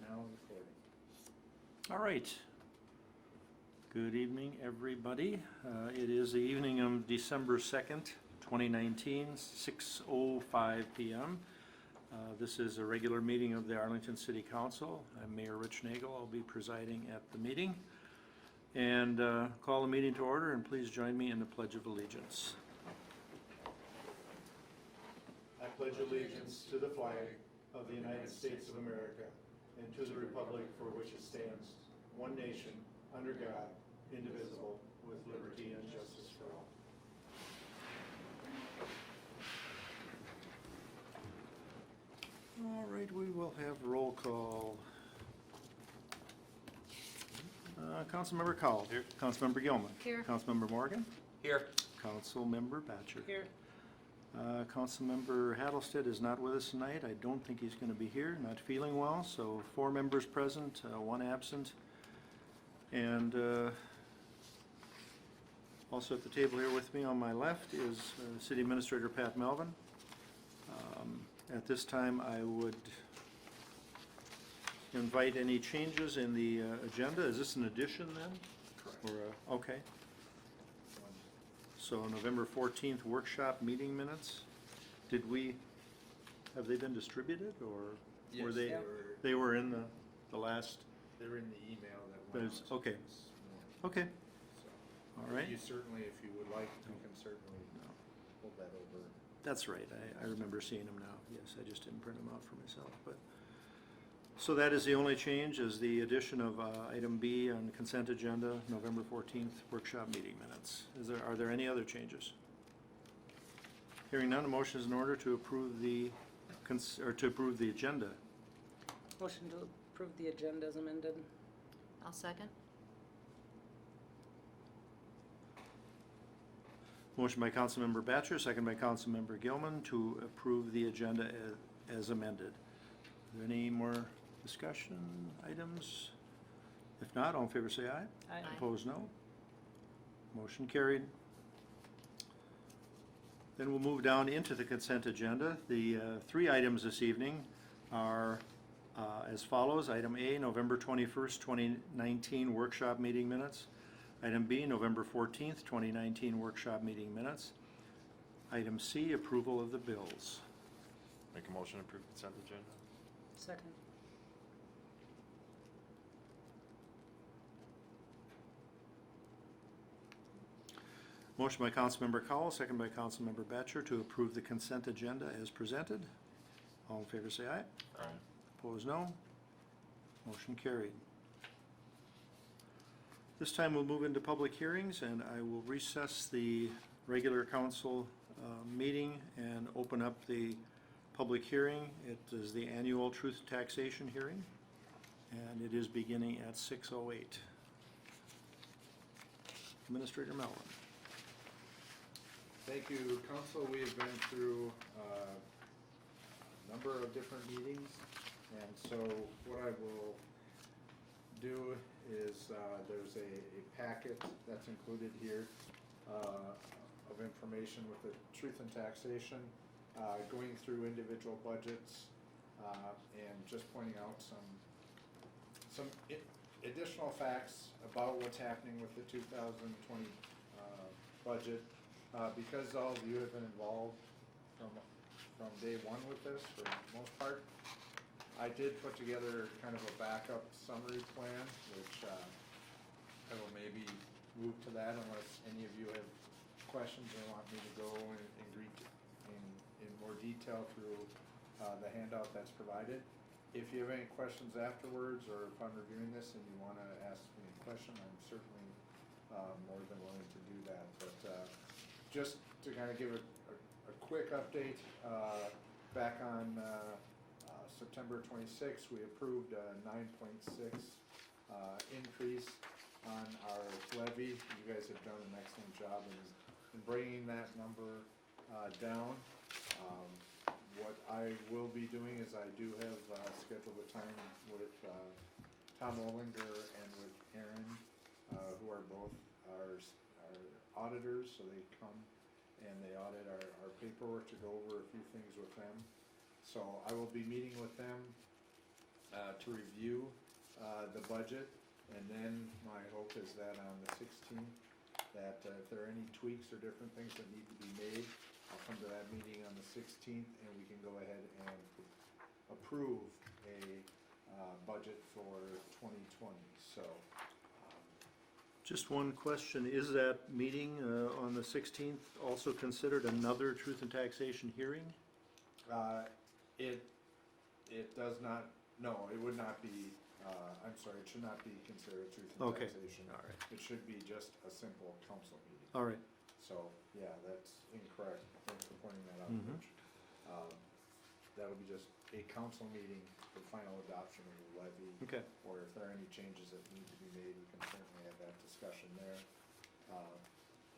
now recording. All right. Good evening, everybody. It is the evening of December 2nd, 2019, 6:05 p.m. This is a regular meeting of the Arlington City Council. I'm Mayor Rich Nagel. I'll be presiding at the meeting. And call the meeting to order, and please join me in the Pledge of Allegiance. I pledge allegiance to the flag of the United States of America and to the republic for which it stands, one nation, under God, indivisible, with liberty and justice for all. All right, we will have roll call. Councilmember Cowell. Here. Councilmember Gilman. Here. Councilmember Morgan. Here. Councilmember Batcher. Here. Councilmember Hattlestead is not with us tonight. I don't think he's going to be here, not feeling well. So 4 members present, 1 absent. And also at the table here with me on my left is City Administrator Pat Melvin. At this time, I would invite any changes in the agenda. Is this an addition then? Correct. Or okay. So November 14th workshop meeting minutes, have they been distributed, or were Yes, they? They were in the last, they were in the email that went out okay, this morning. okay, So, all right. You certainly, if you would like, you can certainly hold that over. That's right, I remember seeing them now, yes, I just didn't print them out for myself, but. So that is the only change, is the addition of item B on the consent agenda, November 14th workshop meeting minutes. Are there any other changes? Hearing none, a motion is in order to approve the, agenda. Motion to approve the agenda as amended. I'll second. Motion by Councilmember Batcher, second by Councilmember Gilman to approve the agenda as amended. Are there any more discussion items? If not, all in favor say aye. Aye. Opposed, no. Motion carried. Then we'll move down into the consent agenda. The 3 items this evening are as follows. Item A, November 21st, 2019 workshop meeting minutes. Item B, November 14th, 2019 workshop meeting minutes. Item C, approval of the bills. Make a motion to approve consent agenda. Second. Motion by Councilmember Cowell, second by Councilmember Batcher to approve the consent agenda as presented. All in favor say aye. Aye. Opposed, no. Motion carried. This time we'll move into public hearings, and I will recess the regular council meeting and open up the public hearing. It is the annual truth taxation hearing, and it is beginning at 6:08. Administrator Melvin. Thank you, Council. We have been through a number of different meetings, and so what I will do is there's a packet that's included here of information with the truth and taxation, going through individual budgets, and just pointing out some additional facts about what's happening with the 2020 budget. Because all of you have been involved from day one with this, for the most part, I did put together kind of a backup summary plan, which I will maybe move to that unless any of you have questions or want me to go in more detail through the handout that's provided. If you have any questions afterwards, or if I'm reviewing this and you want to ask me a question, I'm certainly more than willing to do that. But just to kind of give a quick update, back on September 26th, we approved a 9.6 increase on our levy. You guys have done an excellent job in bringing that number down. What I will be doing is I do have scheduled a time with Tom Olinger and with Aaron, who are both our auditors, so they come and they audit our paperwork to go over a few things with them. So I will be meeting with them to review the budget, and then my hope is that on the 16th, that if there are any tweaks or different things that need to be made, I'll come to that meeting on the 16th, and we can go ahead and approve a budget for 2020. So, Just one question, is that meeting on the 16th also considered another truth and taxation hearing? it does not, no, it would not be, I'm sorry, it should not be considered truth and Okay. taxation. All right, It should be just a simple council meeting. all right, So, yeah, that's incorrect. Thanks for pointing that out, Mhm. Rich. That'll be just a council meeting for final adoption of the levy. okay. Or if there are any changes that need to be made, we can certainly have that discussion there.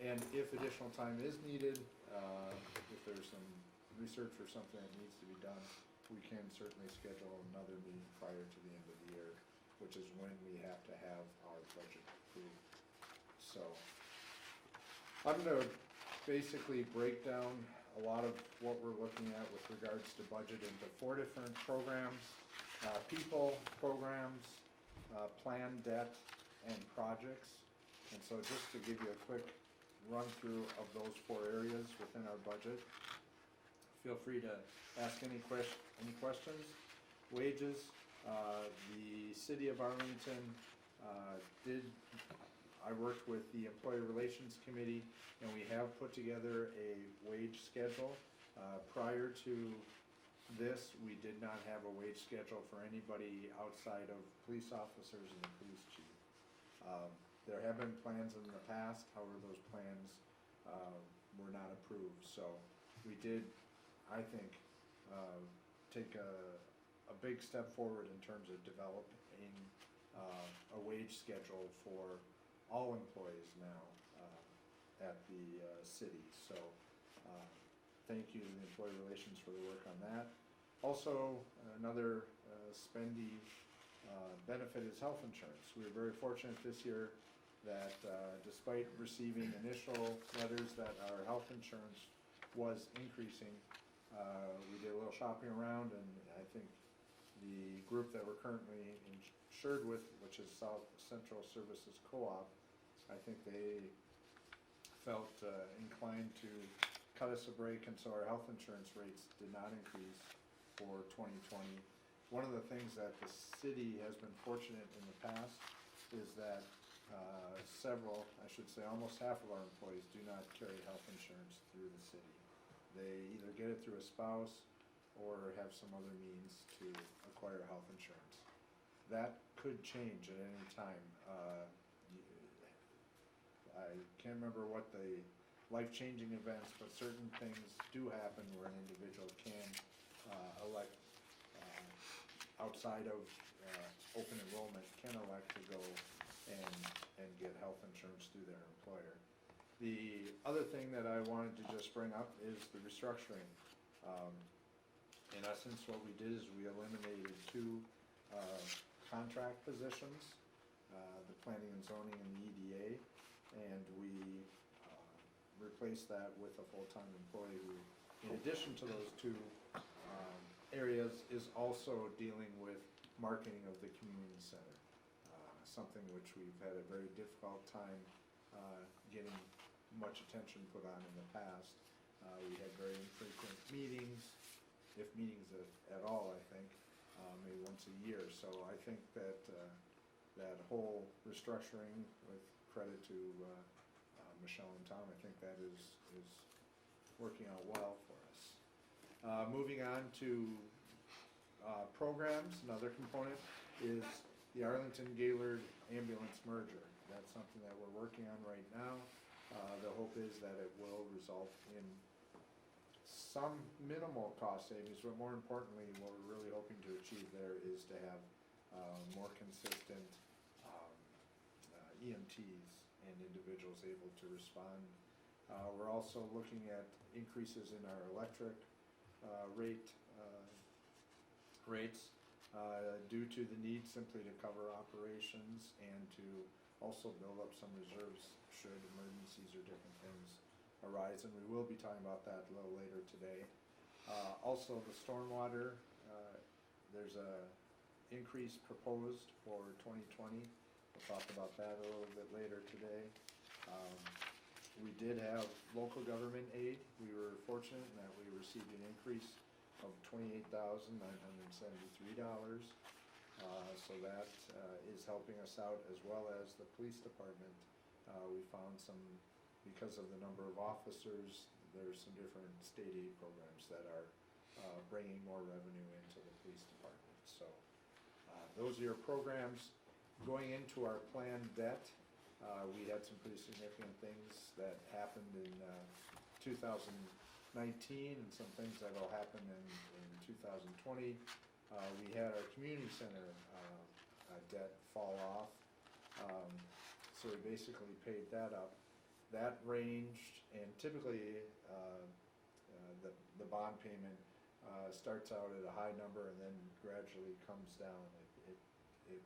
And if additional time is needed, if there's some research or something that needs to be done, we can certainly schedule another meeting prior to the end of the year, which is when we have to have our budget approved. So, I'm gonna basically break down a lot of what we're looking at with regards to budget into 4 different programs. People, programs, plan, debt, and projects. And so just to give you a quick run through of those 4 areas within our budget. Feel free to ask any questions. Wages, the city of Arlington I worked with the Employee Relations Committee, and we have put together a wage schedule. Prior to this, we did not have a wage schedule for anybody outside of police officers and the police chief. There have been plans in the past, however, those plans were not approved. So we did, I think, take a big step forward in terms of developing a wage schedule for all employees now at the city. So thank you to the Employee Relations for the work on that. Also, another spendy benefit is health insurance. We were very fortunate this year that despite receiving initial letters that our health insurance was increasing, we did a little shopping around, and I think the group that we're currently insured with, which is South Central Services Co-op, I think they felt inclined to cut us a break, and so our health insurance rates did not increase for 2020. One of the things that the city has been fortunate in the past is that almost half of our employees do not carry health insurance through the city. They either get it through a spouse or have some other means to acquire health insurance. That could change at any time. I can't remember what the life-changing events, but certain things do happen where an individual can elect, outside of open enrollment, can elect to go and get health insurance through their employer. The other thing that I wanted to just bring up is the restructuring. In essence, what we did is we eliminated 2 contract positions, the planning and zoning and the EDA, and we replaced that with a full-time employee who, in addition to those 2 areas, is also dealing with marketing of the community center, something which we've had a very difficult time getting much attention put on in the past. We had very infrequent meetings, if meetings at all, I think, maybe once a year. So I think that that whole restructuring, with credit to Michelle and Tom, I think that is working out well for us. Moving on to programs, another component is the Arlington-Gaylord ambulance merger. That's something that we're working on right now. The hope is that it will result in some minimal cost savings, but more importantly, what we're really hoping to achieve there is to have more consistent EMTs and individuals able to respond. We're also looking at increases in our electric rates due to the need simply to cover operations and to also build up some reserves should emergencies or different things arise, and we will be talking about that a little later today. Also, the stormwater, there's a increase proposed for 2020. We'll talk about that a little bit later today. We did have local government aid. We were fortunate in that we received an increase of $28,973. So that is helping us out, as well as the police department. We found some, because of the number of officers, there's some different state aid programs that are bringing more revenue into the police department. So those are your programs. Going into our planned debt, we had some pretty significant things that happened in 2019 and some things that will happen in 2020. We had our community center debt fall off, so we basically paid that up. That ranged, and typically the bond payment starts out at a high number and then gradually comes down. It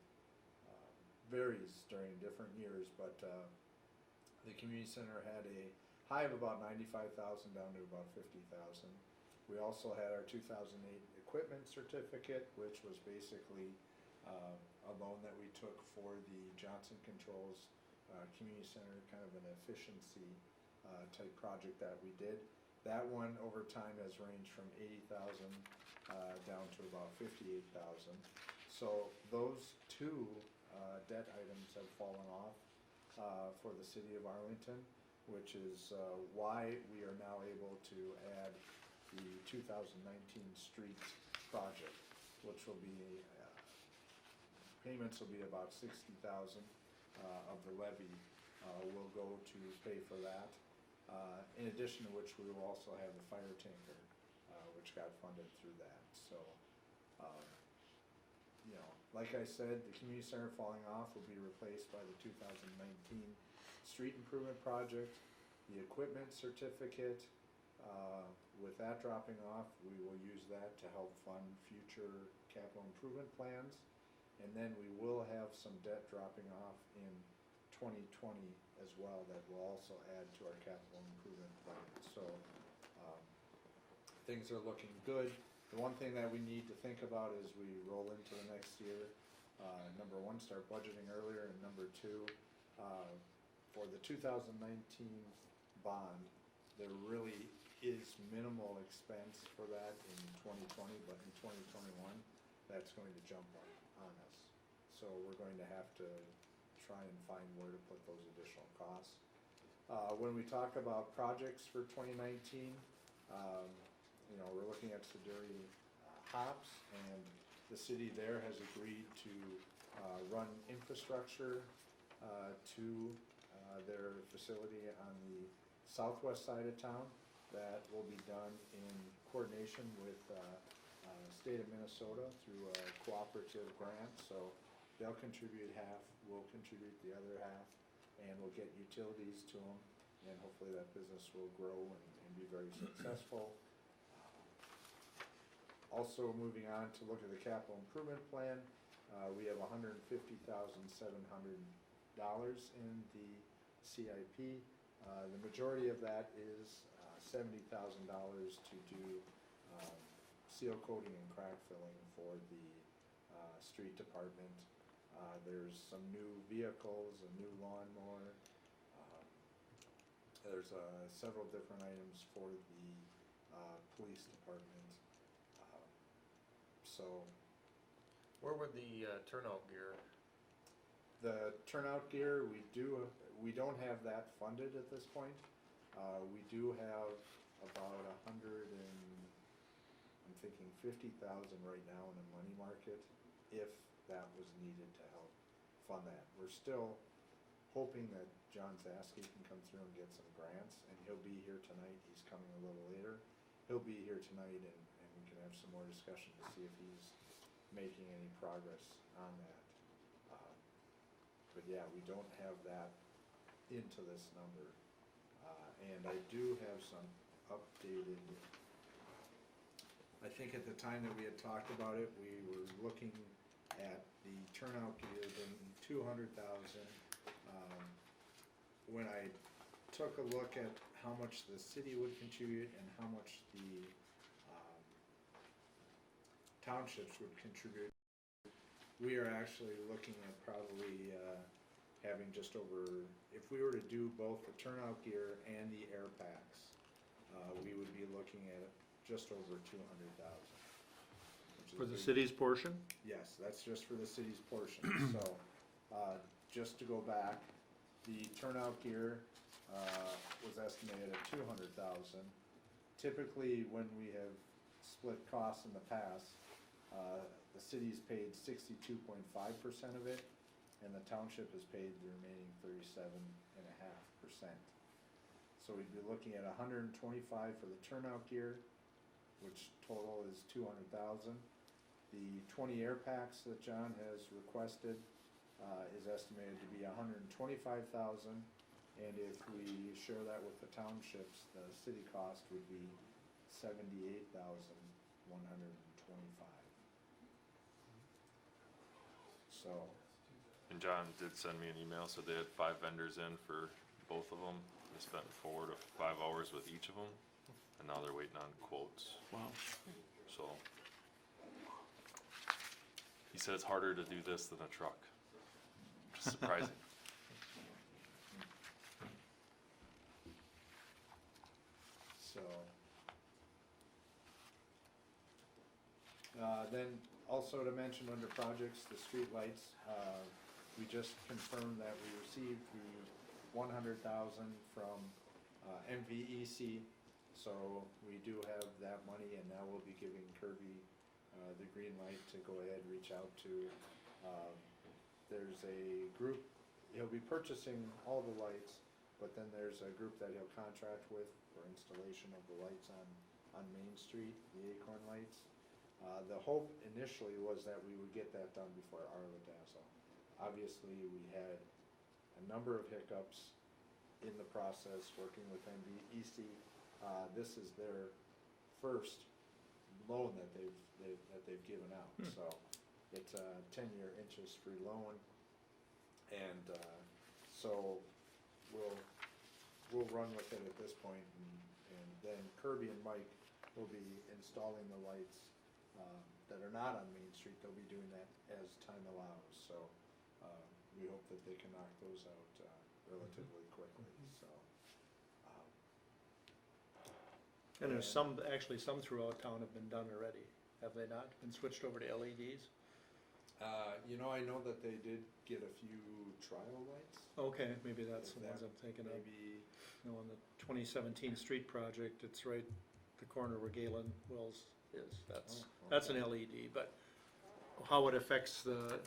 varies during different years, but the community center had a high of about $95,000 down to about $50,000. We also had our 2008 equipment certificate, which was basically a loan that we took for the Johnson Controls Community Center, kind of an efficiency type project that we did. That one over time has ranged from $80,000 down to about $58,000. So those two debt items have fallen off for the city of Arlington, which is why we are now able to add the 2019 street project, which will be, payments will be about $60,000 of the levy will go to pay for that. In addition to which, we will also have the fire tanker, which got funded through that. So, you know, like I said, the community center falling off will be replaced by the 2019 street improvement project. The equipment certificate, with that dropping off, we will use that to help fund future capital improvement plans. And then we will have some debt dropping off in 2020 as well that will also add to our capital improvement plan. So things are looking good. The one thing that we need to think about as we roll into the next year, number one, start budgeting earlier, and number two, for the 2019 bond, there really is minimal expense for that in 2020, but in 2021, that's going to jump on us. So we're going to have to try and find where to put those additional costs. When we talk about projects for 2019, you know, we're looking at Seduri Hops, and the city there has agreed to run infrastructure to their facility on the southwest side of town. That will be done in coordination with state of Minnesota through a cooperative grant. So they'll contribute half, we'll contribute the other half, and we'll get utilities to them, and hopefully that business will grow and be very successful. Also moving on to look at the capital improvement plan, we have $150,700 in the CIP. The majority of that is $70,000 to do seal coating and crack filling for the street department. There's some new vehicles, a new lawnmower. There's several different items for the police department. So Where would the turnout gear? the turnout gear, we don't have that funded at this point. We do have about I'm thinking 50,000 right now in a money market, if that was needed to help fund that. We're still hoping that John Zaski can come through and get some grants, and he'll be here tonight. He's coming a little later. He'll be here tonight, and we can have some more discussion to see if he's making any progress on that. But yeah, we don't have that into this number. And I do have some updated, I think at the time that we had talked about it, we were looking at the turnout gear being $200,000. When I took a look at how much the city would contribute and how much the townships would contribute, we are actually looking at probably, having just over, if we were to do both the turnout gear and the air packs, we would be looking at just over 200,000. For the city's portion? Yes, that's just for the city's portion, so, just to go back, the turnout gear, was estimated at 200,000. Typically, when we have split costs in the past, the city's paid 62.5% of it, and the township has paid the remaining 37.5%. So we'd be looking at 125 for the turnout gear, which total is 200,000. The 20 air packs that John has requested is estimated to be 125,000, and if we share that with the townships, the city cost would be 78,125. So, And John did send me an email, so they had 5 vendors in for both of them. They spent 4 to 5 hours with each of them, and now they're waiting on quotes, Wow. so. He said it's harder to do this than a truck. Which is surprising. so. Then also to mention under projects, the street lights, we just confirmed that we received the 100,000 from MVEC. So we do have that money, and now we'll be giving Kirby the green light to go ahead, reach out to, there's a group, he'll be purchasing all the lights, but then there's a group that he'll contract with for installation of the lights on Main Street, the Acorn lights. The hope initially was that we would get that done before Arlington. Obviously, we had a number of hiccups in the process working with MVEC. This is their first loan that they've given out. So it's a 10-year interest-free loan, and so we'll run with it at this point, and then Kirby and Mike will be installing the lights that are not on Main Street. They'll be doing that as time allows. So we hope that they can knock those out relatively quickly. So. And there's some, actually some throughout town have been done already, have they not? Been switched over to LEDs? I know that they did get a few trial lights. Okay, maybe that's If the ones that I'm thinking of. Maybe, On the 2017 street project, it's right the corner where Galen Wells is. That's an LED, but how it affects the,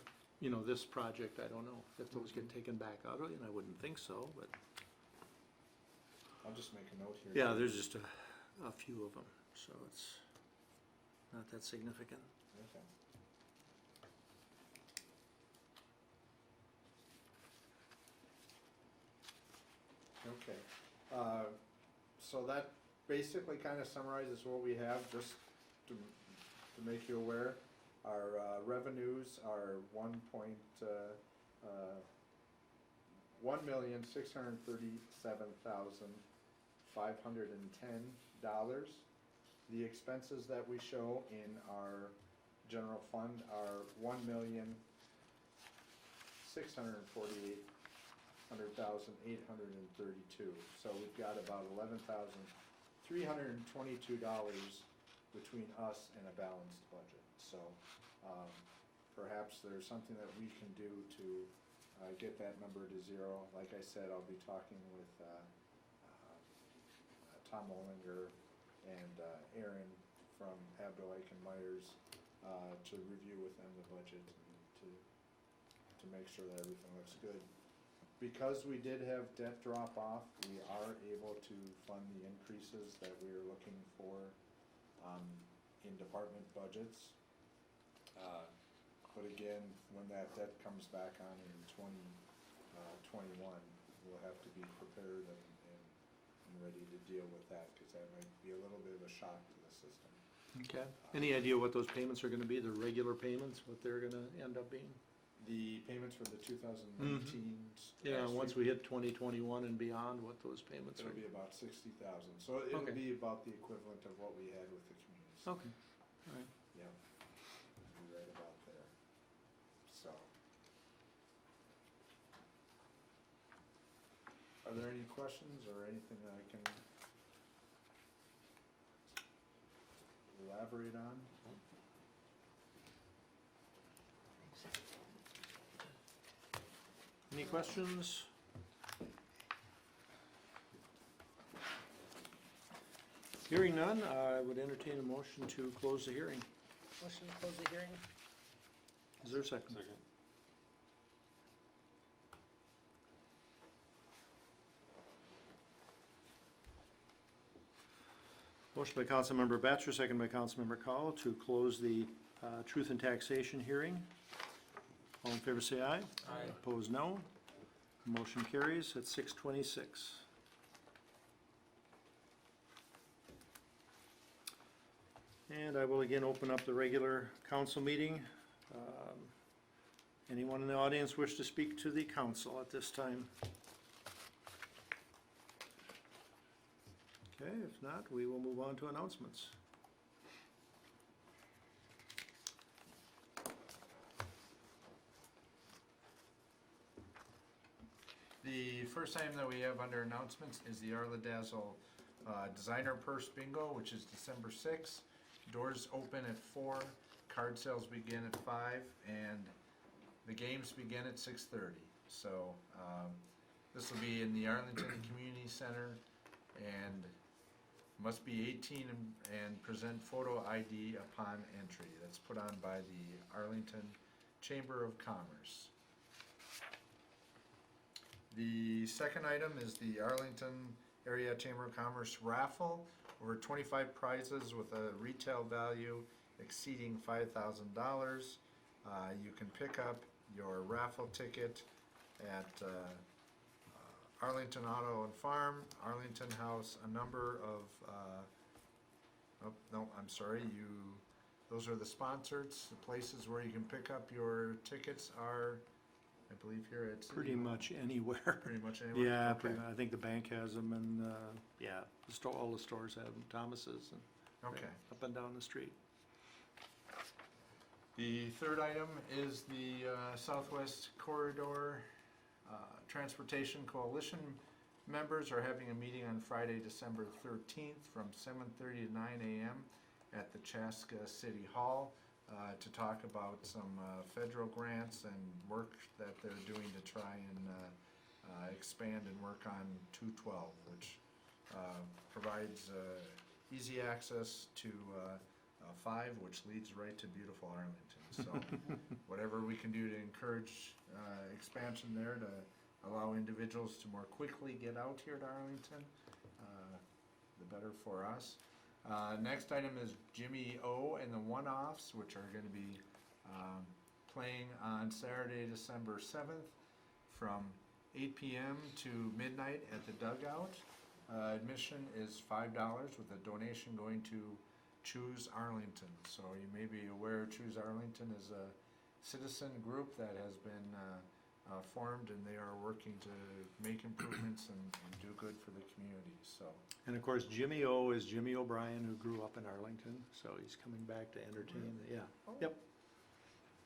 this project, I don't know. If those get taken back out, and I wouldn't think so, but. I'll just make a note here. Yeah, there's just a few of them, so it's not that significant. Okay. Okay, so that basically kind of summarizes what we have, just to make you aware. Our revenues are $1,637,510. The expenses that we show in our general fund are $1,648,832. So we've got about $11,322 between us and a balanced budget. So perhaps there's something that we can do to get that number to zero. Like I said, I'll be talking with Tom Olinger and Aaron from Abdo Ike and Myers to review with them the budget and to make sure that everything looks good. Because we did have debt drop off, we are able to fund the increases that we are looking for in department budgets. But again, when that debt comes back on in 2021, we'll have to be prepared and ready to deal with that, because that might be a little bit of a shock to the system. Okay. Any idea what those payments are gonna be, the regular payments, what they're gonna end up being? The payments for the 2019. Yeah, once we hit 2021 and beyond, what those payments are? It'll be about 60,000, so it'll Okay. be about the equivalent of what we had with the communities. Okay, all right. Yeah, be right about there. there any questions or anything that I can elaborate on? Any questions? Hearing none, I would entertain a motion to close the hearing. Motion to close the hearing. Is there a second? Second. Motion by Councilmember Batchor, second by Councilmember Cowell to close the truth and taxation hearing. All in favor say aye. Aye. Opposed, no. Motion carries at 6:26. And I will again open up the regular council meeting. Anyone in the audience wish to speak to the council at this time? Okay, if not, we will move on to announcements. The first item that we have under announcements is the Arla Dazzle Designer Purse Bingo, which is December 6th. Doors open at 4, card sales begin at 5, and the games begin at 6:30. So this will be in the Arlington Community Center, and must be 18 and present photo ID upon entry. That's put on by the Arlington Chamber of Commerce. The second item is the Arlington Area Chamber of Commerce raffle. Over 25 prizes with a retail value exceeding $5,000. You can pick up your raffle ticket at Arlington Auto and Farm, Arlington House, a number of, oh, no, I'm sorry, those are the sponsors. The places where you can pick up your tickets are, I believe here at City Pretty Hall. much anywhere. Pretty much anywhere? Yeah, Okay. I think the bank has them, and, yeah, all the stores have them, Thomas's and Okay. up and down the street. The third item is the Southwest Corridor Transportation Coalition members are having a meeting on Friday, December 13th from 7:30 to 9 a.m. at the Chaska City Hall to talk about some federal grants and work that they're doing to try and expand and work on 212, which provides easy access to 5, which leads right to beautiful Arlington. So whatever we can do to encourage expansion there to allow individuals to more quickly get out here to Arlington, the better for us. Next item is Jimmy O and the One-Offs, which are going to be playing on Saturday, December 7th from 8 p.m. to midnight at the Dugout. Admission is $5 with a donation going to Choose Arlington. So you may be aware Choose Arlington is a citizen group that has been formed, and they are working to make improvements and do good for the community. So And of course, Jimmy O is Jimmy O'Brien, who grew up in Arlington, so he's coming back to entertain, yeah. Yep.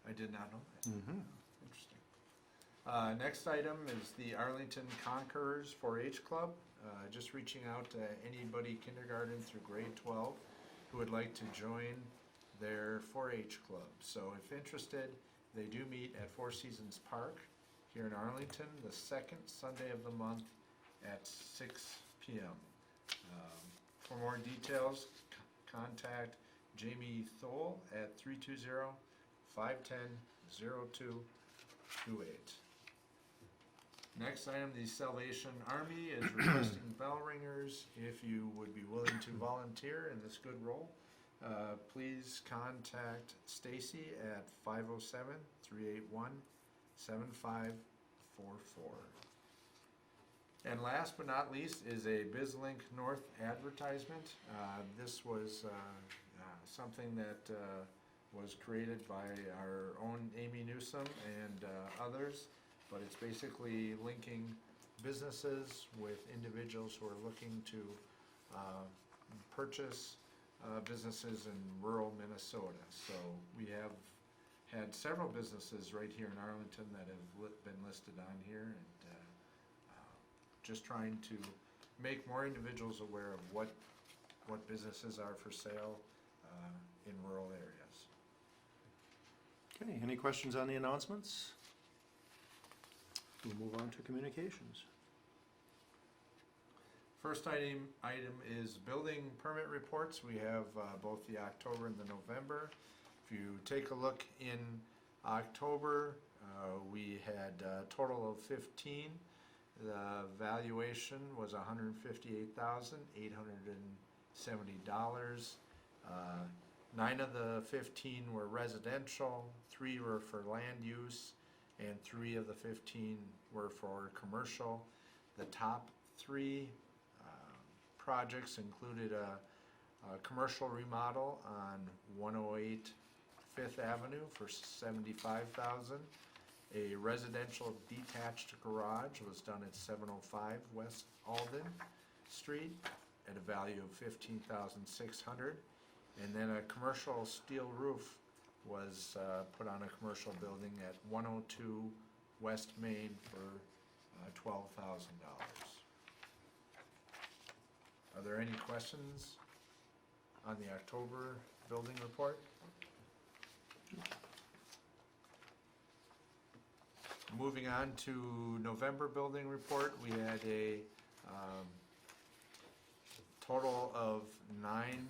I did not know that. Mm-hmm. Interesting. Next item is the Arlington Conquerors 4-H Club. Just reaching out to anybody kindergarten through grade 12 who would like to join their 4-H club. So if interested, they do meet at Four Seasons Park here in Arlington the second Sunday of the month at 6 p.m. For more details, contact Jamie Thole at 320-510-0228. Next item, the Salvation Army is requesting bell ringers. If you would be willing to volunteer in this good role, please contact Stacy at 507-381-7544. And last but not least is a BizLink North advertisement. This was something that was created by our own Amy Newsom and others, but it's basically linking businesses with individuals who are looking to purchase businesses in rural Minnesota. So we have had several businesses right here in Arlington that have been listed on here, and just trying to make more individuals aware of what businesses are for sale in rural areas. Okay, any questions on the announcements? We'll move on to communications. First item is building permit reports. We have both the October and the November. If you take a look in October, we had a total of 15. The valuation was $158,870. 9 of the 15 were residential, 3 were for land use, and 3 of the 15 were for commercial. The top 3 projects included a commercial remodel on 108 Fifth Avenue for $75,000. A residential detached garage was done at 705 West Alden Street at a value of $15,600. And then a commercial steel roof was put on a commercial building at 102 West Main for $12,000. Are there any questions on the October building report? Moving on to November building report, we had a total of 9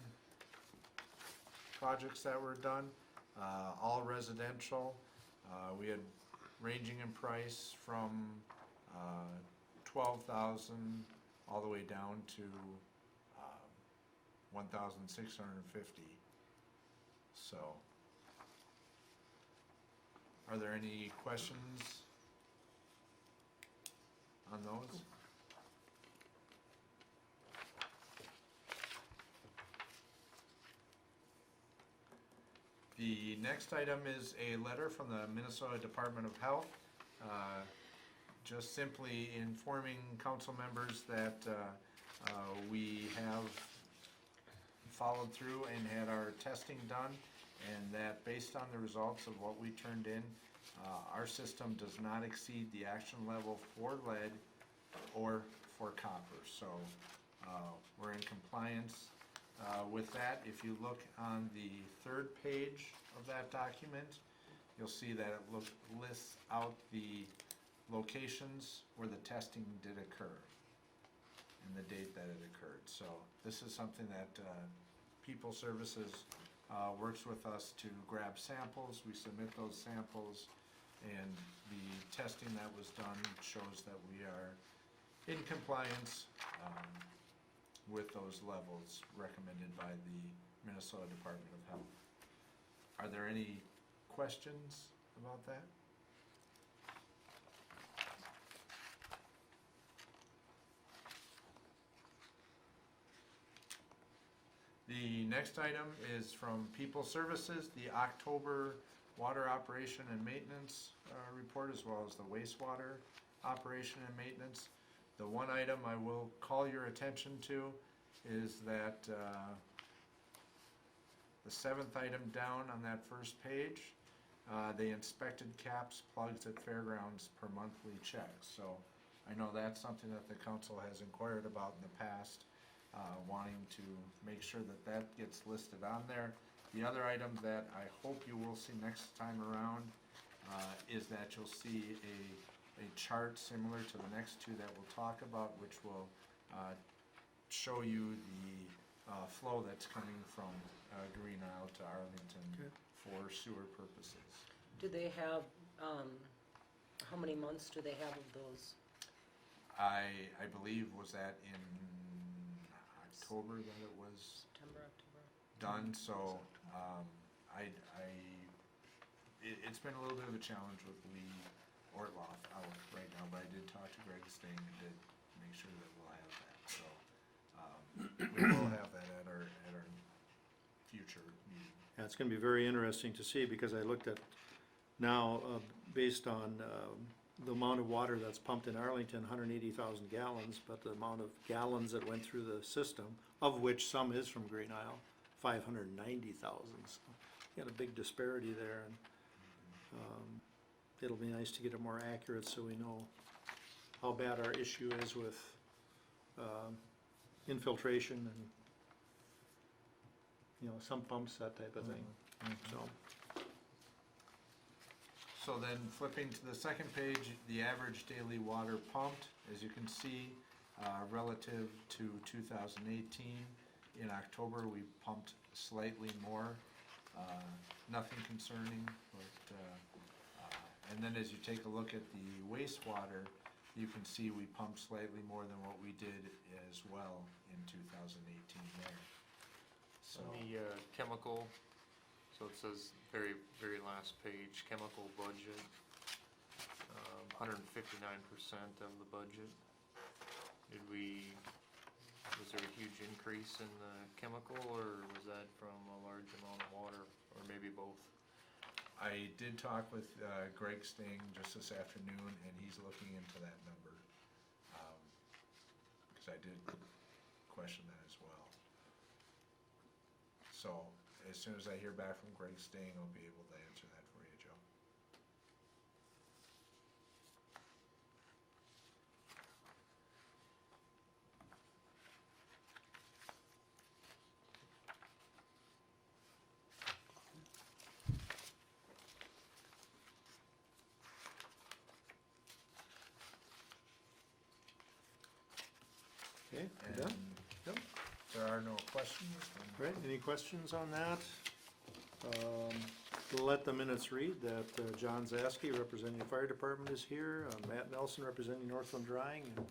projects that were done, all residential. We had ranging in price from $12,000 all the way down to $1,650. So, are there any questions on those? The next item is a letter from the Minnesota Department of Health, just simply informing council members that we have followed through and had our testing done, and that based on the results of what we turned in, our system does not exceed the action level for lead or for copper. So we're in compliance with that. If you look on the 3rd page of that document, you'll see that it lists out the locations where the testing did occur and the date that it occurred. So this is something that People Services works with us to grab samples. We submit those samples, and the testing that was done shows that we are in compliance with those levels recommended by the Minnesota Department of Health. Are there any questions about that? The next item is from People Services, the October water operation and maintenance report, as well as the wastewater operation and maintenance. The one item I will call your attention to is that the 7th item down on that first page, they inspected caps, plugs at fairgrounds per monthly check. So I know that's something that the council has inquired about in the past, wanting to make sure that that gets listed on there. The other item that I hope you will see next time around is that you'll see a chart similar to the next 2 that we'll talk about, which will show you the flow that's coming from Green Isle to Arlington for sewer purposes. Do they have, how many months do they have of those? I believe was that in October that it was September, October? done, so it's been a little bit of a challenge with Lee Ortloff out right now, but I did talk to Greg Sting and did make sure that we'll have that, so we will have that at our future meeting. Yeah, it's gonna be very interesting to see, because I looked at now, based on the amount of water that's pumped in Arlington, 180,000 gallons, but the amount of gallons that went through the system, of which some is from Green Isle, 590,000. So you got a big disparity there, and it'll be nice to get it more accurate so we know how bad our issue is with, infiltration and, some pumps, that type of thing, so. So then flipping to the second page, the average daily water pumped, as you can see, relative to 2018, in October, we pumped slightly more. Nothing concerning, but, and then as you take a look at the wastewater, you can see we pumped slightly more than what we did as well in 2018 there. So, On the chemical, so it says very, very last page, chemical budget, 159% of the budget. Was there a huge increase in the chemical, or was that from a large amount of water, or maybe both? I did talk with Greg Sting just this afternoon, and he's looking into that number. Because I did question that as well. So, as soon as I hear back from Greg Sting, I'll be able to answer that for you, Joe. Okay, And you done? Yep. if there are no questions, then Right, any questions on that? Let the minutes read that John Zaski, representing the fire department, is here, Matt Nelson, representing Northland Drying, and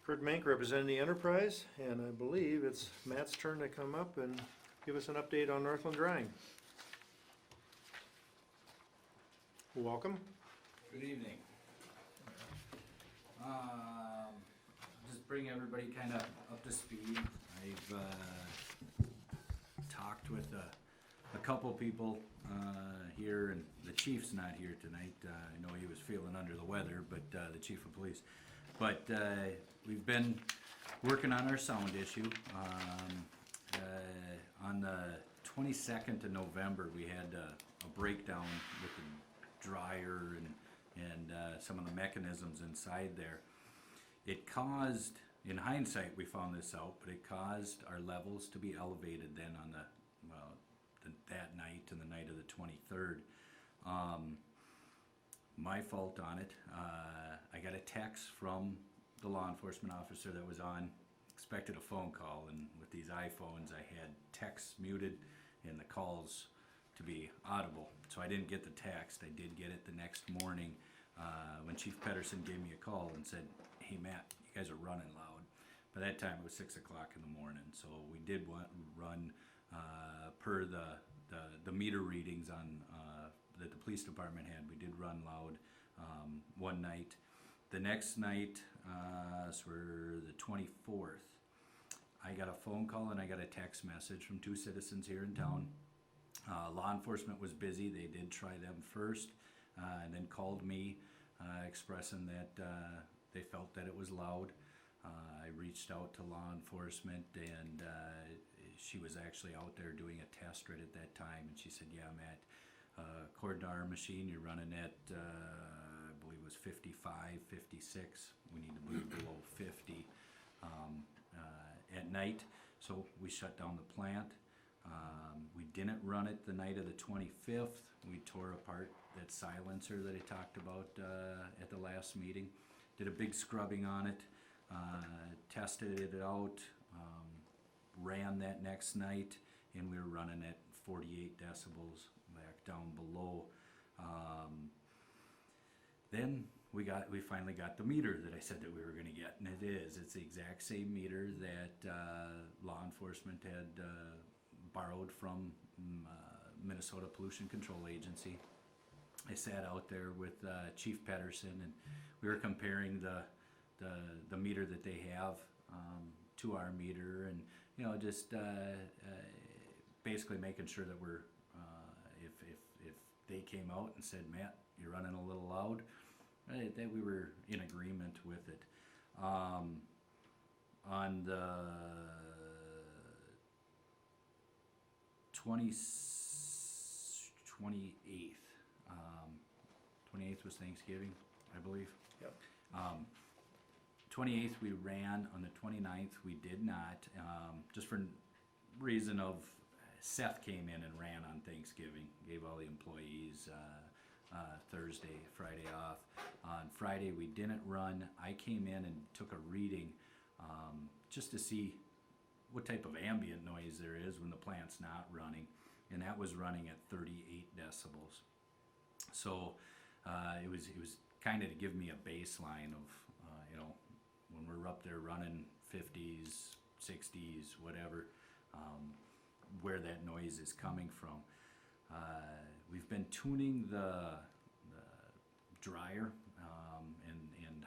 Kurt Mank, representing the enterprise, and I believe it's Matt's turn to come up and give us an update on Northland Drying. Welcome. Good evening. Just bring everybody kind of up to speed. I've talked with a couple people here, and the chief's not here tonight. I know he was feeling under the weather, but the chief of police. But we've been working on our sound issue. On the 22nd of November, we had a breakdown with the dryer and some of the mechanisms inside there. It caused, in hindsight we found this out, but it caused our levels to be elevated then on that night and the night of the 23rd. My fault on it. I got a text from the law enforcement officer that was on, expected a phone call, and with these iPhones I had texts muted and the calls to be audible. So I didn't get the text. I did get it the next morning when Chief Pedersen gave me a call and said, "Hey Matt, you guys are running loud." By that time it was 6 o'clock in the morning, so we did run per the meter readings on that the police department had. We did run loud one night. The next night, so we're the 24th, I got a phone call and I got a text message from two citizens here in town. Law enforcement was busy. They did try them first and then called me expressing that they felt that it was loud. I reached out to law enforcement, and she was actually out there doing a test right at that time, and she said, "Yeah, Matt, according to our machine, you're running at, I believe it was 55, 56. We need to move below 50 at night." So we shut down the plant. We didn't run it the night of the 25th. We tore apart that silencer that I talked about at the last meeting. Did a big scrubbing on it, tested it out, ran that next night, and we were running at 48 decibels back down below. Then we finally got the meter that I said that we were going to get, and it is. It's the exact same meter that law enforcement had borrowed from Minnesota Pollution Control Agency. I sat out there with Chief Pedersen, and we were comparing the meter that they have to our meter, and just basically making sure that we're if they came out and said, "Matt, you're running a little loud," that we were in agreement with it. On the 28th was Thanksgiving, I believe. Yep. 28th we ran, on the 29th we did not, just for reason of Seth came in and ran on Thanksgiving, gave all the employees Thursday, Friday off. On Friday we didn't run. I came in and took a reading just to see what type of ambient noise there is when the plant's not running, and that was running at 38 decibels. So it was kind of to give me a baseline of when we're up there running 50s, 60s, whatever, where that noise is coming from. We've been tuning the dryer, and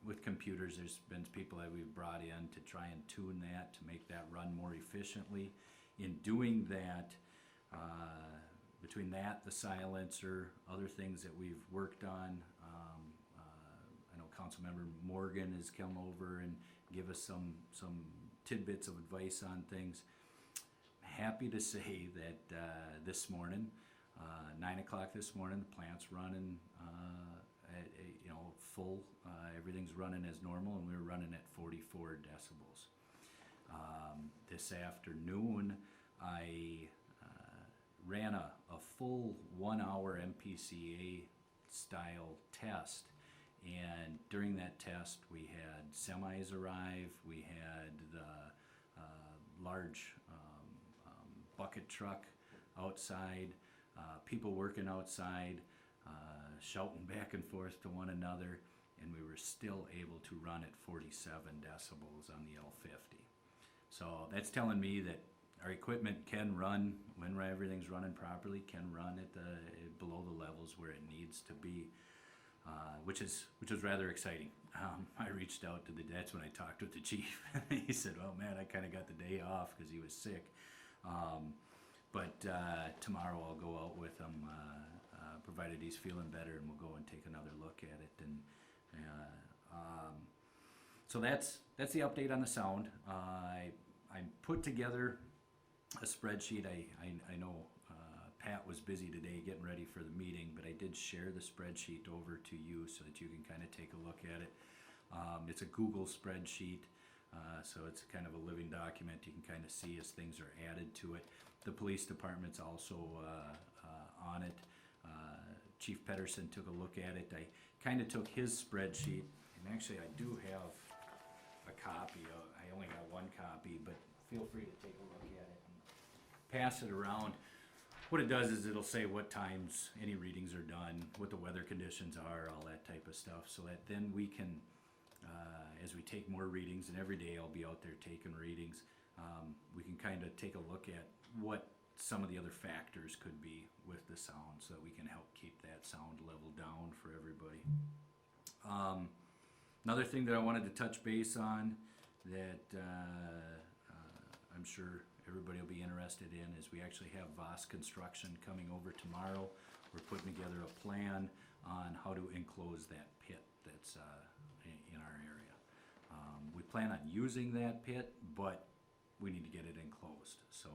with computers, there's been people that we've brought in to try and tune that to make that run more efficiently. In doing that, between that, the silencer, other things that we've worked on, I know Councilmember Morgan has come over and give us some tidbits of advice on things. Happy to say that this morning, 9 o'clock this morning, the plant's running at full. Everything's running as normal, and we're running at 44 decibels. This afternoon, I ran a full 1 hour MPCA style test, and during that test we had semis arrive, we had the large bucket truck outside, people working outside, shouting back and forth to one another, and we were still able to run at 47 decibels on the L50. So that's telling me that our equipment can run when everything's running properly, can run at below the levels where it needs to be, which is rather exciting. I reached out to that's when I talked with the chief. He said, "Oh man, I kind of got the day off because he was sick." But tomorrow I'll go out with him, provided he's feeling better, and we'll go and take another look at it. And so that's the update on the sound. I put together a spreadsheet. I know Pat was busy today getting ready for the meeting, but I did share the spreadsheet over to you so that you can kind of take a look at it. It's a Google spreadsheet, so it's kind of a living document. You can kind of see as things are added to it. The police department's also on it. Chief Pedersen took a look at it. I kind of took his spreadsheet, and actually I do have a copy. I only got one copy, but feel free to take a look at it and pass it around. What it does is it'll say what times any readings are done, what the weather conditions are, all that type of stuff, so that then we can, as we take more readings, and every day I'll be out there taking readings, we can kind of take a look at what some of the other factors could be with the sound, so that we can help keep that sound level down for everybody. Another thing that I wanted to touch base on that I'm sure everybody will be interested in is we actually have Voss Construction coming over tomorrow. We're putting together a plan on how to enclose that pit that's in our area. We plan on using that pit, but we need to get it enclosed. So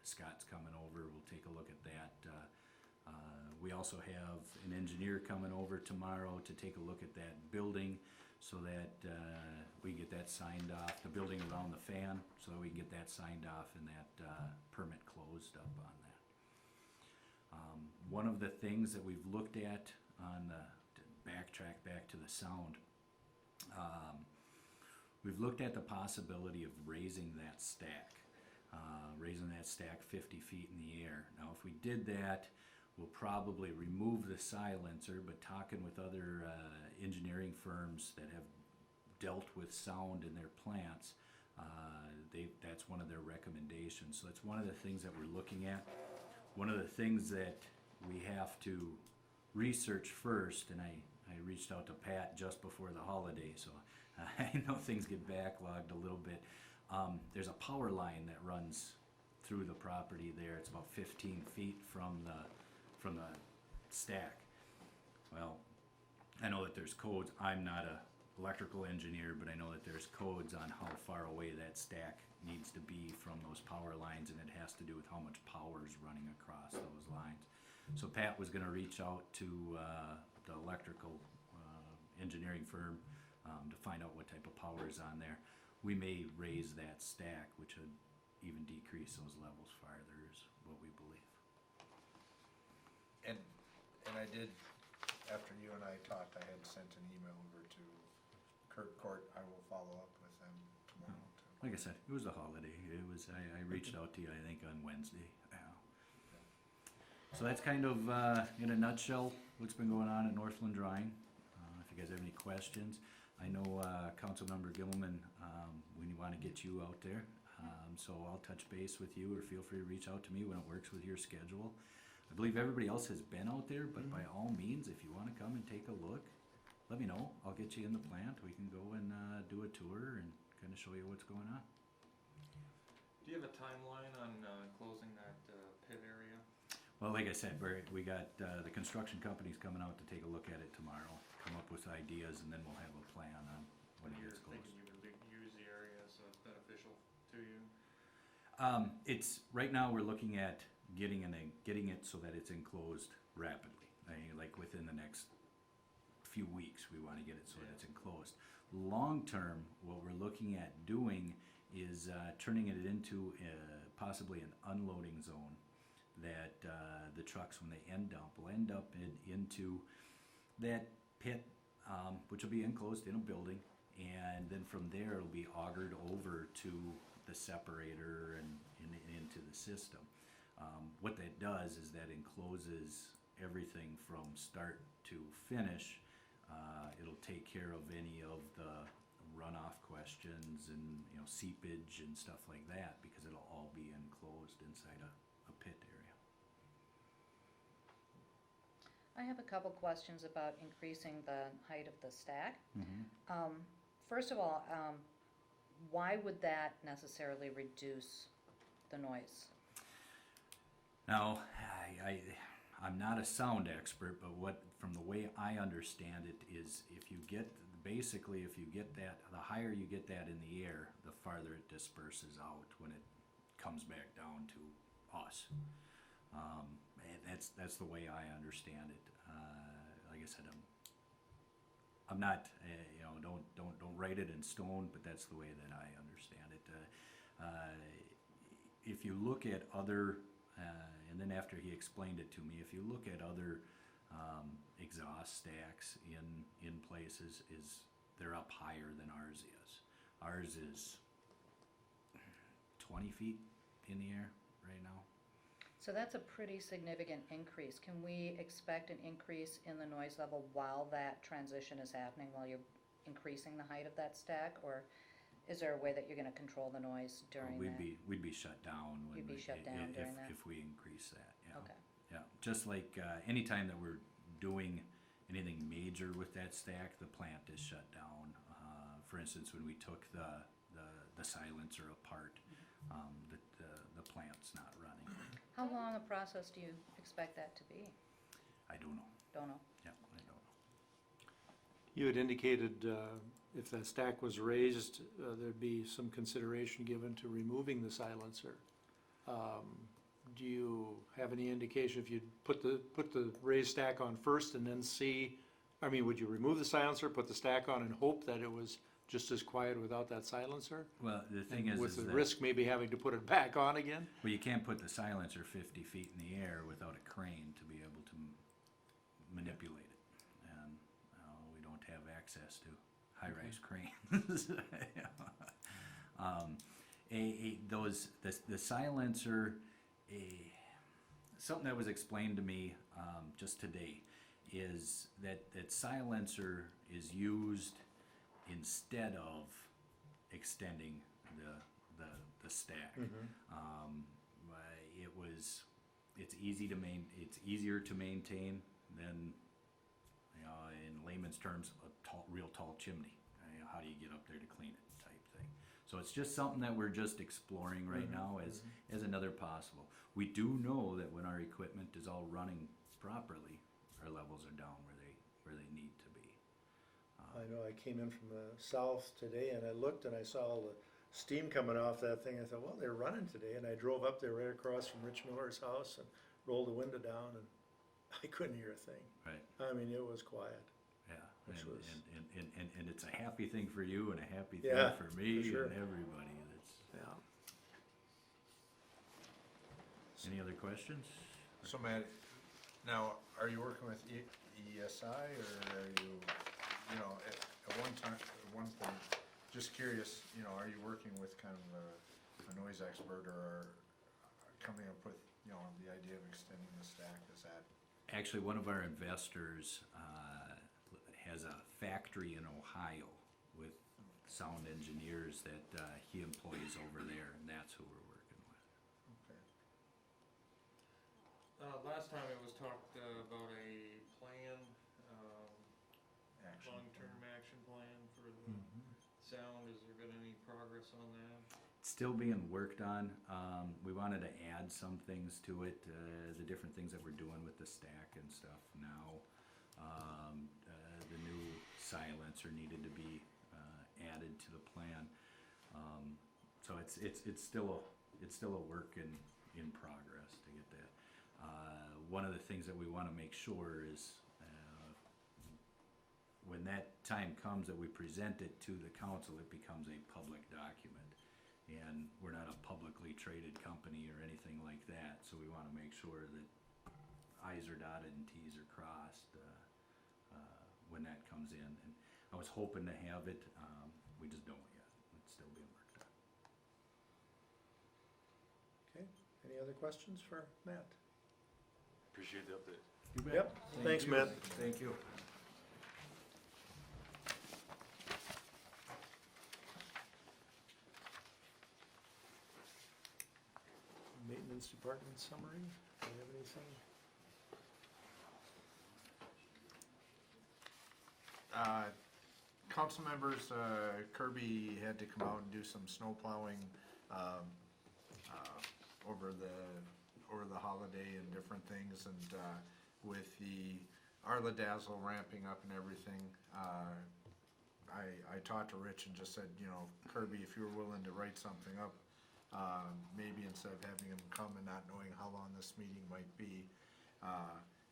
Scott's coming over, we'll take a look at that. We also have an engineer coming over tomorrow to take a look at that building so that we get that signed off, the building around the fan, so that we can get that signed off and that permit closed up on that. One of the things that we've looked at on to backtrack back to the sound, we've looked at the possibility of raising that stack 50 feet in the air. Now if we did that, we'll probably remove the silencer, but talking with other engineering firms that have dealt with sound in their plants, that's one of their recommendations. So that's one of the things that we're looking at. One of the things that we have to research first, and I reached out to Pat just before the holiday, so I know things get backlogged a little bit. There's a power line that runs through the property there. It's about 15 feet from the stack. Well, I know that there's codes. I'm not a electrical engineer, but I know that there's codes on how far away that stack needs to be from those power lines, and it has to do with how much power is running across those lines. So Pat was going to reach out to the electrical engineering firm, to find out what type of power is on there. We may raise that stack, which would even decrease those levels farther, is what we believe. And I did, after you and I talked, I had sent an email over to Kirk Court. I will follow up with them tomorrow too. Like I said, it was a holiday. I reached out to you, I think, on Wednesday. Yeah. So that's kind of, in a nutshell, what's been going on at Northland Drawing. If you guys have any questions, I know, Councilmember Gilman, we want to get you out there. So I'll touch base with you, or feel free to reach out to me when it works with your schedule. I believe everybody else has been out there, but by all means, if you want to come and take a look, let me know. I'll get you in the plant. We can go and do a tour and kind of show you what's going on. Do you have a timeline on closing that pit area? Well, like I said, we got the construction companies coming out to take a look at it tomorrow, come up with ideas, and then we'll have a plan on when it You're gets closed. thinking you would use the area as beneficial to you? It's, right now, we're looking at getting it so that it's enclosed rapidly. Like within the next few weeks, we want to get it so that it's enclosed. Long term, what we're looking at doing is turning it into possibly an unloading zone that the trucks, when they end up, will end up into that pit, which will be enclosed in a building, and then from there it'll be augured over to the separator and into the system. What that does is that encloses everything from start to finish. It'll take care of any of the runoff questions and, seepage and stuff like that, because it'll all be enclosed inside a pit area. I have a couple questions about increasing the height of the stack. First of all, why would that necessarily reduce the noise? Now, I'm not a sound expert, but from the way I understand it is, if you get that, the higher you get that in the air, the farther it disperses out when it comes back down to us. That's the way I understand it. Like I said, I'm not, don't write it in stone, but that's the way that I understand it. If you look at other, and then after he explained it to me, if you look at other exhaust stacks in places, they're up higher than ours is. Ours is 20 feet in the air right now. So that's a pretty significant increase. Can we expect an increase in the noise level while that transition is happening, while you're increasing the height of that stack? Or is there a way that you're gonna control the noise during that? We'd be shut down when You'd be shut down during that? if we increase that, yeah. Okay. Yeah, just like anytime that we're doing anything major with that stack, the plant is shut down. For instance, when we took the silencer apart, the plant's not running. How long a process do you expect that to be? I don't know. Don't know. Yeah, I don't know. You had indicated if that stack was raised, there'd be some consideration given to removing the silencer. Do you have any indication if you'd put the raised stack on first and then see, would you remove the silencer, put the stack on, and hope that it was just as quiet without that silencer? Well, the thing is With the that, risk maybe having to put it back on again? well, you can't put the silencer 50 feet in the air without a crane to be able to manipulate it. And we don't have access to high-rise cranes. The silencer, something that was explained to me just today is that silencer is used instead of extending the stack. It's easier to maintain than, in layman's terms, a real tall chimney. How do you get up there to clean it, type thing. So it's just something that we're just exploring right now as another possible. We do know that when our equipment is all running properly, our levels are down where they need to be. I know, I came in from the south today and I looked and I saw all the steam coming off that thing. I thought, well, they're running today. And I drove up there right across from Rich Miller's house and rolled the window down, and I couldn't hear a thing. Right. It was quiet. Yeah. which And, was, and it's a happy thing for you and a happy thing Yeah, for me for sure. and everybody. That's, yeah. any other questions? So Matt, now, are you working with ESI or are you, you know, at one time, at one point, just curious, you know, are you working with kind of a noise expert or coming up with, you know, the idea of extending the stack? Is that? Actually, one of our investors has a factory in Ohio with sound engineers that he employs over there, and that's who we're working with. Okay. Last time it was talked about a plan, Action. long-term action plan for the sound. Has there been any progress on that? It's still being worked on. We wanted to add some things to it, the different things that we're doing with the stack and stuff now. The new silencer needed to be added to the plan. So it's still a work in progress to get that. One of the things that we want to make sure is when that time comes that we present it to the council, it becomes a public document. And we're not a publicly traded company or anything like that, so we want to make sure that I's are dotted and T's are crossed when that comes in. And I was hoping to have it, we just don't yet. It's still being worked on. Okay, any other questions for Matt? Appreciate the update. You bet. Yep, thanks, Matt. Thank you. Maintenance department summary, do you have anything? Council members, Kirby had to come out and do some snow plowing, over the holiday and different things, and, with the Arla Dazzle ramping up and everything, I talked to Rich and just said, you know, Kirby, if you were willing to write something up, maybe instead of having him come and not knowing how long this meeting might be,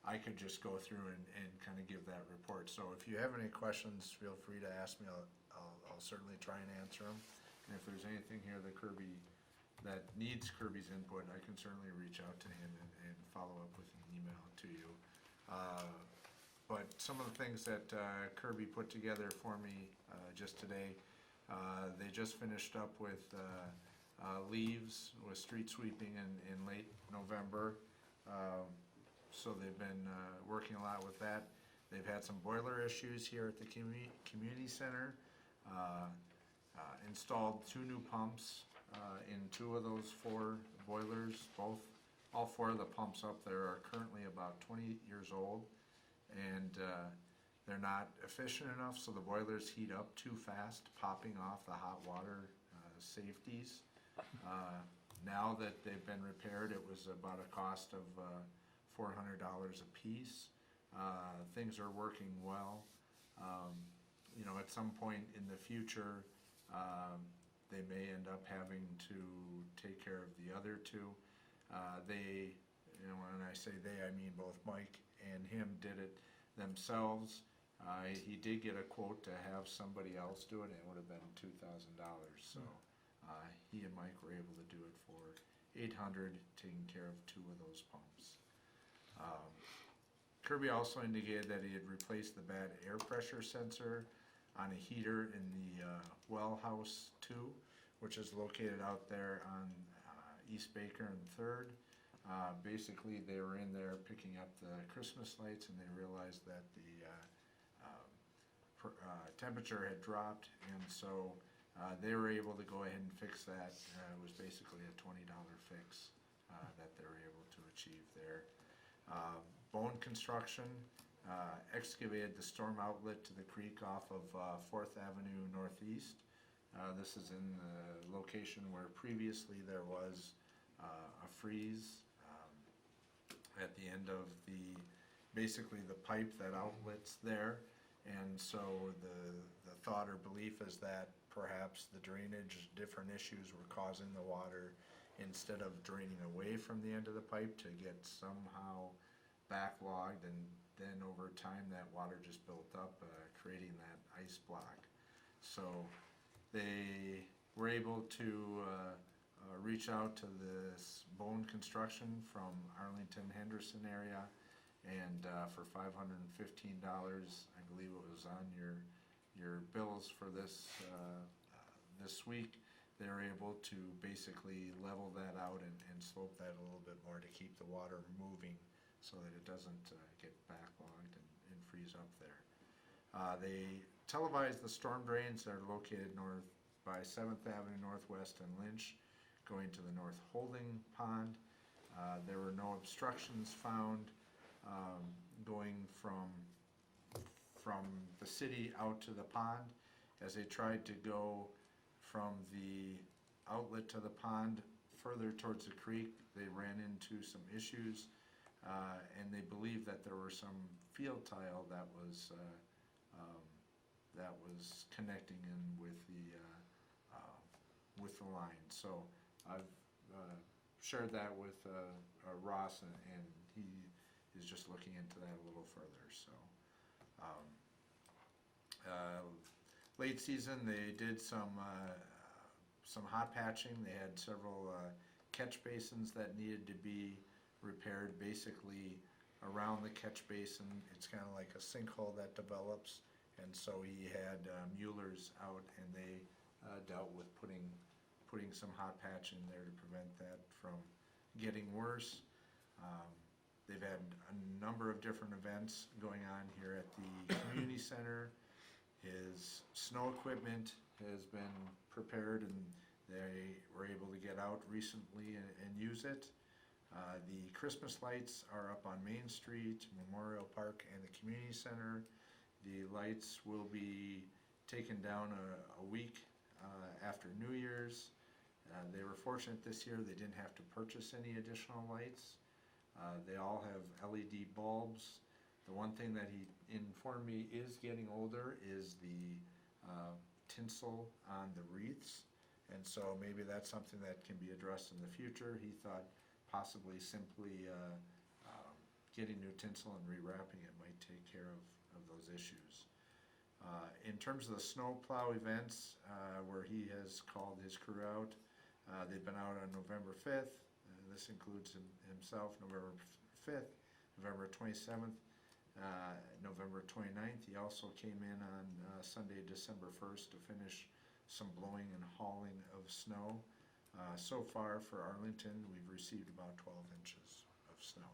I could just go through and kind of give that report. So if you have any questions, feel free to ask me. I'll certainly try and answer them. And if there's anything here that needs Kirby's input, I can certainly reach out to him and follow up with an email to you. But some of the things that Kirby put together for me just today, they just finished up with leaves with street sweeping in late November. So they've been working a lot with that. They've had some boiler issues here at the community center. Installed 2 new pumps in 2 of those 4 boilers. All 4 of the pumps up there are currently about 20 years old, and they're not efficient enough, so the boilers heat up too fast, popping off the hot water safeties. Now that they've been repaired, it was about a cost of $400 a piece. Things are working well. You know, at some point in the future, they may end up having to take care of the other 2. They, you know, when I say they, I mean both Mike and him did it themselves. He did get a quote to have somebody else do it, and it would have been $2,000. So he and Mike were able to do it for $800, taking care of 2 of those pumps. Kirby also indicated that he had replaced the bad air pressure sensor on a heater in the well house 2, which is located out there on East Baker and 3rd. Basically, they were in there picking up the Christmas lights, and they realized that the temperature had dropped, and so they were able to go ahead and fix that. It was basically a $20 fix that they were able to achieve there. Bone Construction excavated the storm outlet to the creek off of 4th Avenue Northeast. This is in the location where previously there was a freeze at the end of basically the pipe that outlets there. And so the thought or belief is that perhaps the drainage, different issues were causing the water, instead of draining away from the end of the pipe, to get somehow backlogged and then over time, that water just built up, creating that ice block. So they were able to reach out to this Bone Construction from Arlington, Henderson area, and for $515, I believe it was on your bills for this this week, they were able to basically level that out and slope that a little bit more to keep the water moving so that it doesn't get backlogged and freeze up there. They televised the storm drains that are located north by 7th Avenue Northwest and Lynch, going to the North Holding Pond. There were no obstructions found going from the city out to the pond. As they tried to go from the outlet to the pond further towards the creek, they ran into some issues, and they believe that there were some field tile that was connecting in with the line. So I've shared that with Ross, and he is just looking into that a little further. So late season, they did some hot patching. They had several catch basins that needed to be repaired. Basically, around the catch basin, it's kind of like a sinkhole that develops, and so he had Mueller's out, and they dealt with putting some hot patch in there to prevent that from getting worse. They've had a number of different events going on here at the community center. His snow equipment has been prepared, and they were able to get out recently and use it. The Christmas lights are up on Main Street, Memorial Park, and the community center. The lights will be taken down a week after New Year's. They were fortunate this year, they didn't have to purchase any additional lights. They all have LED bulbs. The one thing that he informed me is getting older is the tinsel on the wreaths, and so maybe that's something that can be addressed in the future. He thought possibly simply getting new tinsel and rewrapping it might take care of those issues. In terms of the snow plow events, where he has called his crew out, they've been out on November 5th. This includes himself, November 5th, November 27th, November 29th. He also came in on Sunday, December 1st to finish some blowing and hauling of snow. So far for Arlington, we've received about 12 inches of snow.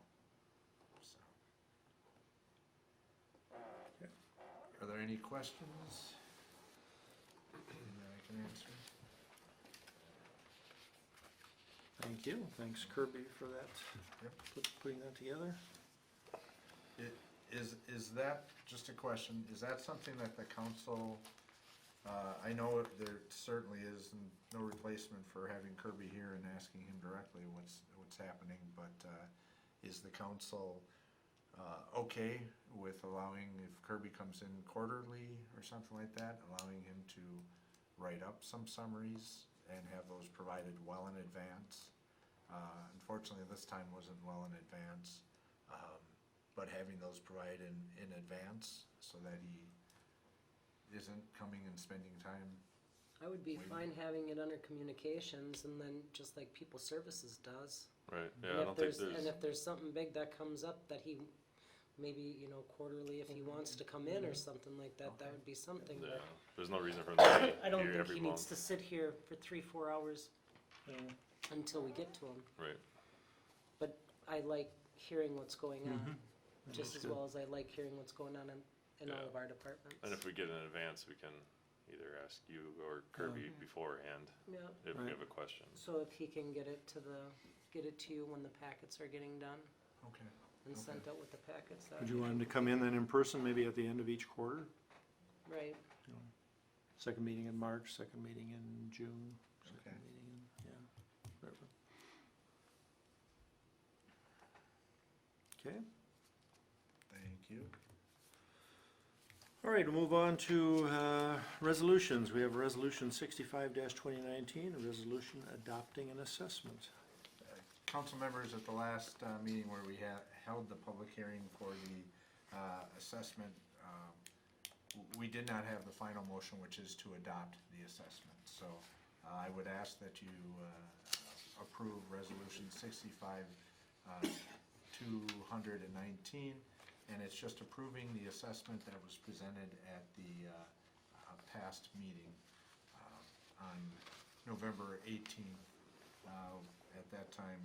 So. Okay. Are there any questions that I can answer? Thank you. Thanks Kirby for that, Yep. putting that together. Is that, just a question, is that something that the council, I know there certainly is no replacement for having Kirby here and asking him directly what's happening, but is the council okay with allowing, if Kirby comes in quarterly or something like that, allowing him to write up some summaries and have those provided well in advance? Unfortunately, this time wasn't well in advance, but having those provided in advance so that he isn't coming and spending time. I would be Wait. fine having it under communications and then just like people services does. Right, And yeah, I if don't think there's- there's, And if there's something big that comes up that he, maybe, quarterly, if he wants to come in or something like that, that would be something, yeah, but there's no reason for him to I be don't here think every he needs month. to sit here for 3-4 hours until we get to him. Right, But I like hearing what's going on, Mm-hmm. just That's as good. well as I like hearing what's going on in all Yeah. of our departments. and if we get in advance, we can either ask you or Kirby beforehand Yeah, if we Right. have a question. so if he can get it to you when the packets are getting done Okay. and Okay. sent out with the packets, that Would would you be want him to come in then in person, maybe at the end of each quarter? right. Second meeting in March, second meeting in June, second Okay. meeting in, yeah, whatever. Okay, Thank you. all right, we'll move on to resolutions. We have Resolution 65-2019, a resolution adopting an assessment. Council members, at the last meeting where we held the public hearing for the assessment, we did not have the final motion, which is to adopt the assessment. So I would ask that you approve Resolution 65-219, and it's just approving the assessment that was presented at the past meeting on November 18th. At that time,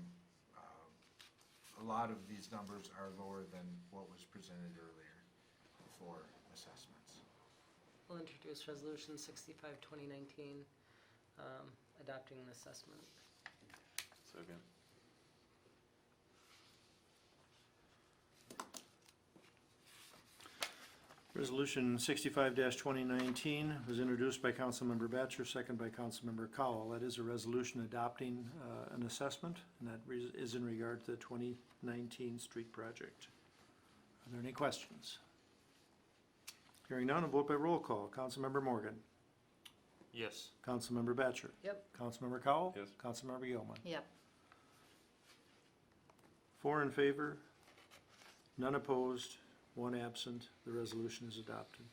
a lot of these numbers are lower than what was presented earlier for assessments. We'll introduce resolution 65-2019, adopting an assessment. Second. Resolution 65-2019 was introduced by Councilmember Batchor, second by Councilmember Cowell. That is a resolution adopting an assessment, and that is in regard to the 2019 street project. Are there any questions? Hearing none, a vote by roll call. Councilmember Morgan. Yes. Councilmember Batchor. Yep. Councilmember Cowell. Yes. Councilmember Gilman. Yep. 4 in favor, none opposed, 1 absent. The resolution is adopted.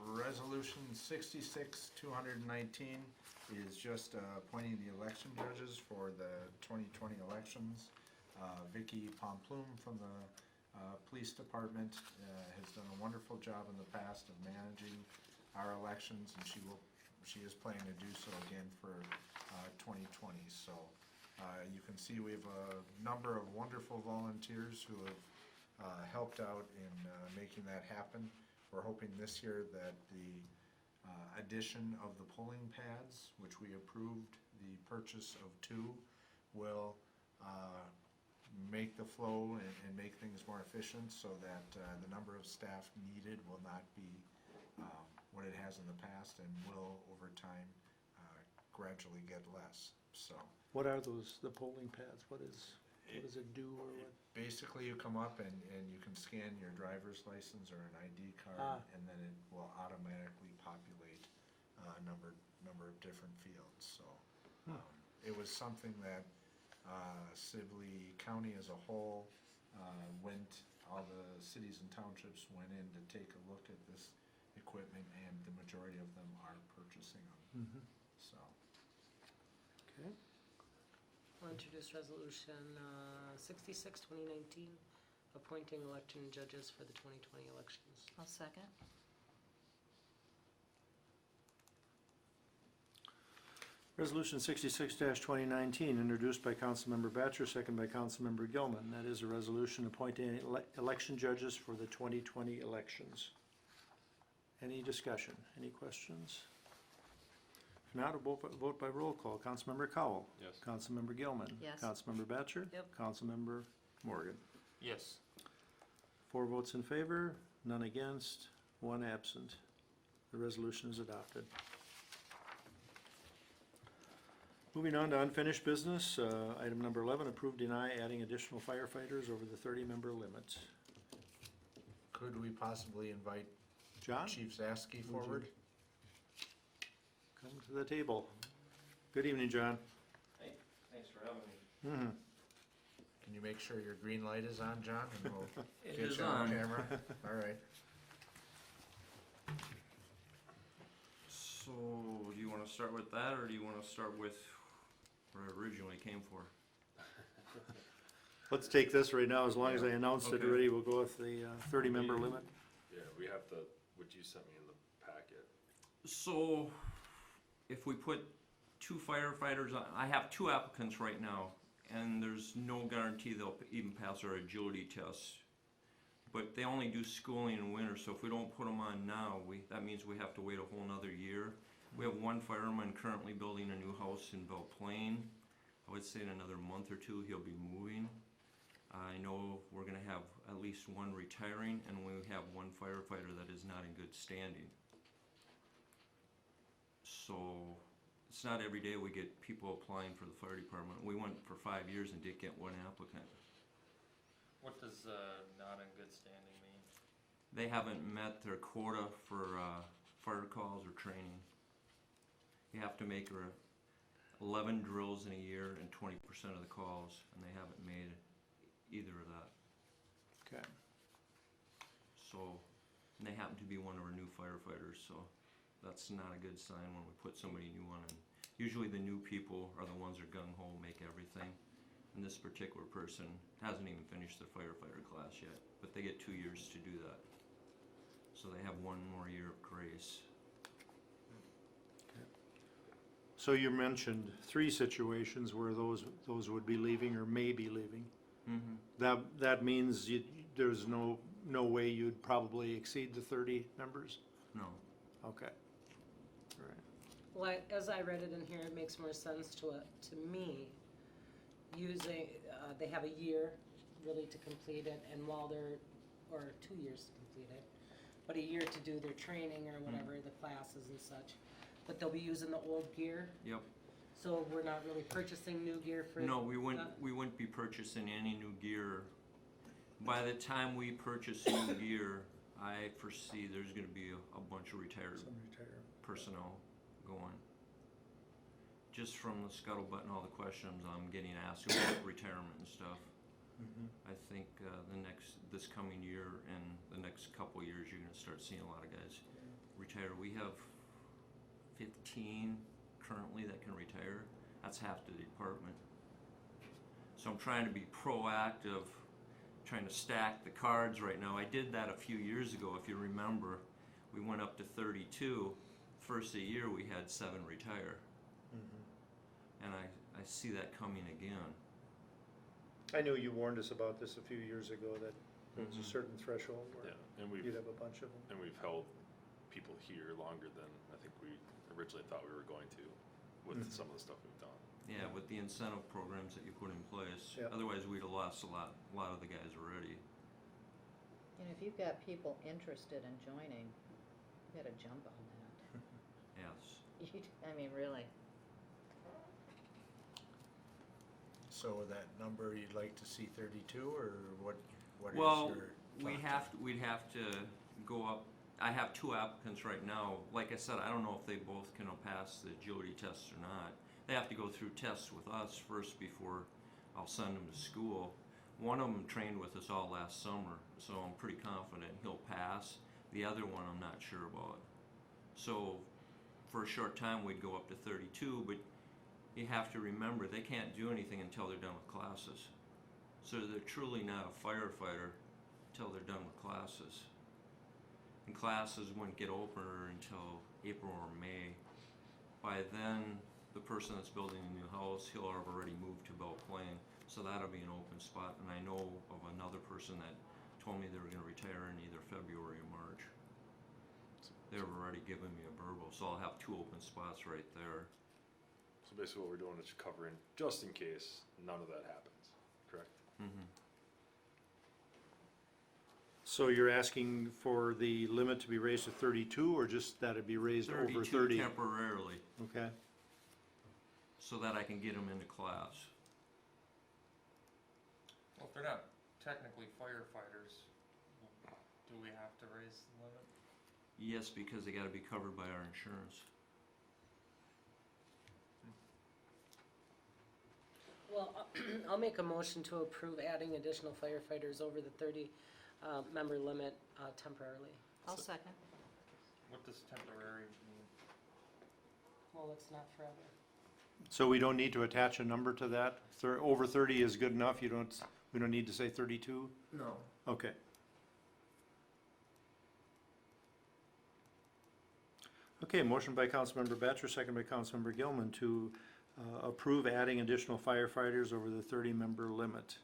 Resolution 66-219 is just appointing the election judges for the 2020 elections. Vicky Pomplume from the Police Department has done a wonderful job in the past of managing our elections, and she is planning to do so again for 2020. So you can see we have a number of wonderful volunteers who have helped out in making that happen. We're hoping this year that the addition of the polling pads, which we approved the purchase of 2, will make the flow and make things more efficient, so that the number of staff needed will not be what it has in the past, and will over time gradually get less. So What are those, the polling pads? What does it do, or what? basically you come up and you can scan your driver's license or an ID card, and then it will automatically populate a number of different fields. So it was something that Sibley County as a whole all the cities and townships went in to take a look at this equipment, and the majority of them are purchasing them. So Okay. We'll introduce resolution 66-2019, appointing election judges for the 2020 elections. I'll second. Resolution 66-2019, introduced by Councilmember Batchor, second by Councilmember Gilman. That is a resolution appointing election judges for the 2020 elections. Any discussion? Any questions? If not, a vote by roll call. Councilmember Cowell. Yes. Councilmember Gilman. Yes. Councilmember Batchor. Yep. Councilmember Morgan. Yes. 4 votes in favor, none against, 1 absent. The resolution is adopted. Moving on to unfinished business, item number 11, approve, deny adding additional firefighters over the 30-member limit. could we possibly invite John, Chief Zaski forward? come to the table. Good evening, John. Hey, thanks for having me. Mhm. Can you make sure your green light is on, John, and we'll It get is you on on. camera? All right. So, do you wanna start with that, or do you wanna start with what I originally came for? Let's take this right now, as long as I announced it Okay. already, we'll go with the 30-member limit. Yeah, we have what you sent me in the packet. So, if we put 2 firefighters on, I have 2 applicants right now, and there's no guarantee they'll even pass our agility tests. But they only do schooling in winter, so if we don't put them on now, that means we have to wait a whole nother year. We have 1 fireman currently building a new house in Belle Plaine. I would say in another month or 2 he'll be moving. I know we're gonna have at least 1 retiring, and we have 1 firefighter that is not in good standing. So, it's not every day we get people applying for the fire department. We went for 5 years and did get 1 applicant. What does not in good standing mean? They haven't met their quota for fire calls or training. You have to make 11 drills in a year and 20% of the calls, and they haven't made either of that. Okay. So, and they happen to be one of our new firefighters, so that's not a good sign when we put somebody new on. And usually the new people are the ones that are gung-ho, make everything. And this particular person hasn't even finished their firefighter class yet, but they get 2 years to do that. So they have 1 more year of grace. So you mentioned 3 situations where those would be leaving or may be leaving. Mm-hmm. That means there's no way you'd probably exceed the 30 members? No. Okay. All right. Well, as I read it in here, it makes more sense to me, using, they have a year really to complete it, and while they're, or 2 years to complete it, but a year to do their training or whatever, the classes and such. But they'll be using the old gear, Yep. so we're not really purchasing new gear for. No, we wouldn't be purchasing any new gear. By the time we purchase new gear, I foresee there's gonna be a bunch of retired Some retire. personnel going. Just from the scuttlebutt and all the questions I'm getting asked about retirement and stuff. I think this coming year and the next couple of years, you're gonna start seeing a lot of guys retire. We have 15 currently that can retire. That's half the department. So I'm trying to be proactive, trying to stack the cards right now. I did that a few years ago, if you remember. We went up to 32. First of the year, we had 7 retire. And I see that coming again. I knew you warned us about this a few years ago, that there was a certain threshold where Yeah, and you'd have a bunch of them. and we've held people here longer than I think we originally thought we were going to with some of the stuff we've done. Yeah, with the incentive programs that you put in place. Yeah. Otherwise, we'd have lost a lot of the guys already. And if you've got people interested in joining, you gotta jump on that. Yes. I mean, really. So that number, you'd like to see 32, or what is Well, your we'd have to go up. I have 2 applicants right now. Like I said, I don't know if they both can pass the agility tests or not. They have to go through tests with us first before I'll send them to school. One of them trained with us all last summer, so I'm pretty confident he'll pass. The other one I'm not sure about. So for a short time we'd go up to 32, but you have to remember they can't do anything until they're done with classes. So they're truly not a firefighter until they're done with classes. And classes wouldn't get open until April or May. By then, the person that's building a new house, he'll have already moved to Belle Plaine, so that'll be an open spot. And I know of another person that told me they were gonna retire in either February or March. They've already given me a verbal, so I'll have 2 open spots right there. So basically what we're doing is covering just in case none of that happens, correct? Mm-hmm. So you're asking for the limit to be raised to 32, or just that it be raised over 30? 32 temporarily, Okay. so that I can get them into class. Well, if they're not technically firefighters, do we have to raise the limit? Yes, because they gotta be covered by our insurance. Well, I'll make a motion to approve adding additional firefighters over the 30 member limit temporarily. I'll second. What does temporary mean? Well, it's not forever. So we don't need to attach a number to that? Over 30 is good enough? We don't need to say 32? No. Okay. Okay, motion by Councilmember Batchor, second by Councilmember Gilman to approve adding additional firefighters over the 30-member limit.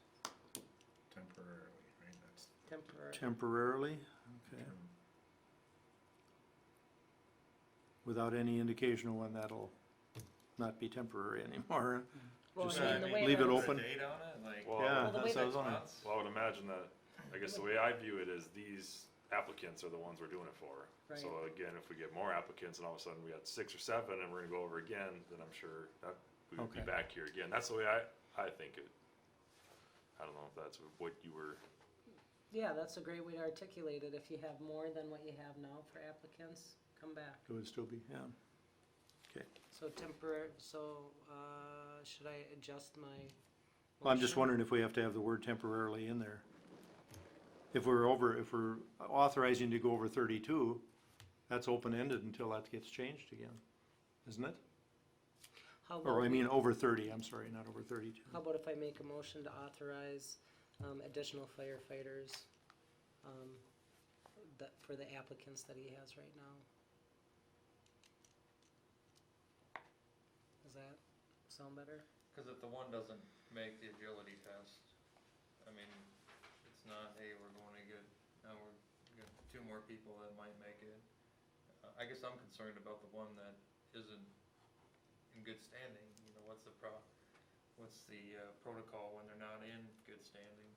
temporarily, right? That's Temporary. Temporarily, okay. Without any indication of when that'll not be temporary anymore. Well, Just I mean, the way leave it that- open. Put a date on it, like. Well, Yeah, Well, the way that's what I was that- wondering. Well, I would imagine that, I guess the way I view it is these applicants are the ones we're doing it for. So Right. again, if we get more applicants and all of a sudden we got 6 or 7 and we're gonna go over again, then I'm sure that we would be Okay. back here again. That's the way I think it. I don't know if that's what you were, Yeah, that's a great way to articulate it. If you have more than what you have now for applicants, come back. It would still be, yeah. Okay. So should I adjust my Well, I'm just motion? wondering if we have to have the word temporarily in there. If we're authorizing to go over 32, that's open-ended until that gets changed again, isn't it? How Or about I we- mean, over 30, I'm sorry, not over 32. How about if I make a motion to authorize, additional firefighters, for the applicants that he has right now? Does that sound better? Cause if the one doesn't make the agility test, I mean, it's not, hey, we're going to get, now we're got 2 more people that might make it. I guess I'm concerned about the one that isn't in good standing, you know, what's the protocol when they're not in good standing?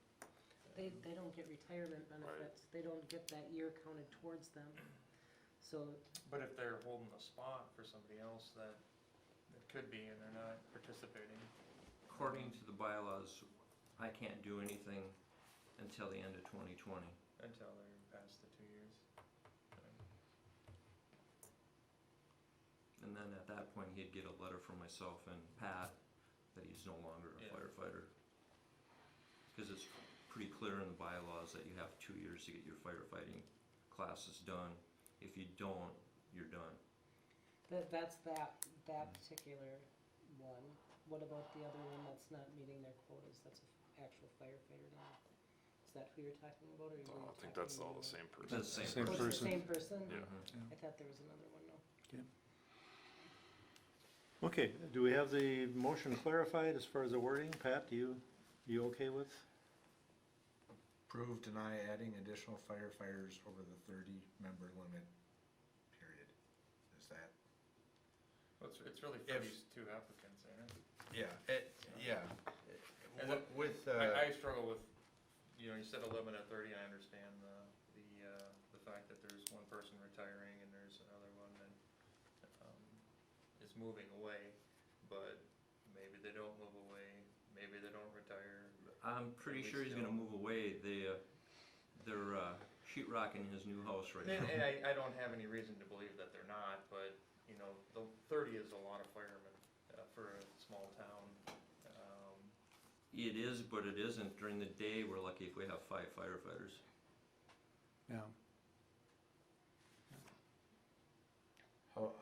They don't get retirement benefits, they don't get that year counted towards them, so, But if they're holding the spot for somebody else that could be and they're not participating. According to the bylaws, I can't do anything until the end of 2020. Until they're past the 2 years. And then at that point, he'd get a letter from myself and Pat that he's no longer a Yeah. firefighter. Because it's pretty clear in the bylaws that you have 2 years to get your firefighting classes done. If you don't, you're done. that's that particular one. What about the other one that's not meeting their quotas, that's an actual firefighter now? Is that who you're talking about, or are you I talking think that's all about the same person. That's the Same Oh, it's person. the same person? Yeah. I thought there was another one, no. Okay, do we have the motion clarified as far as the wording? Pat, you okay with? Approve, deny adding additional firefighters over the 30-member limit, period. Is that? Well, it's really for If- these 2 applicants, ain't it? Yeah. And With, I struggle with, you know, you said a limit at 30, I understand the fact that there's one person retiring and there's another one that, is moving away, but maybe they don't move away, maybe they don't retire. I'm pretty At sure he's least gonna they'll- move away. They're sheetrocking his new house right now. And I don't have any reason to believe that they're not, but, you know, the 30 is a lot of firemen, for a small town. It is, but it isn't. During the day, we're lucky if we have 5 firefighters. Yeah.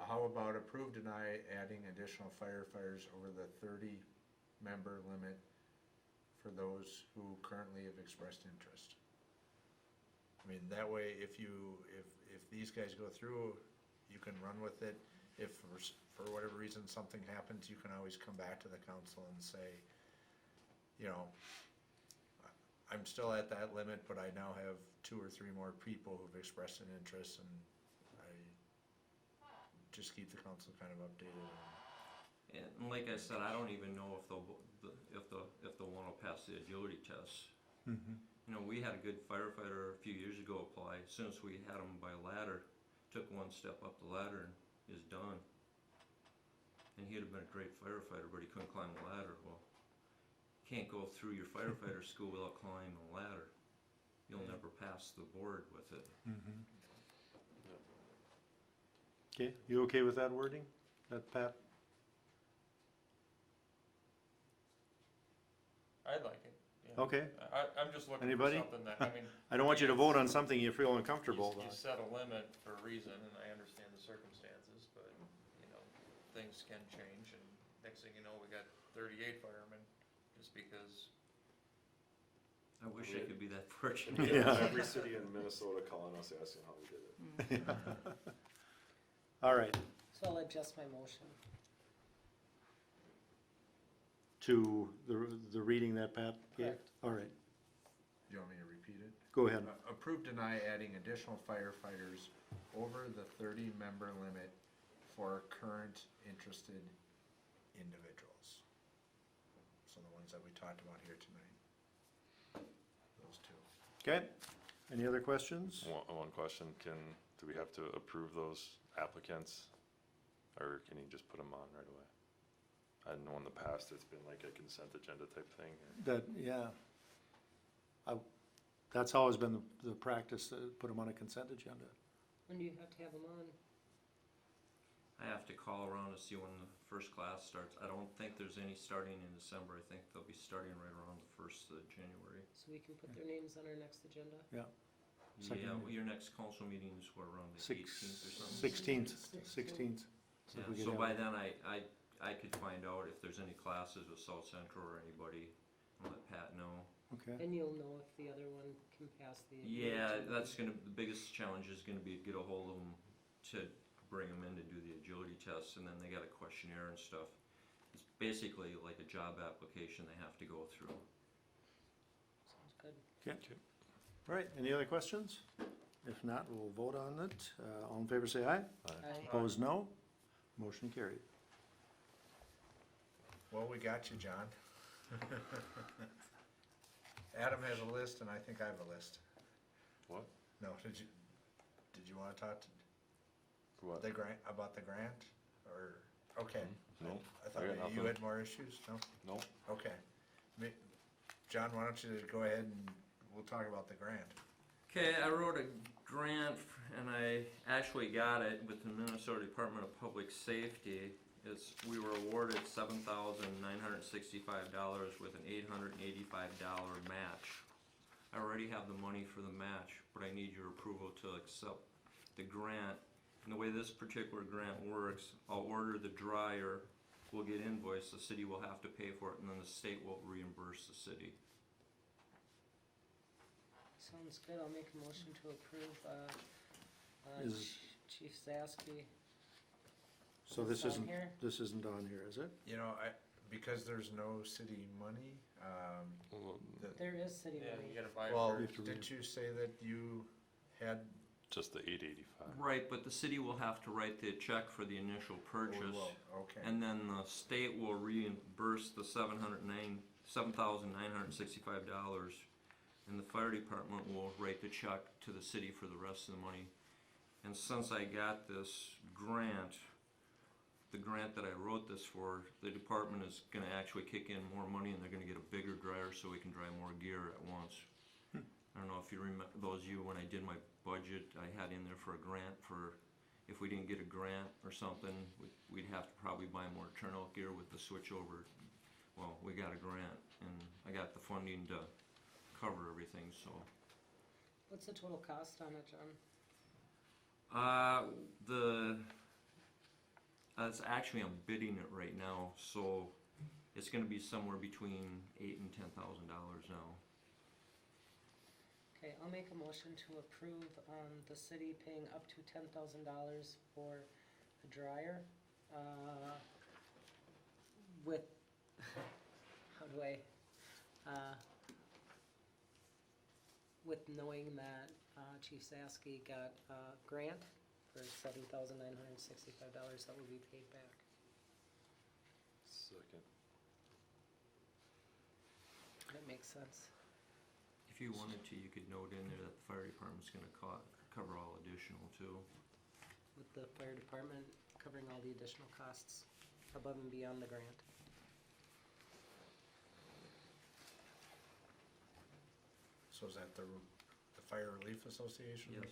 how about approve, deny adding additional firefighters over the 30-member limit for those who currently have expressed interest? I mean, that way, if these guys go through, you can run with it. If for whatever reason something happens, you can always come back to the council and say, you know, I'm still at that limit, but I now have 2 or 3 more people who've expressed an interest, and I just keep the council kind of updated. And like I said, I don't even know if the one will pass the agility tests. Mm-hmm. You know, we had a good firefighter a few years ago apply. As soon as we had him by ladder, took 1 step up the ladder and is done. And he'd have been a great firefighter, but he couldn't climb the ladder. Well, you can't go through your firefighter school without climbing a ladder. You'll never pass the board with it. Mm-hmm. Okay, you okay with that wording? That Pat? I'd like it, yeah. Okay, I'm just looking for Anybody? something that, I mean. I don't want you to again, vote on something you feel uncomfortable You about. set a limit for a reason, and I understand the circumstances, but, you know, things can change, and next thing you know, we got 38 firemen, just because. I wish I could be that fortunate. Yeah. Every city in Minnesota calling us asking how we did it. All right, So I'll adjust my motion. to the reading that Pat gave? Correct. All right, Do you want me to repeat it? go ahead. Approve, deny adding additional firefighters over the 30-member limit for current interested individuals. So the ones that we talked about here tonight. Those 2. Okay, any other questions? One question, do we have to approve those applicants? Or can you just put them on right away? I know in the past it's been like a consent agenda type thing. That, yeah. That's always been the practice, to put them on a consent agenda. When do you have to have them on? I have to call around to see when the first class starts. I don't think there's any starting in December. I think they'll be starting right around the 1st of January. So we can put their names on our next agenda? Second Yeah, reading. well, your next council meeting is what, around the 18th or something? 16th. Yeah, so by then I could find out if there's any classes with South Central or anybody, and let Pat know. Okay, And you'll know if the other one can pass the. Yeah, that's the biggest challenge is gonna be to get a hold of them to bring them in to do the agility tests, and then they got a questionnaire and stuff. It's basically like a job application they have to go through. Sounds good. okay. All right, any other questions? If not, we'll vote on it. All in favor say aye. Aye. Opposed, no. Motion carried. Well, we got you, John. Adam has a list and I think I have a list. What? No, did you wanna talk to What? the grant, about the grant, or, okay. No, I thought I got maybe you nothing. had more issues, no? No, Okay. John, why don't you go ahead and we'll talk about the grant. Okay, I wrote a grant and I actually got it with the Minnesota Department of Public Safety. We were awarded $7,965 with an $885 match. I already have the money for the match, but I need your approval to accept the grant. And the way this particular grant works, I'll order the dryer, we'll get invoiced, the city will have to pay for it, and then the state will reimburse the city. Sounds good. I'll make a motion to approve, Is- Chief Zaski. So this It's on isn't, here? this isn't on here, is it? You know, because there's no city money, There is city Yeah, money. you gotta buy well, for You have to read didn't you say that you had? just the 885. Right, but the city will have to write the check for the initial purchase. Well, okay. And then the state will reimburse the $7,965, and the fire department will write the check to the city for the rest of the money. And since I got this grant, the grant that I wrote this for, the department is gonna actually kick in more money, and they're gonna get a bigger dryer so we can dry more gear at once. I don't know if you remember, those of you, when I did my budget, I had in there for a grant for, if we didn't get a grant or something, we'd have to probably buy more turnout gear with the switch over. Well, we got a grant, and I got the funding to cover everything, so. What's the total cost on it, John? It's actually, I'm bidding it right now, so it's gonna be somewhere between $8,000 and $10,000 now. Okay, I'll make a motion to approve, the city paying up to $10,000 for a dryer, with, how do I, with knowing that, Chief Zaski got a grant for $7,965 that will be paid back. Second. That makes sense. If you wanted to, you could note in there that the fire department's gonna cover all additional too. With the fire department covering all the additional costs above and beyond the grant. So is that the Fire Relief Association? Yes.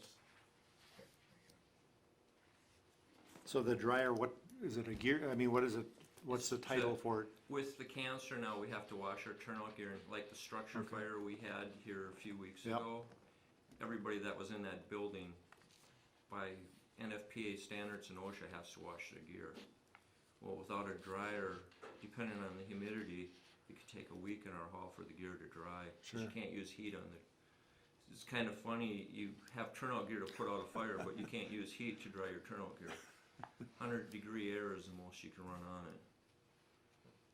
So the dryer, what, is it a gear, I mean, what is it, what's the title for it? With the cancer now, we have to wash our turnout gear, like the structure Okay. fire we had here a few weeks Yep. ago. Everybody that was in that building, by NFPA standards and OSHA, has to wash their gear. Well, without a dryer, depending on the humidity, it could take a week in our hall for the gear to dry. 'Cause you Sure. can't use heat on the, it's kind of funny, you have turnout gear to put out a fire, but you can't use heat to dry your turnout gear. 100-degree air is the most you can run on it.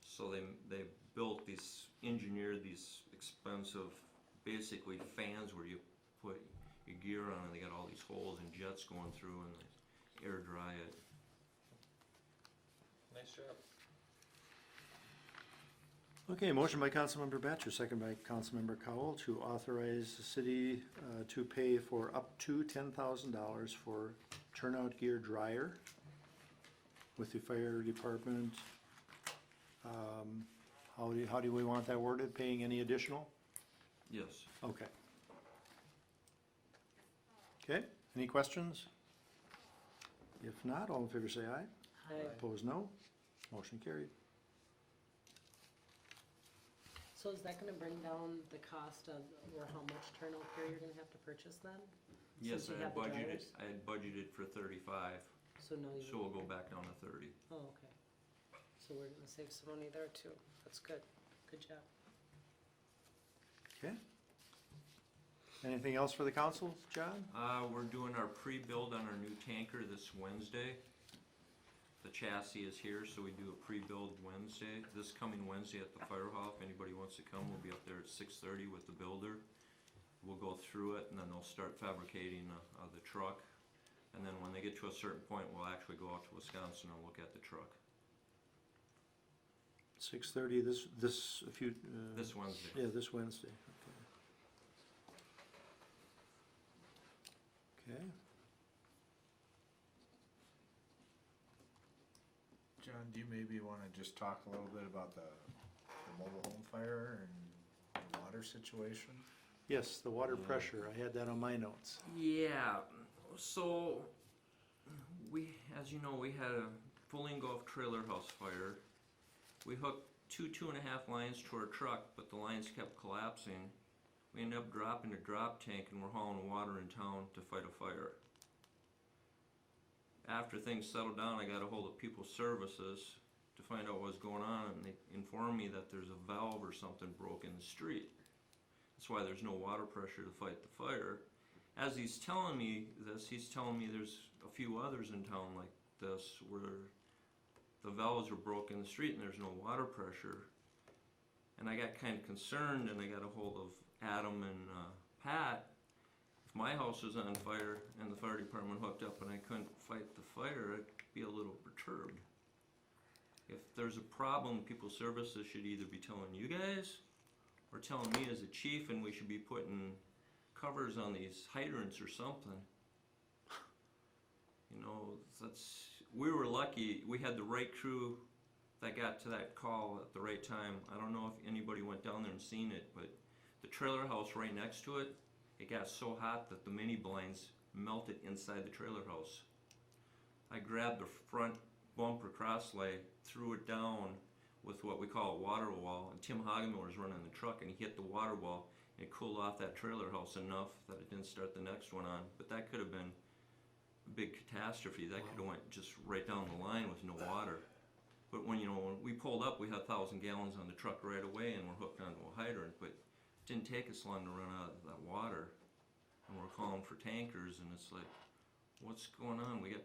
So they built these, engineered these expensive, basically fans where you put your gear on, and they got all these holes and jets going through, and they air dry it. Nice job. Okay, motion by Councilmember Batchor, second by Councilmember Cowell to authorize the city to pay for up to $10,000 for turnout gear dryer with the fire department. How do we want that worded? Paying any additional? Yes. Okay. Okay, any questions? If not, all in favor say aye. Opposed, no. Motion carried. So is that gonna bring down the cost of, or how much turnout gear you're gonna have to purchase then? Yes, Since you I had have the budgeted, dryers? I had budgeted for 35, So no, you. so we'll go back down to 30. Oh, okay. So we're gonna save some money there too. That's good. Good job. Okay. Anything else for the council, John? We're doing our pre-build on our new tanker this Wednesday. The chassis is here, so we do a pre-build Wednesday, this coming Wednesday at the fire hall. If anybody wants to come, we'll be up there at 6:30 with the builder. We'll go through it, and then they'll start fabricating the truck. And then when they get to a certain point, we'll actually go out to Wisconsin and look at the truck. 6:30 this, if you. This Wednesday. Yeah, this Wednesday, okay. Okay, John, do you maybe wanna just talk a little bit about the mobile home fire and the water situation? yes, the water pressure, I had that on my notes. Yeah, so we, as you know, we had a full engulf trailer house fire. We hooked 2.5 lines to our truck, but the lines kept collapsing. We ended up dropping a drop tank and we're hauling water in town to fight a fire. After things settled down, I got a hold of People Services to find out what was going on, and they informed me that there's a valve or something broke in the street. That's why there's no water pressure to fight the fire. As he's telling me this, he's telling me there's a few others in town like this where the valves are broken in the street and there's no water pressure. And I got kind of concerned, and I got a hold of Adam and Pat. If my house was on fire and the fire department hooked up and I couldn't fight the fire, I'd be a little perturbed. If there's a problem, People Services should either be telling you guys or telling me as a chief, and we should be putting covers on these hydrants or something. You know, we were lucky, we had the right crew that got to that call at the right time. I don't know if anybody went down there and seen it, but the trailer house right next to it, it got so hot that the mini blinds melted inside the trailer house. I grabbed the front bumper crosslay, threw it down with what we call a water wall, and Tim Hageman was running the truck and he hit the water wall and it cooled off that trailer house enough that it didn't start the next one on. But that could have been a big catastrophe. That could have went just right down the line with no water. But when we pulled up, we had 1,000 gallons on the truck right away and we're hooked onto a hydrant. But it didn't take us long to run out of that water. And we're calling for tankers, and it's like, what's going on? We got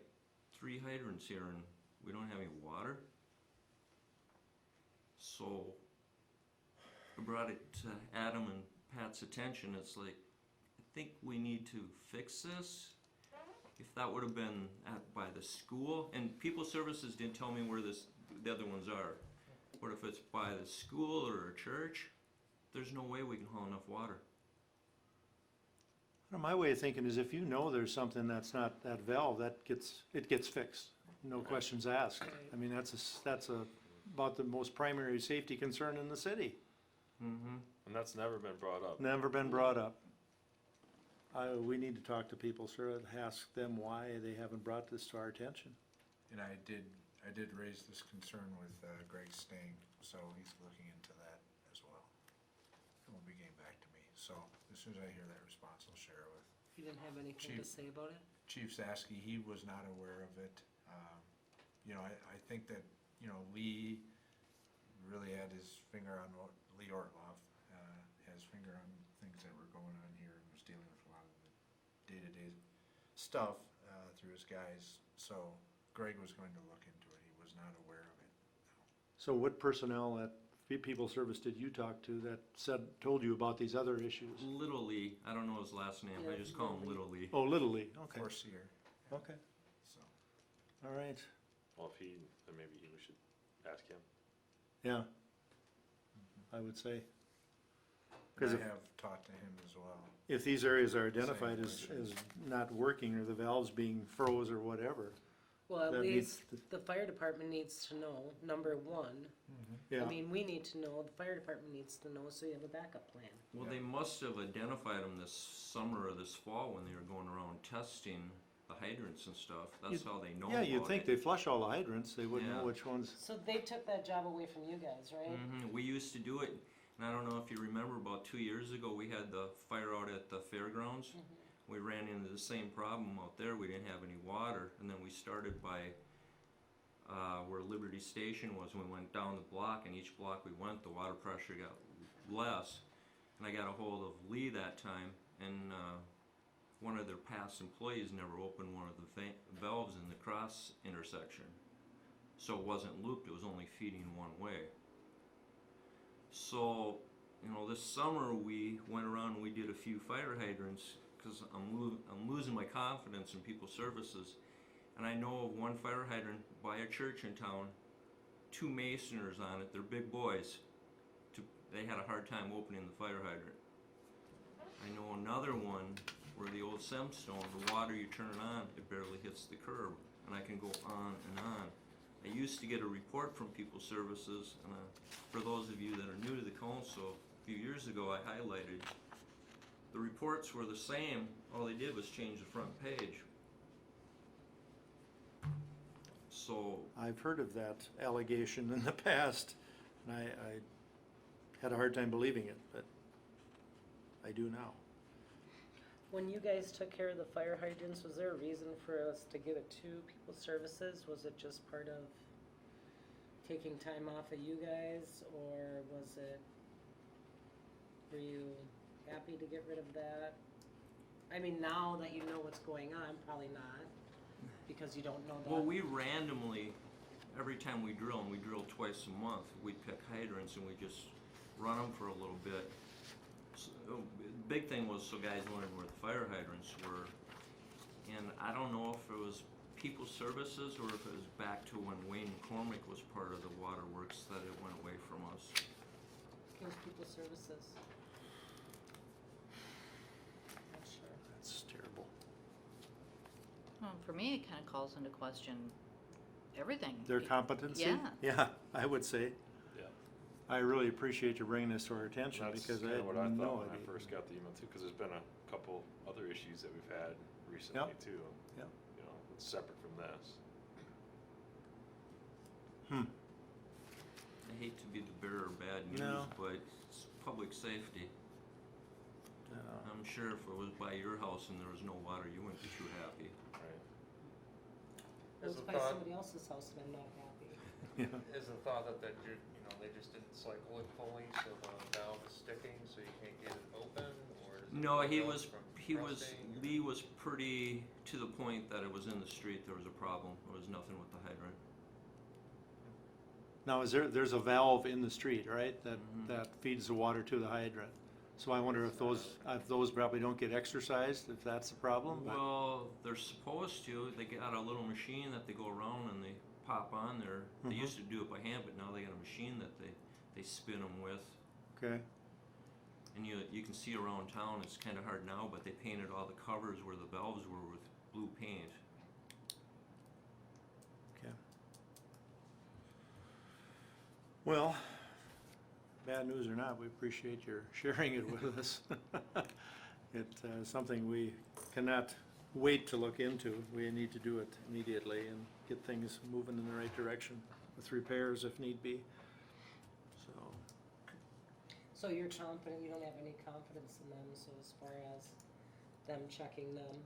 3 hydrants here and we don't have any water. So I brought it to Adam and Pat's attention. It's like, I think we need to fix this. If that would have been by the school, and People Services didn't tell me where the other ones are. But if it's by the school or a church, there's no way we can haul enough water. My way of thinking is if you know there's something that's not that valve, it gets fixed, no questions asked. I mean, that's about the most primary safety concern in the city. Mm-hmm. And that's never been brought up. Never been brought up. We need to talk to People Services, ask them why they haven't brought this to our attention. And I did raise this concern with Greg Stang, so he's looking into that as well. And will be getting back to me. So as soon as I hear that response, I'll share it with You didn't have anything to Chief. say about it? Chief Zaski. He was not aware of it. I think that, Lee really had his finger on Lee Ortloff had his finger on things that were going on here and was dealing with a lot of the day-to-day stuff through his guys. So Greg was going to look into it. He was not aware of it. So what personnel at People Service did you talk to that told you about these other issues? Little Lee, I don't know his last name, I Yeah, just call him Little Little Lee. Oh, Little League, okay, Foreseer. okay, So all right, Well, then maybe we should ask him. yeah, I would say. and Because I have talked to him as well. if these areas are identified Same as question. not working or the valves being froze or whatever, Well, at That least needs the fire department needs to know, number one. yeah. I mean, we need to know, the fire department needs to know, so you have a backup plan. Well, they must have identified them this summer or this fall when they were going around testing, the hydrants and stuff. That's how they know Yeah, you'd about think it. they flush all the hydrants, they wouldn't know Yeah. which ones. So they took that job away from you guys, right? We used to do it, and I don't know if you remember, about 2 years ago, we had the fire out at the fairgrounds. We ran into the same problem out there. We didn't have any water, and then we started by where Liberty Station was. We went down the block, and each block we went, the water pressure got less. And I got a hold of Lee that time, and one of their past employees never opened one of the valves in the cross intersection. So it wasn't looped, it was only feeding one way. So, you know, this summer we went around and we did a few fire hydrants, because I'm losing my confidence in people's services. And I know of one fire hydrant by a church in town, 2 masoners on it, they're big boys. They had a hard time opening the fire hydrant. I know another one where the old Semstone, the water you turn it on, it barely hits the curb. And I can go on and on. I used to get a report from People Services, and for those of you that are new to the council, a few years ago I highlighted the reports were the same, all they did was change the front page. So, I've heard of that allegation in the past, and I had a hard time believing it, but I do now. When you guys took care of the fire hydrants, was there a reason for us to give it to People Services? Was it just part of taking time off of you guys, or were you happy to get rid of that? I mean, now that you know what's going on, probably not, because you don't know that. well, we randomly, every time we drill, and we drill twice a month, we'd pick hydrants and we just run them for a little bit. So, the big thing was so guys learned where the fire hydrants were. And I don't know if it was People Services or if it was back to when Wayne McCormick was part of the waterworks that it went away from us. It was People Services. Not sure. That's terrible. Well, for me, it kind of calls into question everything. Their competency? Yeah. Yeah, I would say. Yeah. I really appreciate you bringing this to our attention, That's because I kinda had what I no thought when I idea. first got the email too, because there's been a couple other issues that we've had recently Yep. too. Yep. You know, it's separate from this. I hate to be the bearer of bad news, No. but it's public safety. I'm sure if it was by your house and there was no water, you wouldn't be too happy. Right. It was Is the by thought- somebody else's house and I'm not happy. Yeah. Is the thought that you know, they just didn't cycle it fully, so the valve is sticking, so you can't get it open, or is it? No, he valve was, from rusting, or- Lee was pretty to the point that it was in the street, there was a problem. There was nothing with the hydrant. Now, there's a valve in the street, right, that Mhm. feeds the water to the hydrant? So I wonder if those probably don't get exercised, if that's the problem, but, Well, they're supposed to. They got a little machine that they go around and they pop on there. They Mhm. used to do it by hand, but now they got a machine that they spin them with. okay. And you can see around town, it's kind of hard now, but they painted all the covers where the valves were with blue paint. Okay. Well, bad news or not, we appreciate your sharing it with us. It's something we cannot wait to look into. We need to do it immediately and get things moving in the right direction with repairs if need be. So, So you're confident, you don't have any confidence in them, so as far as them checking them,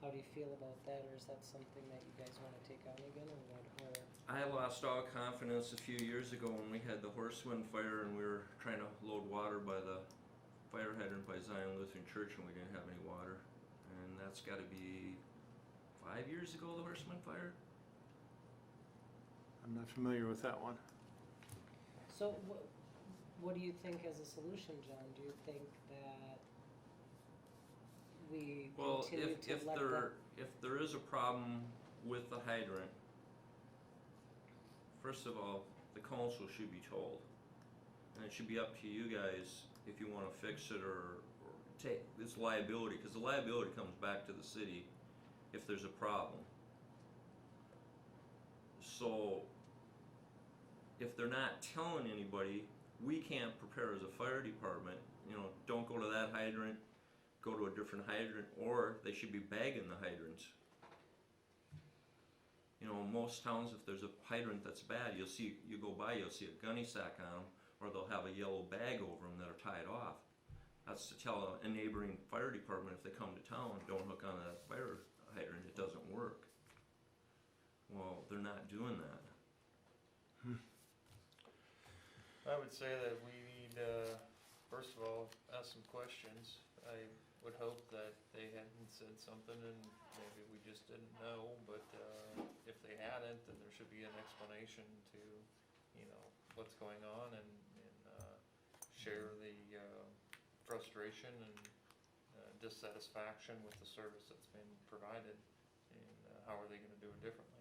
how do you feel about that, or is that something that you guys wanna take on again, or what, or? I lost all confidence a few years ago when we had the Horsewind fire and we were trying to load water by the fire hydrant by Zion Lutheran Church and we didn't have any water. And that's gotta be 5 years ago, the Horsewind fire? I'm not familiar with that one. So what do you think as a solution, John? Do you think that we Well, continue to if let if there is a problem with the hydrant, first of all, the council should be told. And it should be up to you guys if you wanna fix it or take this liability, cause the liability comes back to the city if there's a problem. So, if they're not telling anybody, we can't prepare as a fire department, you know, don't go to that hydrant, go to a different hydrant, or they should be bagging the hydrants. You know, most towns, if there's a hydrant that's bad, you'll see, you go by, you'll see a gunny sack on them, or they'll have a yellow bag over them that are tied off. That's to tell a neighboring fire department if they come to town, don't hook on that fire hydrant, it doesn't work. Well, they're not doing that. I would say that we need, first of all, ask some questions. I would hope that they hadn't said something and maybe we just didn't know, but if they hadn't, then there should be an explanation to, you know, what's going on and share the frustration and dissatisfaction with the service that's been provided, and how are they gonna do it differently?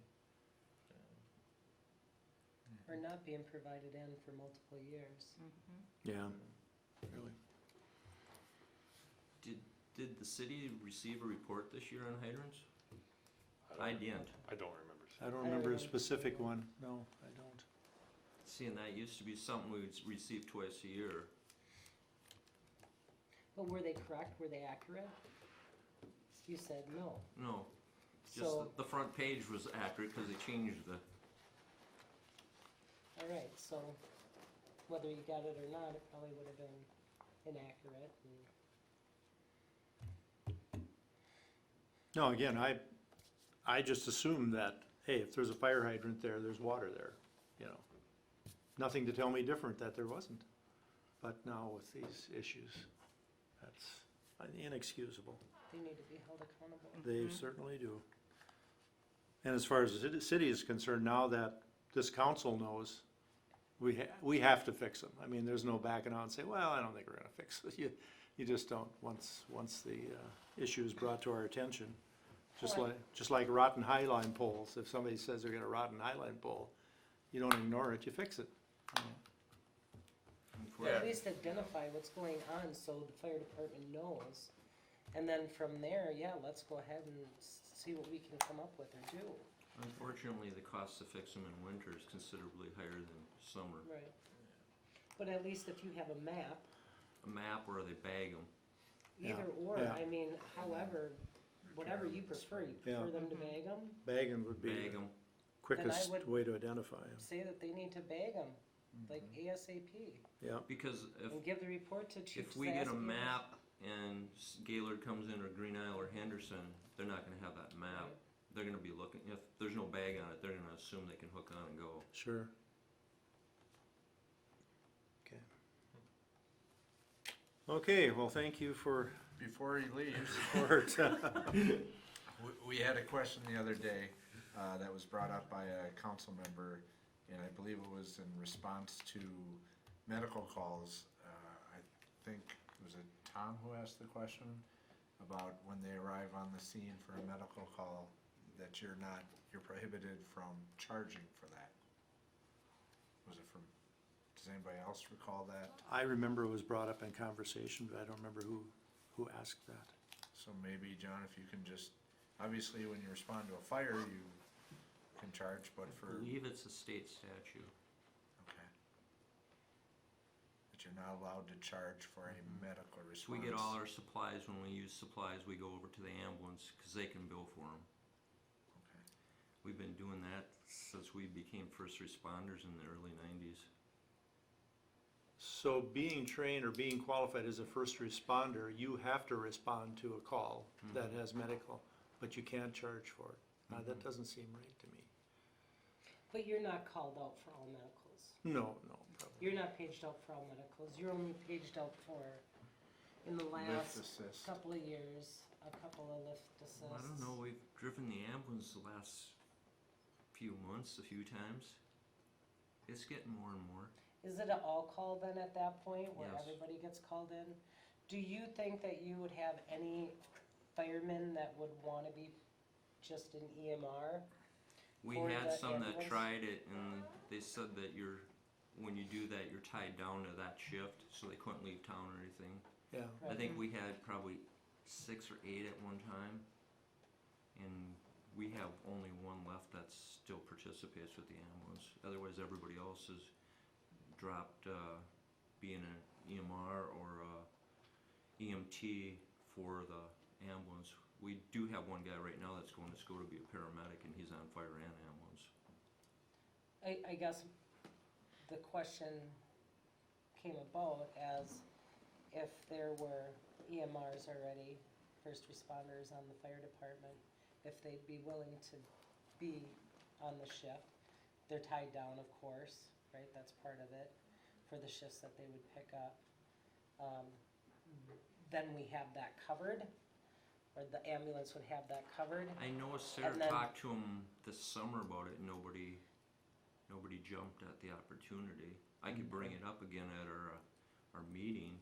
Or not being provided in for multiple years. Yeah, really. Did the city receive a report this year on hydrants? I didn't. I don't remember. I don't remember a specific one, no, I don't. Seeing that used to be something we would receive twice a year. But were they correct? Were they accurate? You said no. No, just So, the front page was accurate because they changed the, all right, so whether you got it or not, it probably would have been inaccurate. No, again, I just assumed that, hey, if there's a fire hydrant there, there's water there, you know. Nothing to tell me different that there wasn't. But now with these issues, that's inexcusable. They need to be held accountable. They certainly do. And as far as the city is concerned, now that this council knows, we have to fix them. I mean, there's no backing out and say, well, I don't think we're gonna fix it. You just don't, once the issue is brought to our attention. Just like rotten highline poles. If somebody says they're gonna rotten highline pole, you don't ignore it, you fix it. Or at least identify what's going on so the fire department knows. And then from there, yeah, let's go ahead and see what we can come up with or do. unfortunately, the cost to fix them in winter is considerably higher than summer. Right. But at least if you have a map, A map or they bag them. either or, yeah. I mean, however, whatever you prefer Yeah. them to bag them, Bagging would be Bag the them. quickest would- way to identify them. say that they need to bag them, like ASAP. Yeah, Because And give the report to Chief if we get a Sassy. map and Gaylord comes in or Green Isle or Henderson, they're not gonna have that map. Right. They're gonna be looking, if there's no bag on it, they're gonna assume they can hook on and go. sure. Okay. Okay, well, thank you for Before he leaves, report. we had a question the other day that was brought up by a council member, and I believe it was in response to medical calls. I think, was it Tom who asked the question about when they arrive on the scene for a medical call, that you're prohibited from charging for that? Was it from, does anybody else recall that? I remember it was brought up in conversation, but I don't remember who asked that. So maybe, John, if you can just, obviously, when you respond to a fire, you can charge, but I for, believe it's a state statute. okay. But you're not allowed to charge for a medical response. So we get all our supplies, when we use supplies, we go over to the ambulance, cause they can bill for them. Okay. We've been doing that since we became first responders in the early 90s. So being trained or being qualified as a first responder, you have to respond to a call that has medical, but you can't charge for it. Now, that doesn't seem right to me. But you're not called out for all medicals. No, probably. You're not paged out for all medicals. You're only paged out for, in the Lift last assist. couple of years, a couple of lift assists. Well, I don't know, we've driven the ambulance the last few months, a few times. It's getting more and more. Is it an all call then at that point where Yes. everybody gets called in? Do you think that you would have any firemen that would wanna be just an EMR? We For had the some that ambulance? tried it and they said that when you do that, you're tied down to that shift, so they couldn't leave town or anything. Yeah, I think we had probably 6 or 8 at one time. And we have only one left that still participates with the ambulance. Otherwise, everybody else has dropped being an EMR or a EMT for the ambulance. We do have one guy right now that's going to school to be a paramedic, and he's on fire and ambulance. I guess the question came about as if there were EMRs already, first responders on the fire department, if they'd be willing to be on the shift. They're tied down, of course, right, that's part of it, for the shifts that they would pick up. Then we have that covered, or the ambulance would have that covered. I know Sarah And then- talked to him this summer about it, and nobody jumped at the opportunity. I could bring it up again at our meeting.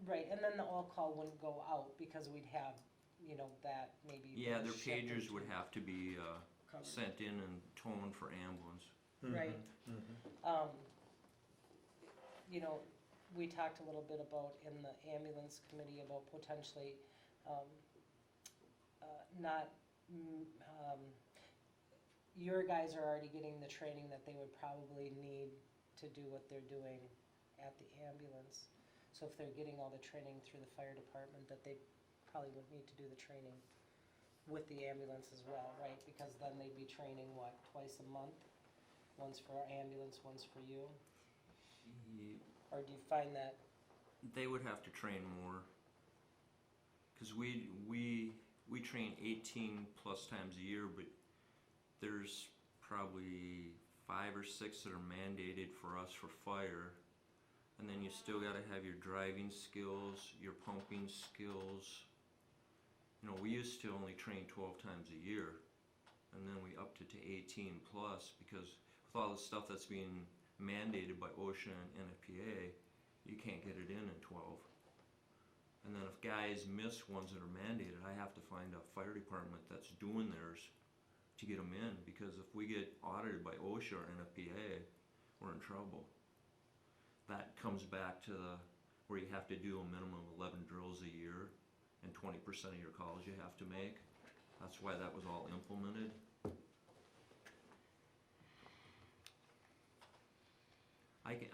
Right, and then the all-call wouldn't go out because we'd have, you know, that maybe. Yeah, one their shift or pagers two would have to be covered. sent in and toned for ambulance. Right. Mhm. You know, we talked a little bit about in the ambulance committee about potentially, not, your guys are already getting the training that they would probably need to do what they're doing at the ambulance. So if they're getting all the training through the fire department, that they probably would need to do the training with the ambulance as well, right? Because then they'd be training, what, twice a month? Once for our ambulance, once for you? Or do you find that, They would have to train more, because we train 18 plus times a year, but there's probably 5 or 6 that are mandated for us for fire, and then you still got to have your driving skills, your pumping skills. You know, we used to only train 12 times a year, and then we upped it to 18 plus, because with all the stuff that's being mandated by OSHA and NFPA, you can't get it in 12. And then if guys miss ones that are mandated, I have to find a fire department that's doing theirs to get them in, because if we get audited by OSHA or NFPA, we're in trouble. That comes back to where you have to do a minimum of 11 drills a year, and 20% of your calls you have to make. That's why that was all implemented.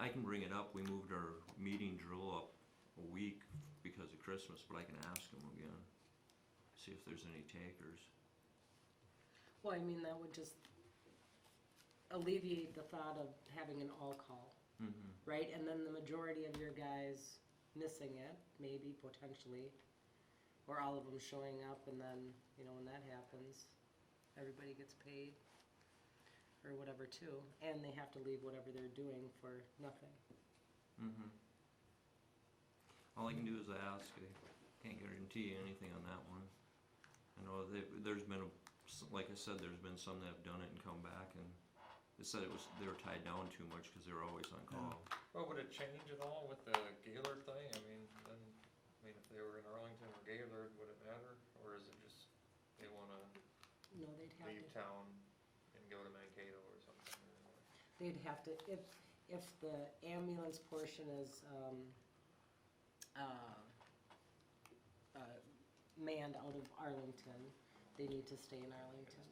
I can bring it up. We moved our meeting drill up a week because of Christmas, but I can ask them again, see if there's any takers. well, I mean, that would just alleviate the thought of having an all-call, right? And then the majority of your guys missing it, maybe, potentially, or all of them showing up, and then, you know, when that happens, everybody gets paid, or whatever too, and they have to leave whatever they're doing for nothing. All I can do is ask. I can't guarantee anything on that one. I know there's been, like I said, there's been some that have done it and come back, and they said they were tied down too much because they were always on call. Well, would it change at all with the Gaylord thing? I mean, if they were in Arlington or Gaylord, would it matter? Or is it just they wanna No, they'd have leave to, town and go to Mankato or something? they'd have to, if the ambulance portion is, manned out of Arlington, they need to stay in Arlington.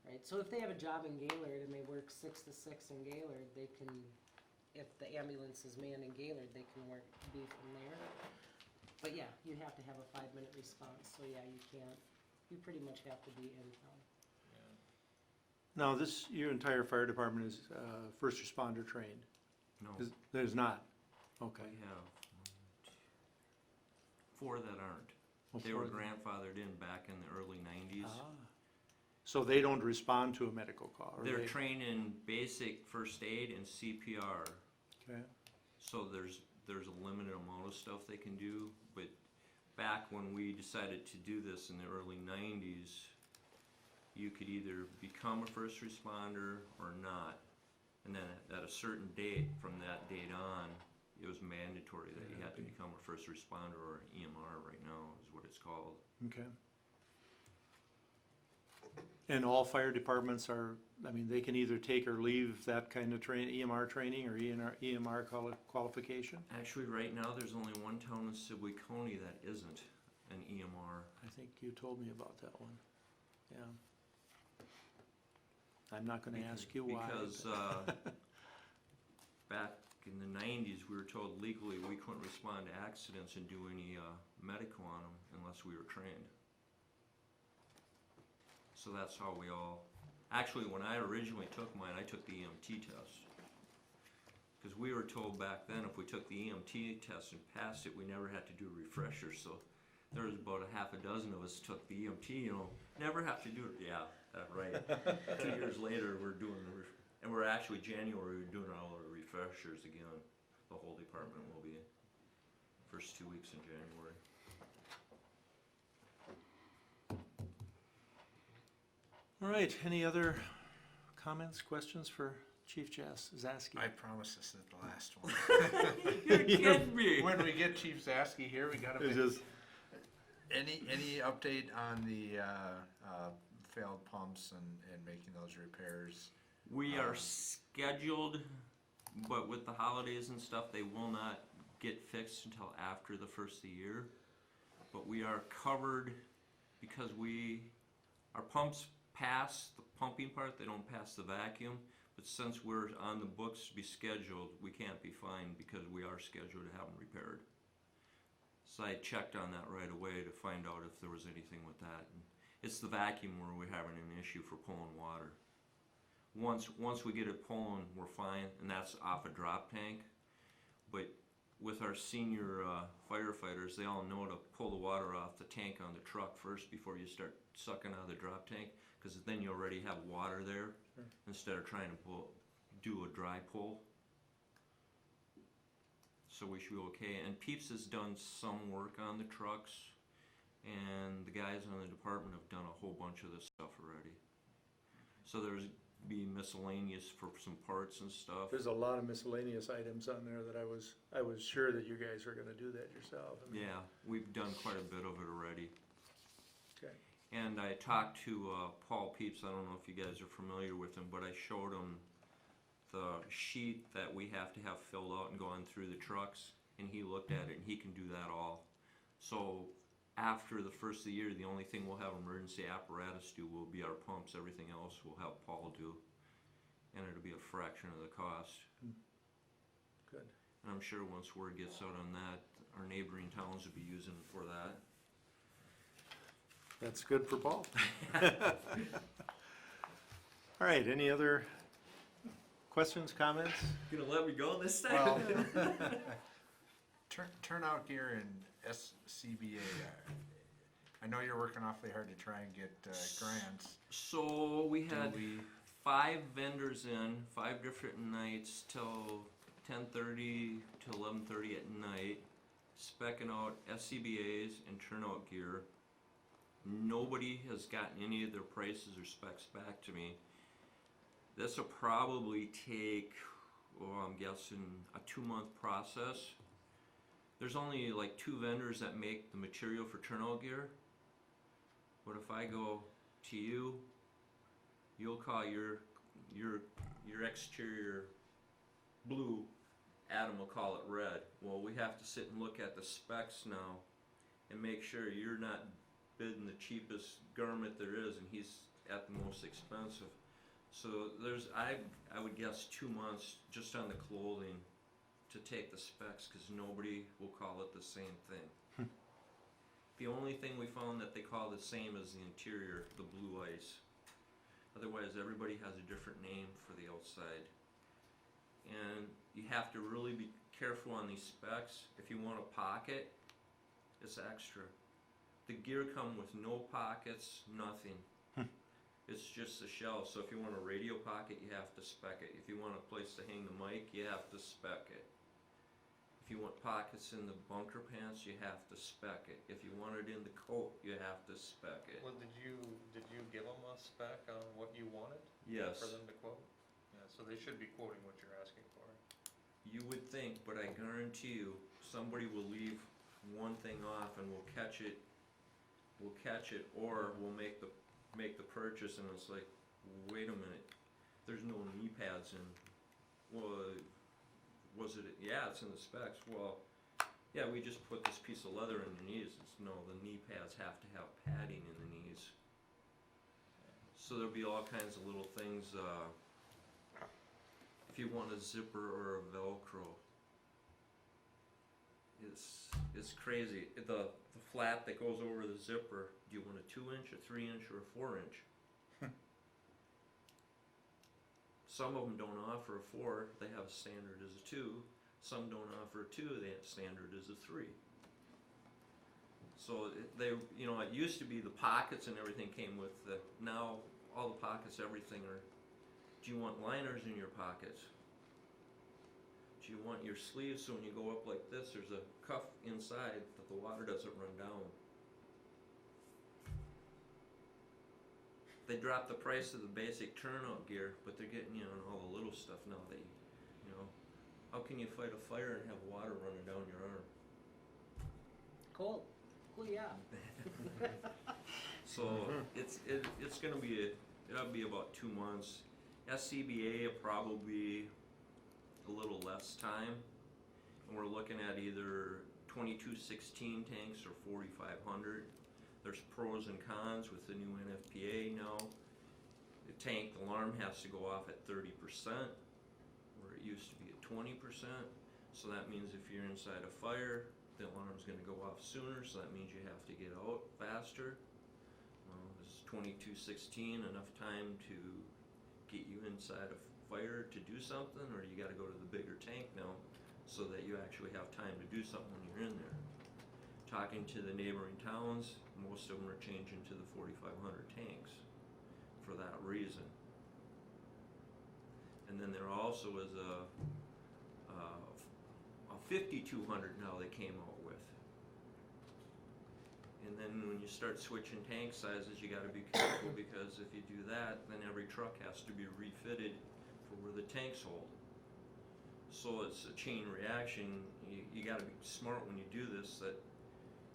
Right, so if they have a job in Gaylord and they work 6 to 6 in Gaylord, they can, if the ambulance is manned in Gaylord, they can be from there. But yeah, you have to have a 5-minute response, so yeah, you pretty much have to be in town. Now, your entire fire department is first responder trained? No, There's not? Okay. we have 4 that aren't. Well, They were 4 grandfathered in back in the early 90s. Ah. So they don't respond to a medical call? or They're they- trained in basic first aid and CPR. Okay. So there's a limited amount of stuff they can do, but back when we decided to do this in the early 90s, you could either become a first responder or not. And then at a certain date, from that date on, it was mandatory that you had to become a first responder, or an EMR right now is what it's called. Okay. And all fire departments they can either take or leave that kind of EMR training or EMR qualification? Actually, right now, there's only one town in Civic County that isn't an EMR. I think you told me about that one, yeah. I'm not gonna ask you why. Because back in the 90s, we were told legally we couldn't respond to accidents and do any medical on them unless we were trained. So that's how we all, actually when I originally took mine, I took the EMT test. Because we were told back then if we took the EMT test and passed it, we never had to do refreshers. So there was about a half a dozen of us took the EMT, never have to do it. Yeah, right. 2 years later, we're doing and we're actually January, we're doing all our refreshers again. The whole department will be first 2 weeks in January. All right, any other comments, questions for Chief Zaski? I promise this is the last one. You're kidding me. When we get Chief Zaski here, we gotta It's make, just, any update on the failed pumps and making those repairs? We are scheduled, but with the holidays and stuff, they will not get fixed until after the first of the year. But we are covered because our pumps pass the pumping part, they don't pass the vacuum. But since we're on the books to be scheduled, we can't be fined because we are scheduled to have them repaired. So I checked on that right away to find out if there was anything with that. And it's the vacuum where we're having an issue for pulling water. Once we get it pulling, we're fine, and that's off a drop tank. But with our senior firefighters, they all know to pull the water off the tank on the truck first before you start sucking out of the drop tank, because then you already have water there instead of trying to do a dry pull. So we should be okay. And Peeps has done some work on the trucks, and the guys on the department have done a whole bunch of this stuff already. So there's be miscellaneous for some parts and stuff. There's a lot of miscellaneous items on there that I was sure that you guys were gonna do that yourself. I mean, Yeah, we've done quite a bit of it already. Okay. And I talked to Paul Peeps, I don't know if you guys are familiar with him, but I showed him the sheet that we have to have filled out and gone through the trucks, and he looked at it and he can do that all. So after the first of the year, the only thing we'll have emergency apparatus do will be our pumps. Everything else we'll have Paul do, and it'll be a fraction of the cost. Good. And I'm sure once word gets out on that, our neighboring towns will be using it for that. that's good for Paul. All right, any other questions, comments? Gonna let me go this time? Well, turnout gear and SCBA. I know you're working awfully hard to try and get grants. So we had 5 vendors in, 5 different nights till 10:30 to 11:30 at night, specking out SCBA's and turnout gear. Nobody has gotten any of their prices or specs back to me. This will probably take, I'm guessing, a 2-month process. There's only like 2 vendors that make the material for turnout gear. But if I go to you, you'll call your exterior blue, Adam will call it red. Well, we have to sit and look at the specs now and make sure you're not bidding the cheapest garment there is and he's at the most expensive. So there's, I would guess 2 months just on the clothing to take the specs, because nobody will call it the same thing. The only thing we found that they call the same is the interior, the blue ice. Otherwise, everybody has a different name for the outside. And you have to really be careful on these specs. If you want a pocket, it's extra. The gear come with no pockets, nothing. It's just the shell. So if you want a radio pocket, you have to spec it. If you want a place to hang the mic, you have to spec it. If you want pockets in the bunker pants, you have to spec it. If you want it in the coat, you have to spec it. Well, did you give them a spec on what you wanted? Yes. For them to quote? Yeah, so they should be quoting what you're asking for. You would think, but I guarantee you, somebody will leave one thing off and we'll catch it, or we'll make the purchase and it's like, wait a minute, there's no knee pads in. Well, was it? Yeah, it's in the specs. Well, yeah, we just put this piece of leather in the knees. No, the knee pads have to have padding in the knees. So there'll be all kinds of little things. if you want a zipper or a Velcro. It's crazy. The flap that goes over the zipper, do you want a 2-inch, a 3-inch, or a 4-inch? Some of them don't offer a 4, they have standard as a 2. Some don't offer a 2, they have standard as a 3. So it used to be the pockets and everything came with the, now all the pockets, everything are, do you want liners in your pockets? Do you want your sleeves so when you go up like this, there's a cuff inside that the water doesn't run down? They dropped the price of the basic turnout gear, but they're getting you on all the little stuff now that how can you fight a fire and have water running down your arm? Cool, yeah. So it's gonna be it'll be about 2 months. SCBA will probably a little less time, and we're looking at either 2216 tanks or 4500. There's pros and cons with the new NFPA now. The tank alarm has to go off at 30%, where it used to be at 20%. So that means if you're inside a fire, the alarm's going to go off sooner, so that means you have to get out faster. Is 2216 enough time to get you inside a fire to do something, or you got to go to the bigger tank now so that you actually have time to do something when you're in there? Talking to the neighboring towns, most of them are changing to the 4500 tanks for that reason. And then there also is a 5200 now they came out with. And then when you start switching tank sizes, you got to be careful, because if you do that, then every truck has to be refitted for where the tanks hold. So it's a chain reaction. You got to be smart when you do this, that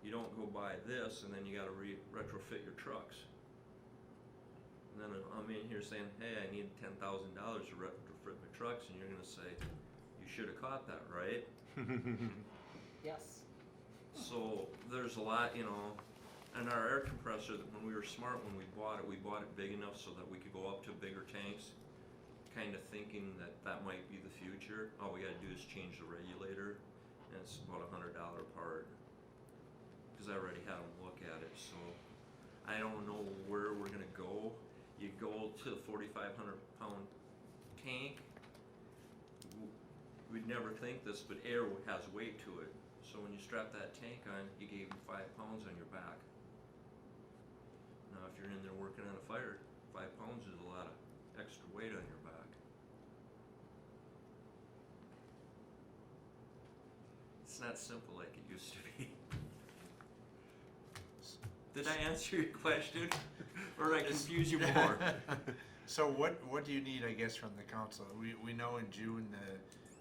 you don't go buy this and then you got to retrofit your trucks. And then I'm in here saying, hey, I need $10,000 to retrofit my trucks, and you're going to say, you should have caught that, right? Yes. So there's a lot, and our air compressor, when we were smart when we bought it big enough so that we could go up to bigger tanks, kind of thinking that that might be the future. All we got to do is change the regulator, and it's about $100 part, because I already had them look at it. So I don't know where we're going to go. You go to the 4,500 pound tank. We'd never think this, but air has weight to it. So when you strap that tank on, you gave them 5 pounds on your back. Now if you're in there working on a fire, 5 pounds is a lot of extra weight on your back. It's not simple like it used to be. Did I answer your question? Or did I confuse you more? So what do you need, I guess, from the council? We know in June the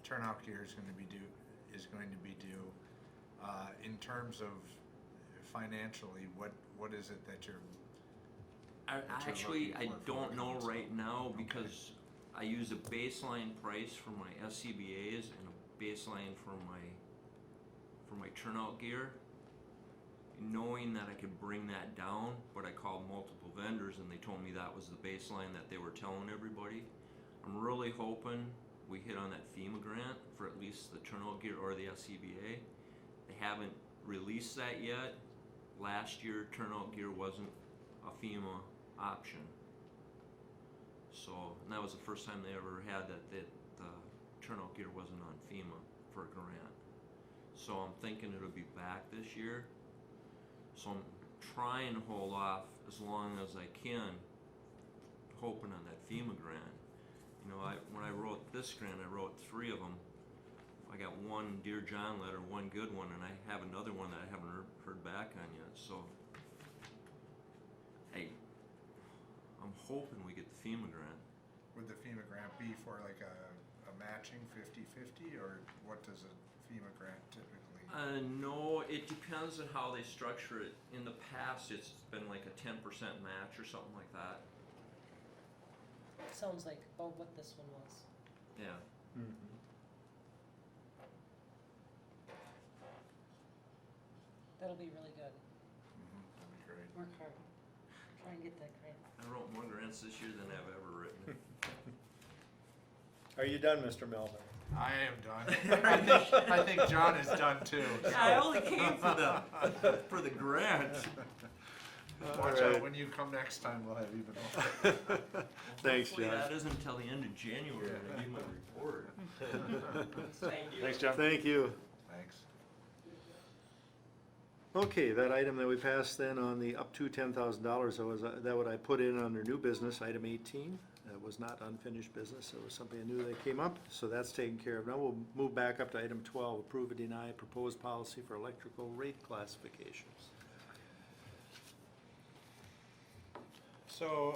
turnout gear is going to be due. In terms of financially, what is it that you're Actually, I looking for don't the know council? right now, Okay. because I use a baseline price for my SCBA's and a baseline for my turnout gear, knowing that I could bring that down. But I called multiple vendors and they told me that was the baseline that they were telling everybody. I'm really hoping we hit on that FEMA grant for at least the turnout gear or the SCBA. They haven't released that yet. Last year, turnout gear wasn't a FEMA option. So, and that was the first time they ever had that the turnout gear wasn't on FEMA for a grant. So I'm thinking it'll be back this year. So I'm trying to hold off as long as I can, hoping on that FEMA grant. When I wrote this grant, I wrote 3 of them. I got one Dear John letter, one good one, and I have another one that I haven't heard back on yet. So, hey, I'm hoping we get the FEMA grant. Would the FEMA grant be for like a matching 50-50, or what does a FEMA grant typically? No, it depends on how they structure it. In the past, it's been like a 10% match or something like that. Sounds like about what this one was. Yeah. Mm-hmm. That'll be really good. That'd be great. Work hard. Try and get that grant. I wrote more grants this year than I've ever written. Are you done, Mr. Melvin? I am done. I think John is done too. Yeah, I only came for the grant. Watch Alright. out, when you come next time, we'll have even more. Thanks, Hopefully Josh. that isn't until the end of January when I do my report. Thank you. Thanks, John. Thank you. Thanks. Okay, that item that we passed then on the up to $10,000, that what I put in under new business, item 18. That was not unfinished business, it was something new that came up, so that's taken care of. Now we'll move back up to item 12, approve or deny proposed policy for electrical rate classifications. So,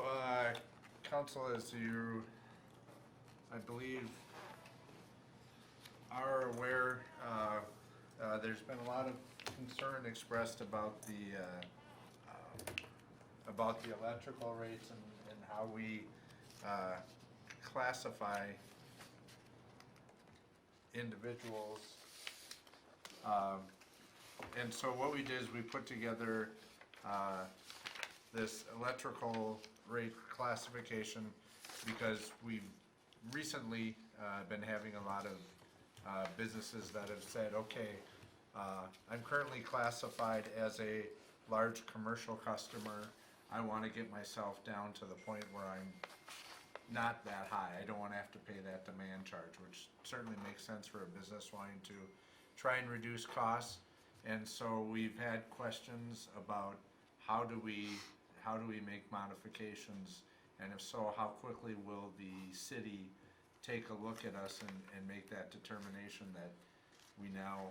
council, as you, I believe, are aware, there's been a lot of concern expressed about the electrical rates and how we classify individuals. And so what we did is we put together this electrical rate classification because we've recently been having a lot of businesses that have said, okay, I'm currently classified as a large commercial customer. I want to get myself down to the point where I'm not that high. I don't want to have to pay that demand charge, which certainly makes sense for a business wanting to try and reduce costs. And so we've had questions about how do we make modifications, and if so, how quickly will the city take a look at us and make that determination that we now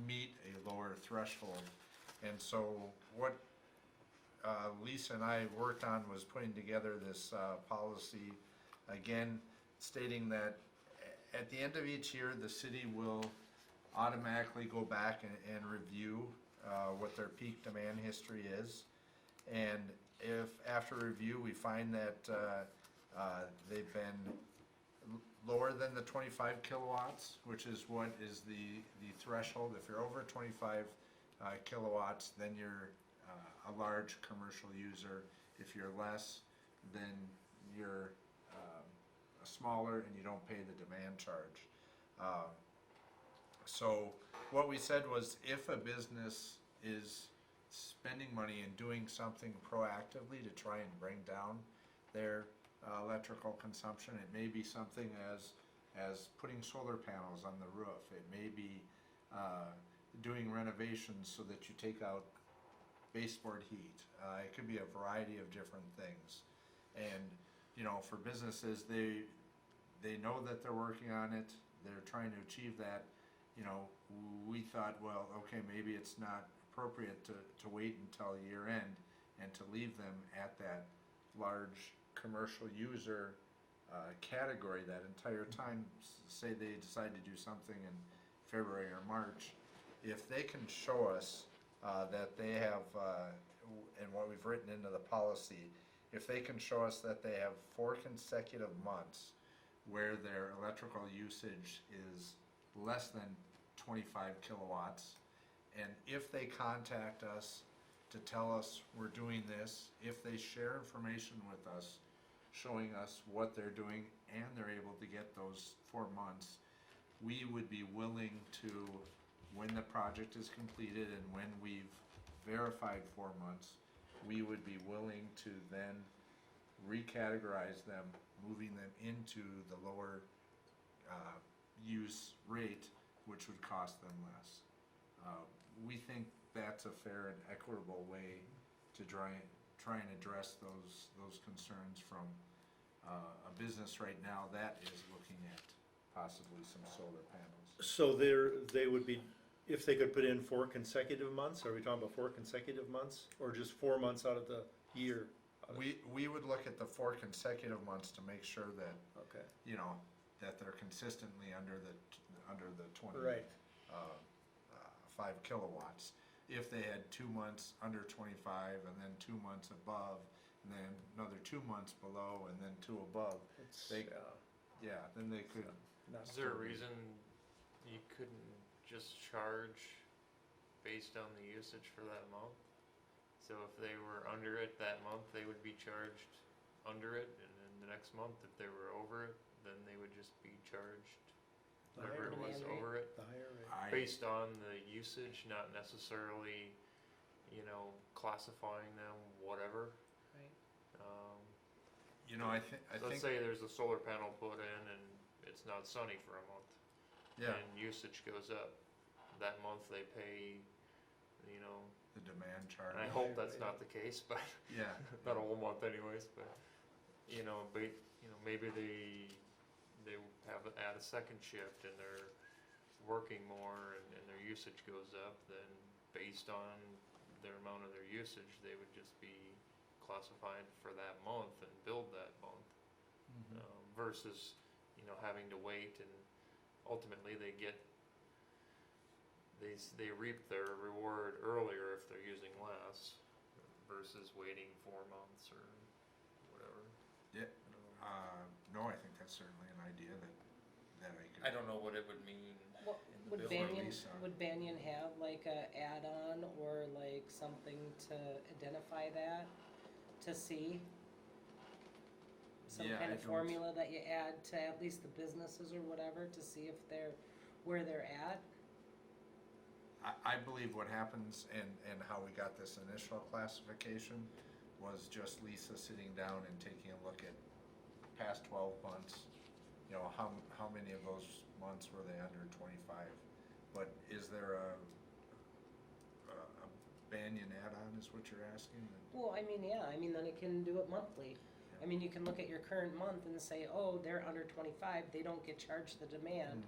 meet a lower threshold. And so what Lisa and I worked on was putting together this policy, again, stating that at the end of each year, the city will automatically go back and review what their peak demand history is. And if after review we find that they've been lower than the 25 kilowatts, which is what is the threshold. If you're over 25 kilowatts, then you're a large commercial user. If you're less, then you're a smaller and you don't pay the demand charge. So what we said was, if a business is spending money and doing something proactively to try and bring down their electrical consumption, it may be something as putting solar panels on the roof. It may be doing renovations so that you take out baseboard heat. It could be a variety of different things. And you know, for businesses, they know that they're working on it. They're trying to achieve that. You know, we thought, well, okay, maybe it's not appropriate to wait until year end and to leave them at that large commercial user category that entire time. Say they decide to do something in February or March, if they can show us that they have, and what we've written into the policy, if they can show us that they have 4 consecutive months where their electrical usage is less than 25 kilowatts, and if they contact us to tell us we're doing this, if they share information with us showing us what they're doing and they're able to get those 4 months, we would be willing to, when the project is completed and when we've verified 4 months, we would be willing to then recategorize them, moving them into the lower use rate, which would cost them less. We think that's a fair and equitable way to try and address those concerns from a business right now that is looking at possibly some solar panels. So they would be, if they could put in 4 consecutive months, are we talking about 4 consecutive months, or just 4 months out of the year? We would look at the 4 consecutive months to make sure that, Okay. you know, that they're consistently under the 20. Right. 5 kilowatts. If they had 2 months under 25 and then 2 months above, and then another 2 months below and then 2 above, It's, they, yeah, then they could. not Is there a totally- reason you couldn't just charge based on the usage for that month? So if they were under it that month, they would be charged under it, and then the next month, if they were over it, then they would just be charged The whatever it higher was demand rate. over it, The higher rate. based on the usage, not necessarily, classifying them, whatever. Right. I Let's think, say there's a solar panel put in and it's not sunny for a month. yeah, And usage goes up. That month they pay, the demand charge. and I hope that's not the case, but Yeah, not a whole month anyways, but, maybe they have, add a second shift and they're working more and their usage goes up, then based on their amount of their usage, they would just be classified for that month and billed that month. Versus, having to wait, and ultimately they reap their reward earlier if they're using less versus waiting 4 months or whatever. yeah, no, I think that's certainly an idea that I could. I don't know what it would mean What, in the would bill. Banyan, release on- would Banyan have like a add-on or like something to identify that, to see? Some Yeah, kind I of don't- formula that you add to at least the businesses or whatever, to see if where they're at? I believe what happens and how we got this initial classification was just Lisa sitting down and taking a look at past 12 months. How many of those months were they under 25? But is there a Banyan add-on is what you're asking? Well, then it can do it monthly. You can look at your current month and say, oh, they're under 25, they don't get charged the demand.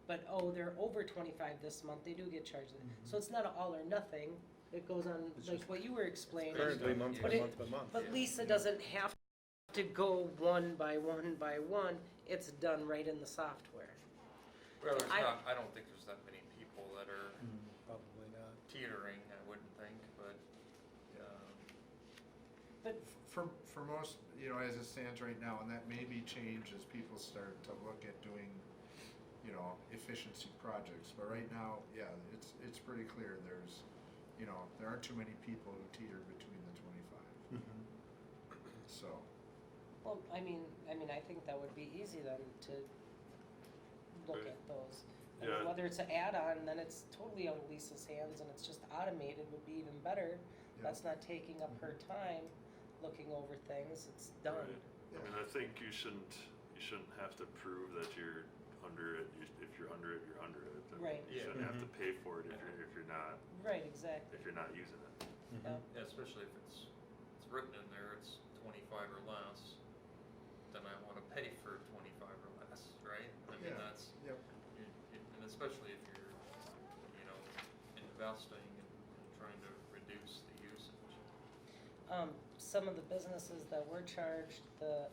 But, oh, they're over 25 this month, they do get charged. So it's not an all or nothing, it goes on, It's like just what you were explaining. Currently, month by But it- month by month. But Lisa doesn't have to go one by one by one, it's done right in the software. Well, I- I don't think there's that many people that are Probably not. teetering, I wouldn't think, but, But, For most, as it stands right now, and that may be changed as people start to look at doing, efficiency projects. But right now, yeah, it's pretty clear there's, there aren't too many people who teeter between the 25. So, well, I think that would be easy then to look Right. at those. Yeah. And whether it's an add-on, then it's totally out of Lisa's hands and it's just automated would be even better. Yeah. That's not taking up her time looking over things, it's done. Right. I think you shouldn't have to prove that you're under it. If you're under it, you're under it. And Right. You Yeah. shouldn't have to pay for it if you're not Right, exactly. using it. Yeah. yeah, especially if it's written in there, it's 25 or less, then I wanna pay for 25 or less, right? Yeah. That's, yep. and especially if you're, investing and trying to reduce the usage. Some of the businesses that were charged the,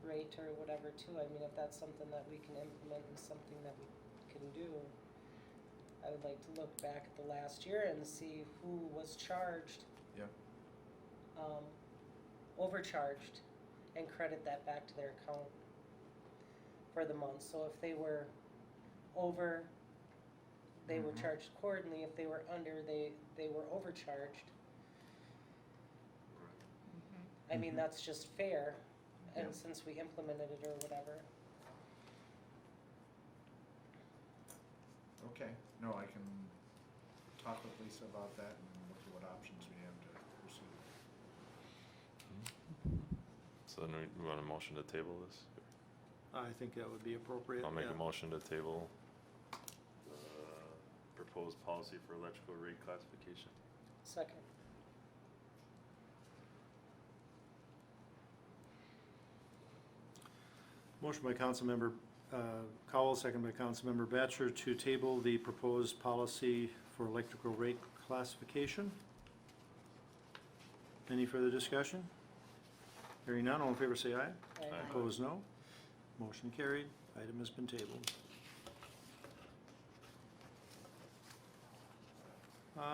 rate or whatever too, if that's something that we can implement and something that we can do. I would like to look back at the last year and see who was charged, Yep. overcharged, and credit that back to their account for the month. So if they were over, they were charged accordingly. If they were under, they were overcharged. That's just fair, and Yeah. since we implemented it or whatever. Okay, no, I can talk with Lisa about that and look at what options we have to pursue. So then we want a motion to table this? I think that would be appropriate. I'll make yeah. a motion to table proposed policy for electrical rate classification. Second. Motion by Councilmember Cowell, second by Councilmember Batchor to table the proposed policy for electrical rate classification. Any further discussion? Hearing none, all in favor say aye. Aye. Opposed, no. Motion carried. Item has been tabled.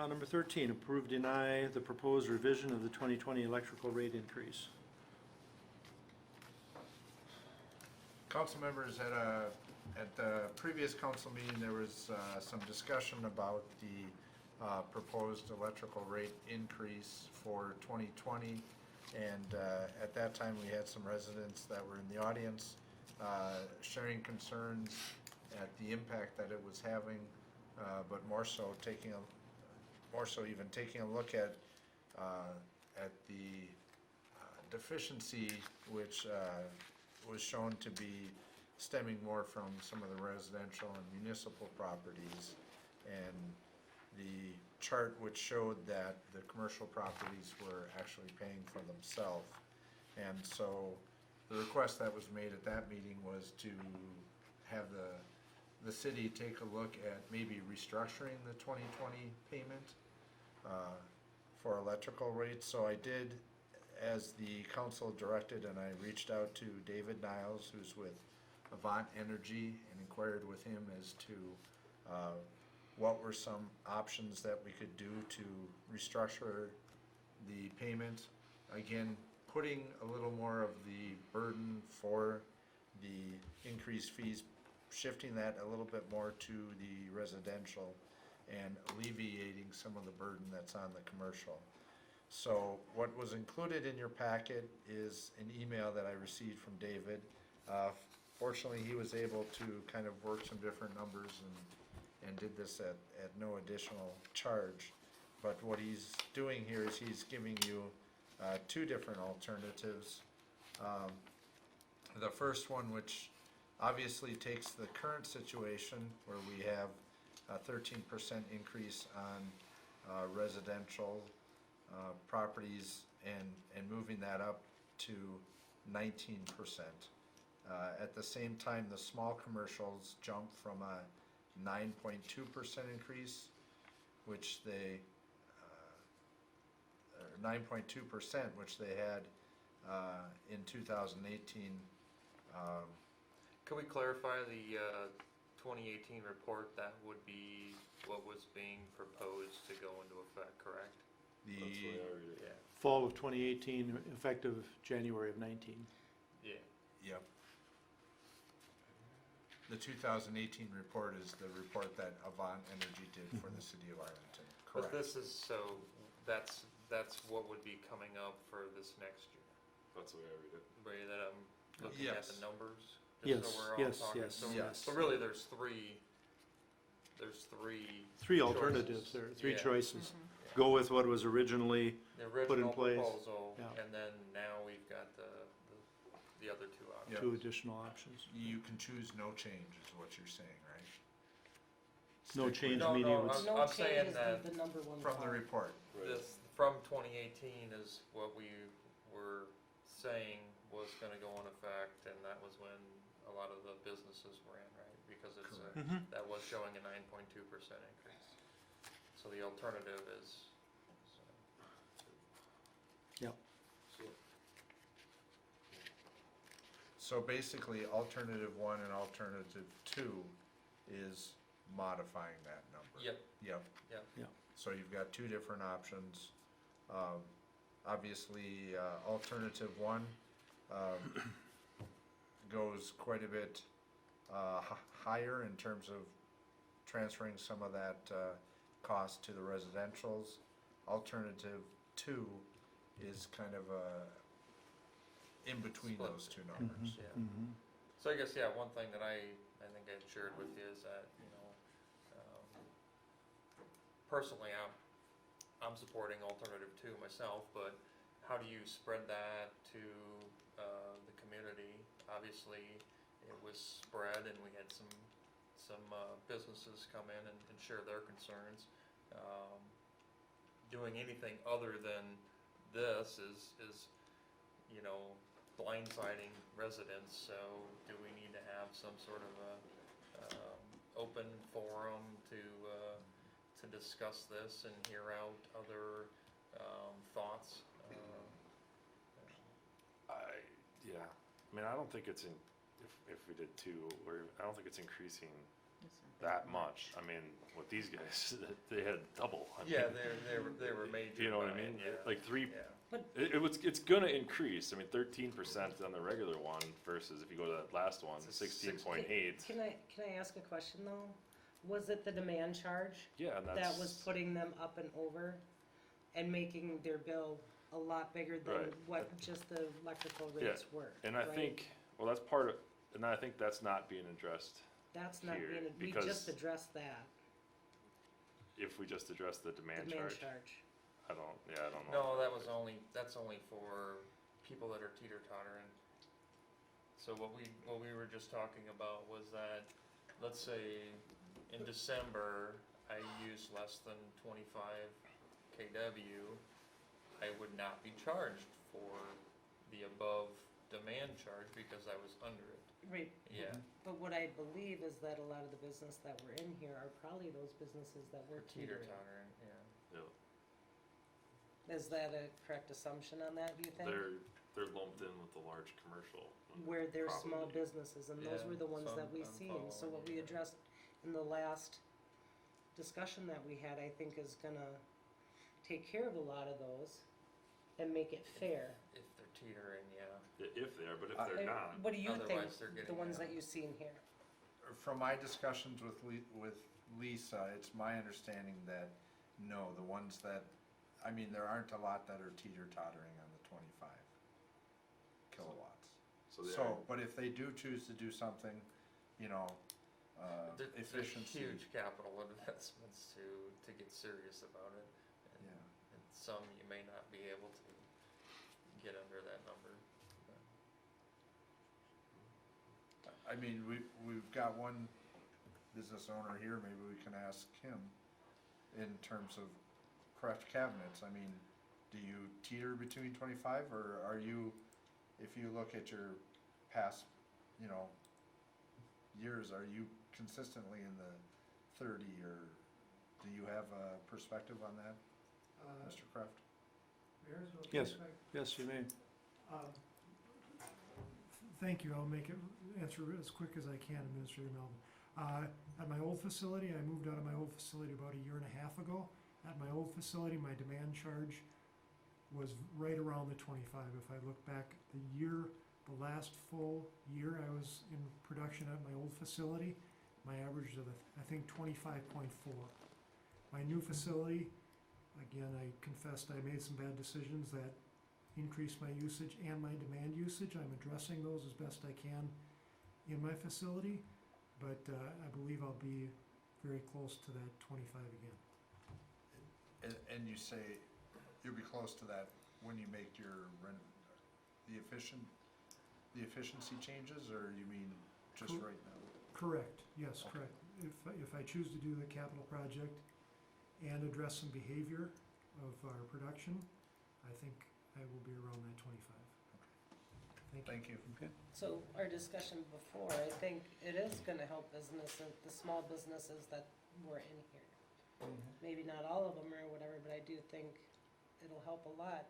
Number 13, approve, deny the proposed revision of the 2020 electrical rate increase. Council members, at the previous council meeting, there was some discussion about the proposed electrical rate increase for 2020. And at that time, we had some residents that were in the audience sharing concerns at the impact that it was having, but more so even taking a look at the deficiency, which was shown to be stemming more from some of the residential and municipal properties, and the chart which showed that the commercial properties were actually paying for themselves. And so the request that was made at that meeting was to have the city take a look at maybe restructuring the 2020 payment for electrical rates. So I did, as the council directed, and I reached out to David Niles, who's with Avant Energy, and inquired with him as to what were some options that we could do to restructure the payment. Again, putting a little more of the burden for the increased fees, shifting that a little bit more to the residential and alleviating some of the burden that's on the commercial. So what was included in your packet is an email that I received from David. Fortunately, he was able to kind of work some different numbers and did this at no additional charge. But what he's doing here is he's giving you two different alternatives. The first one, which obviously takes the current situation where we have a 13% increase on residential properties and moving that up to 19%. At the same time, the small commercials jumped from a 9.2% increase, which they, 9.2%, which they had in 2018. Can we clarify the 2018 report? That would be what was being proposed to go into effect, correct? That's the way I read it. Yeah. Fall of 2018, effective January of 19. Yeah. Yep. The 2018 report is the report that Avant Energy did for the city of Arlington. But Correct. this is, so that's what would be coming up for this next year. That's the way I read it. Way that I'm looking at the Yes. numbers? Yes, Just so we're all yes, talking. yes, So- yes. So really, there's three Three alternatives choices. there, three Yeah. choices. Yeah. Go with what was originally, The put in original place. proposal, Yeah. and then now we've got the other two options. Yep. two additional options. You can choose no change is what you're saying, right? No Stick change No, meaning no, what's, No I'm saying change is that the number one from the call. report. This, from 2018 is what we were saying was gonna go in effect, and that was when a lot of the businesses were in, right? Because it's, Mhm. that was showing a 9.2% increase. So the alternative is, So basically, alternative one and alternative two is modifying that number. yep, Yep. yep. So you've got two different options. Obviously, alternative one goes quite a bit higher in terms of transferring some of that cost to the residentials. Alternative two is kind of in between Split. those two numbers. Yeah. Mhm. So I guess, yeah, one thing that I think I shared with you is that, personally, I'm supporting alternative two myself, but how do you spread that to the community? Obviously, it was spread and we had some businesses come in and share their concerns. Doing anything other than this is blindsiding residents, so do we need to have some sort of a open forum to discuss this and hear out other thoughts? I mean, I don't think it's if we did two, I don't think it's increasing that much. I mean, with these guys, they had double. I Yeah, mean, they were major. you know what I by it, mean? yeah. Like three, Yeah. it's gonna increase. I mean, 13% on the regular one versus if you go to that last one, It's a 16.8. Can I ask a question though? Was it the demand charge Yeah, and that that's. was putting them up and over and making their bill a lot bigger than Right. what just the electrical Yeah, rates were. And I right? think, well, that's part of, and I think that's not being addressed That's not here, being, we because just addressed that, if we just address the demand demand charge, charge. I don't know. No, that's only for people that are teeter-tottering. So what we were just talking about was that, let's say, in December, I use less than 25 kW, I would not be charged for the above demand charge because I was under it. Right, Yeah, but what I believe is that a lot of the business that were in here are probably those businesses that were teetering. teeter-tottering, yeah. Yeah. Is that a correct assumption on that, do you think? They're lumped in with the large commercial. Where there's small probably. businesses, and those Yeah, were the ones so that we I'm seen, so following what you, we yeah. addressed in the last discussion that we had, I think is gonna take care of a lot of those and make it fair. If they're teetering, yeah. If they are, but if Uh, they're not, What do you think, Otherwise, they're the getting ones out. that you've seen here? From my discussions with Lisa, it's my understanding that, no, the ones that, I mean, there aren't a lot that are teeter-tottering on the 25 kilowatts. so they are, So, but if they do choose to do something, you know, There's efficiency. huge capital investments to get serious about it. And, Yeah. and some you may not be able to get under that number. I mean, we've got one business owner here, maybe we can ask him in terms of craft cabinets. I mean, do you teeter between 25, or are you, if you look at your past, you know, years, are you consistently in the 30, or do you have a perspective on that, Mr. Kraft? Yes. Yes, you may. Thank you. I'll answer as quick as I can, Administrator Melvin. At my old facility, I moved out of my old facility about a year and a half ago. At my old facility, my demand charge was right around the 25. If I look back the last full year I was in production at my old facility, my average of, I think, 25.4. My new facility, again, I confessed I made some bad decisions that increased my usage and my demand usage. I'm addressing those as best I can in my facility, but I believe I'll be very close to that 25 again. And you say you'll be close to that when you make your the efficiency changes, or you mean just Cor- right now? Correct, yes, Okay. correct. If I choose to do the capital project and address some behavior of our production, I think I will be around that 25. Thank you. Thank you. So our discussion before, I think it is gonna help businesses, the small businesses that were in here. Maybe not all of them or whatever, but I do think it'll help a lot.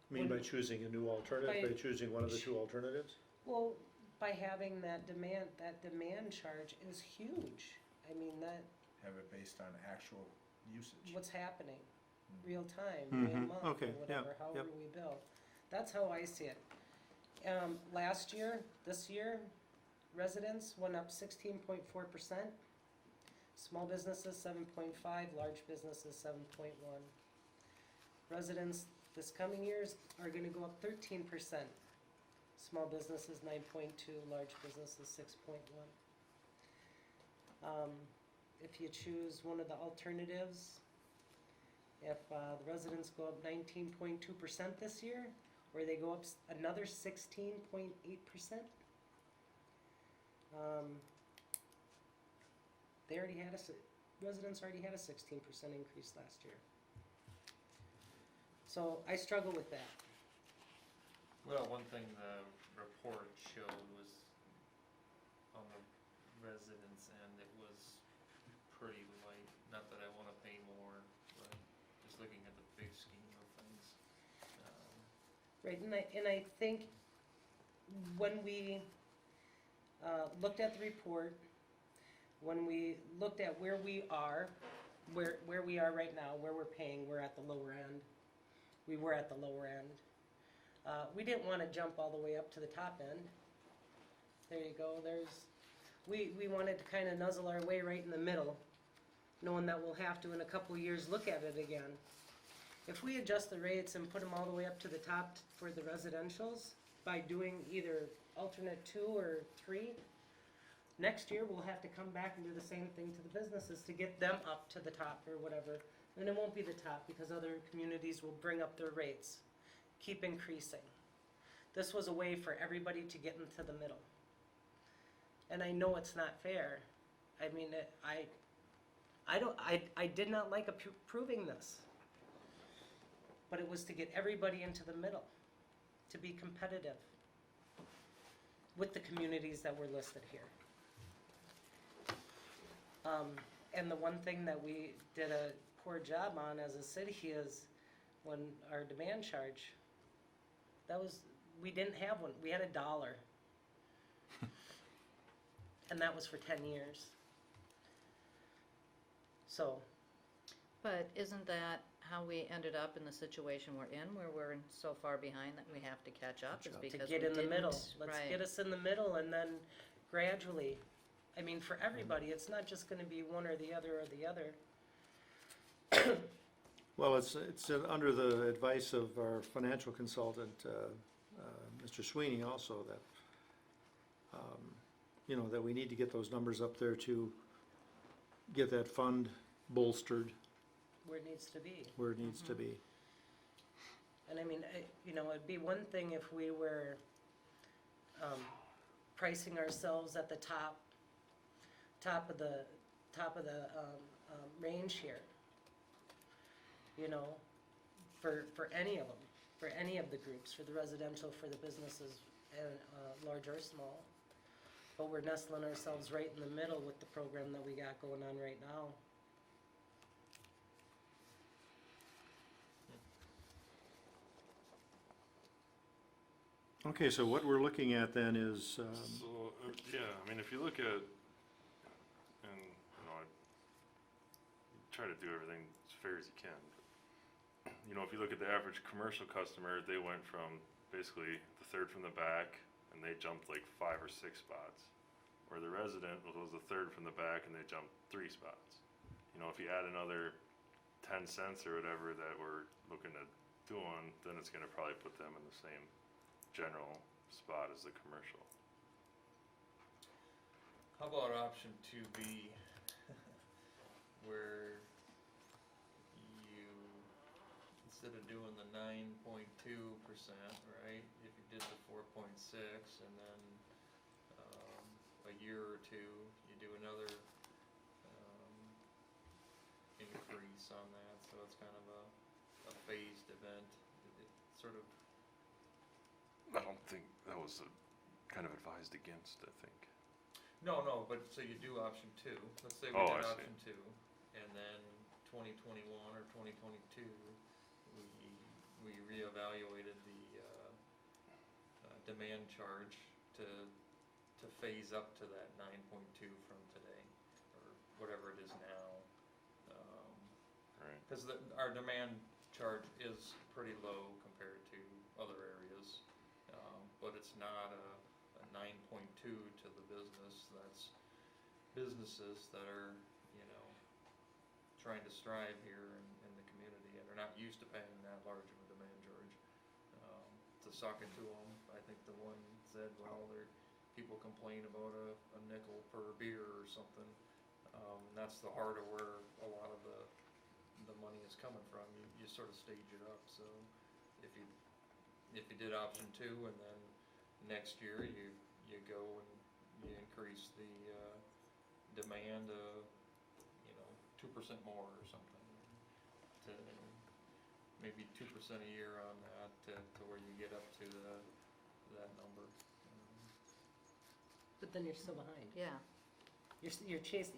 I mean, by choosing a new alternative, by choosing one of the two alternatives? Well, by having that demand charge is huge. I mean, that, Have it based on actual usage. what's happening, real time, Mhm. real month, Okay, or yeah, whatever, however yep. we bill. That's how I see it. Last year, this year, residents went up 16.4%. Small businesses 7.5, large businesses 7.1. Residents this coming years are gonna go up 13%. Small businesses 9.2, large businesses 6.1. If you choose one of the alternatives, if the residents go up 19.2% this year, or they go up another 16.8%, residents already had a 16% increase last year. So I struggle with that. Well, one thing the report showed was on the residents' end, it was pretty light. Not that I wanna pay more, but just looking at the big scheme of things. Right, and I think when we looked at the report, when we looked at where we are, where we are right now, where we're paying, we're at the lower end. We were at the lower end. We didn't wanna jump all the way up to the top end. There you go, we wanted to kinda nuzzle our way right in the middle, knowing that we'll have to in a couple of years look at it again. If we adjust the rates and put them all the way up to the top for the residentials by doing either alternate 2 or 3, next year we'll have to come back and do the same thing to the businesses to get them up to the top or whatever. And it won't be the top because other communities will bring up their rates, keep increasing. This was a way for everybody to get into the middle. And I know it's not fair. I mean, I did not like approving this. But it was to get everybody into the middle, to be competitive with the communities that were listed here. And the one thing that we did a poor job on as a city is when our demand charge, we didn't have one, we had $1. And that was for 10 years. So. But isn't that how we ended up in the situation we're in, where we're so far behind that we have to catch up? Is To because get we in the middle, didn't- let's right. get us in the middle and then gradually, I mean, for everybody, it's not just gonna be one or the other or the other. Well, it's under the advice of our financial consultant, Mr. Sweeney also, that, that we need to get those numbers up there to get that fund bolstered Where it needs to be. where it needs to be. And I mean, it'd be one thing if we were pricing ourselves at the top of the range here. For any of them, for any of the groups, for the residential, for the businesses, and large or small. But we're nestling ourselves right in the middle with the program that we got going on right now. Okay, so what we're looking at then is, So, yeah, I mean, if you look at, and, I try to do everything as fair as you can. But, if you look at the average commercial customer, they went from basically the third from the back, and they jumped like 5 or 6 spots. Where the resident was the third from the back, and they jumped 3 spots. If you add another 10 cents or whatever that we're looking at doing, then it's gonna probably put them in the same general spot as the commercial. How about option 2B, where you, instead of doing the 9.2%, right, if you did the 4.6 and then a year or two, you do another increase on that, so it's kind of a phased event. It sort of. I don't think that was kind of advised against, I think. No, but so you do option 2. Let's say we Oh, did I option 2, and then 2021 or 2022, we reevaluated the demand charge to phase up to that 9.2 from today, or whatever it is now. Right. Because our demand charge is pretty low compared to other areas, but it's not a 9.2 to the business. That's businesses that are, trying to strive here in the community, and they're not used to paying that large of a demand charge. To suck it to them, I think the one said, well, people complain about a nickel per beer or something. That's the heart of where a lot of the money is coming from. You sort of stage it up, so if you did option 2 and then next year you go and you increase the demand 2% more or something, to maybe 2% a year on that to where you get up to that number. But then you're still behind. Yeah, You're chasing.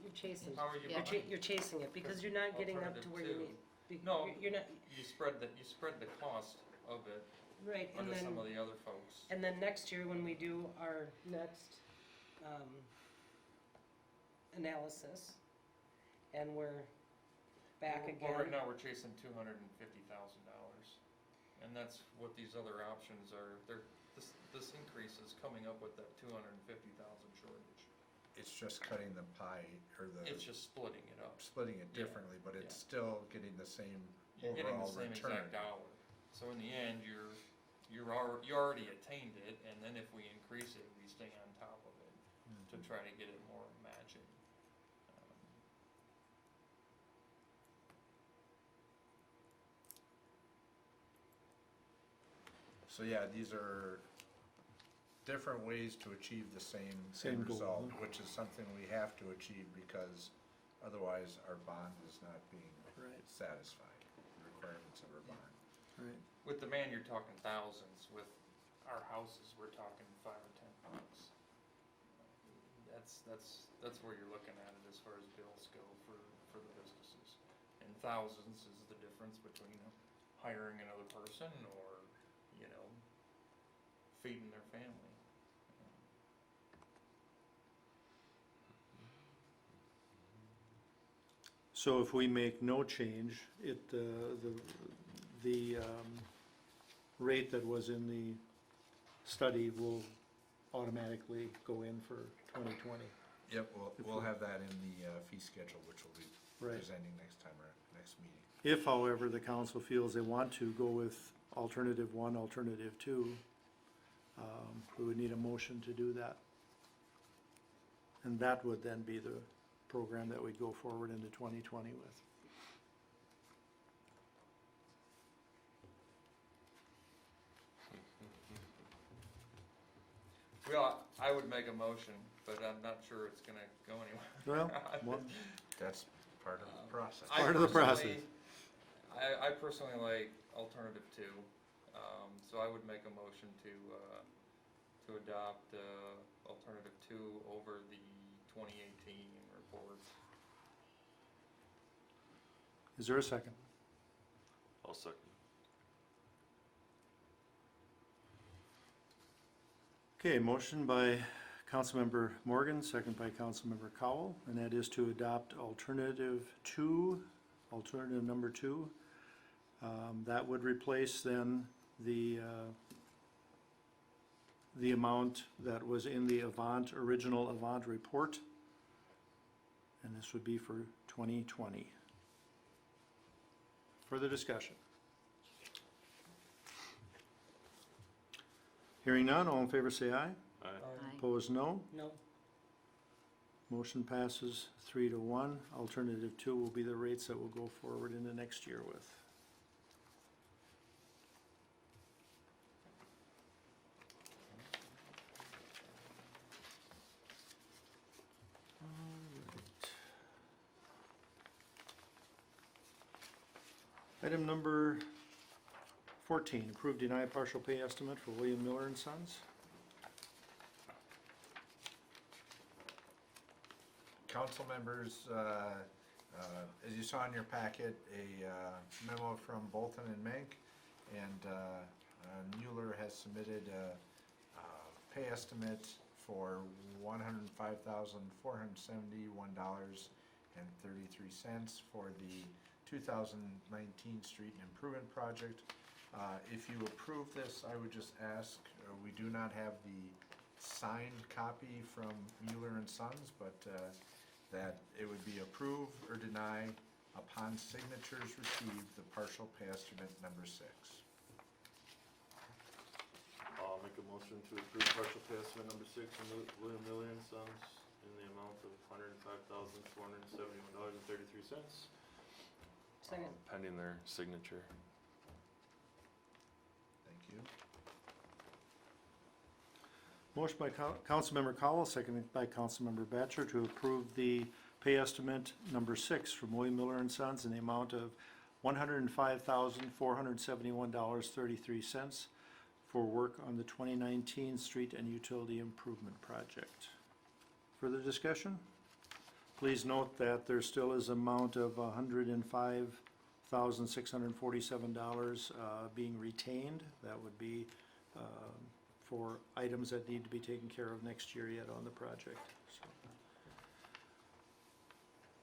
How are you Yeah. behind? You're chasing it because you're not getting up to where you Alternative need. No. You're not, You spread the cost of it right, and onto then. some of the other folks. And then next year, when we do our next analysis, and we're back again. Well, right now, we're chasing $250,000, and that's what these other options are. This increase is coming up with that $250,000 shortage. It's just cutting the pie, or It's just splitting it up. splitting it Yeah, differently, but it's yeah. still getting the same You're getting the overall same return. exact dollar. So in the end, you already attained it, and then if we increase it, we stay on top of it to try to get it more matching. So yeah, these are different ways to achieve the same Same end goal, result, huh? which is something we have to achieve because otherwise our bond is not being Right. satisfied, the requirements of our bond. Right. With the man, you're talking thousands. With our houses, we're talking $5 or $10. That's where you're looking at it as far as bills go for the businesses. And thousands is the difference between hiring another person or, feeding their family. So if we make no change, the rate that was in the study will automatically go in for 2020. Yep, If we'll we- have that in the fee schedule, which we'll be Right. presenting next time, our next meeting. If, however, the council feels they want to go with alternative 1, alternative 2, we would need a motion to do that. And that would then be the program that we'd go forward into 2020 with. Well, I would make a motion, but I'm not sure it's gonna go anywhere. Well, one, That's part of the process. I Part of the personally- process. I personally like alternative 2, so I would make a motion to adopt, alternative 2 over the 2018 report. is there a second? I'll second. Okay, motion by Councilmember Morgan, second by Councilmember Cowell, and that is to adopt alternative number 2. That would replace then the amount that was in the original Avant report. And this would be for 2020. Further discussion? Hearing none, all in favor say aye. Aye. Opposed, no. No, Motion passes 3-1. Alternative 2 will be the rates that we'll go forward into next year with. Item number 14, approve deny partial pay estimate for William Miller and Sons. Council members, as you saw in your packet, a memo from Bolton and Mank, and Mueller has submitted a pay estimate for $105,471.33 for the 2019 street improvement project. If you approve this, I would just ask, we do not have the signed copy from Mueller and Sons, but that it would be approve or deny upon signatures received the partial pay estimate number 6. I'll make a motion to approve partial pay estimate number 6 from William Miller and Sons in the amount of $105,471.33. second. Pending their signature. Thank you. Motion by Councilmember Cowell, seconded by Councilmember Batchor to approve the pay estimate number 6 from William Miller and Sons in the amount of $105,471.33 for work on the 2019 street and utility improvement project. Further discussion? Please note that there still is amount of $105,647 being retained. That would be for items that need to be taken care of next year yet on the project. So.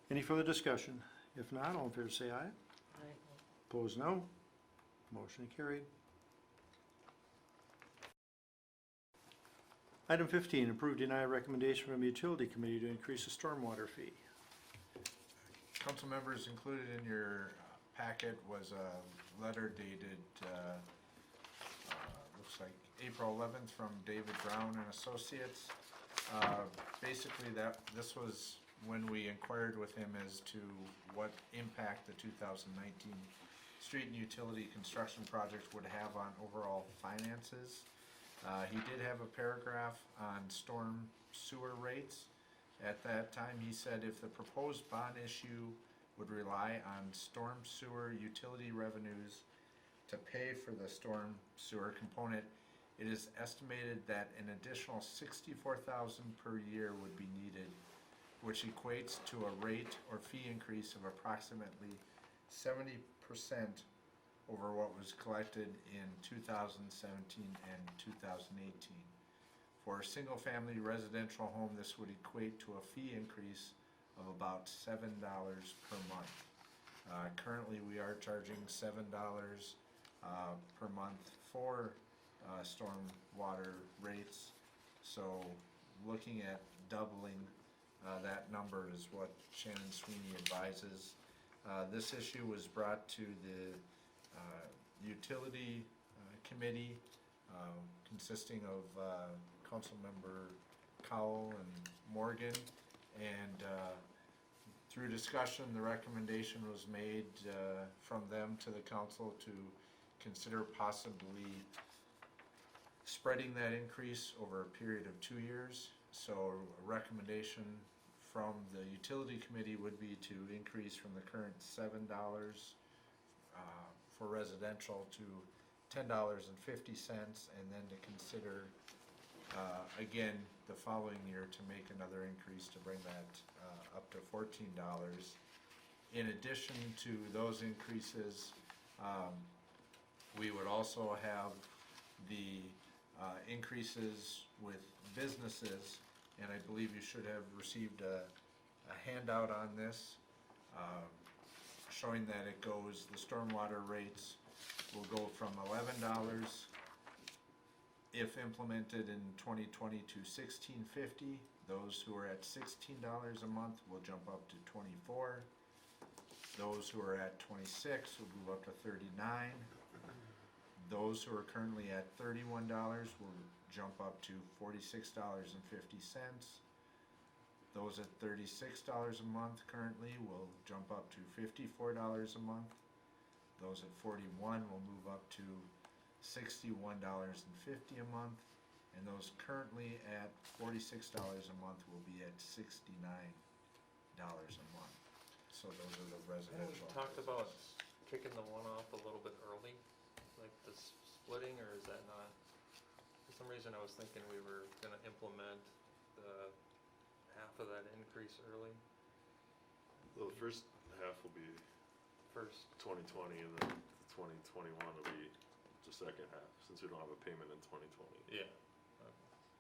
Any further discussion? If not, all in favor say aye. Aye. Opposed, no. Motion carried. Item 15, approve deny recommendation from Utility Committee to increase the stormwater fee. Council members, included in your packet was a letter dated, looks like April 11th from David Brown and Associates. Basically this was when we inquired with him as to what impact the 2019 street and utility construction project would have on overall finances. He did have a paragraph on storm sewer rates. At that time, he said if the proposed bond issue would rely on storm sewer utility revenues to pay for the storm sewer component, it is estimated that an additional $64,000 per year would be needed, which equates to a rate or fee increase of approximately 70% over what was collected in 2017 and 2018. For a single-family residential home, this would equate to a fee increase of about $7 per month. Currently, we are charging $7 per month for storm water rates, so looking at doubling that number is what Shannon Sweeney advises. This issue was brought to the utility committee consisting of Councilmember Cowell and Morgan, and through discussion the recommendation was made from them to the council to consider possibly spreading that increase over a period of 2 years. So a recommendation from the utility committee would be to increase from the current $7 for residential to $10.50, and then to consider again the following year to make another increase to bring that up to $14. In addition to those increases, we would also have the increases with businesses, and I believe you should have received a handout on this showing that it goes, the stormwater rates will go from $11 if implemented in 2020 to $16.50. Those who are at $16 a month will jump up to $24. Those who are at $26 will move up to $39. Those who are currently at $31 will jump up to $46.50. Those at $36 a month currently will jump up to $54 a month. Those at $41 will move up to $61.50 a month, and those currently at $46 a month will be at $69 a month. So those are the residential. We talked about kicking the one off a little bit early, like the splitting, or is that not? For some reason I was thinking we were gonna implement the half of that increase early. Well, the first half will be First, 2020, and then 2021 will be the second half, since we don't have a payment in 2020. yeah.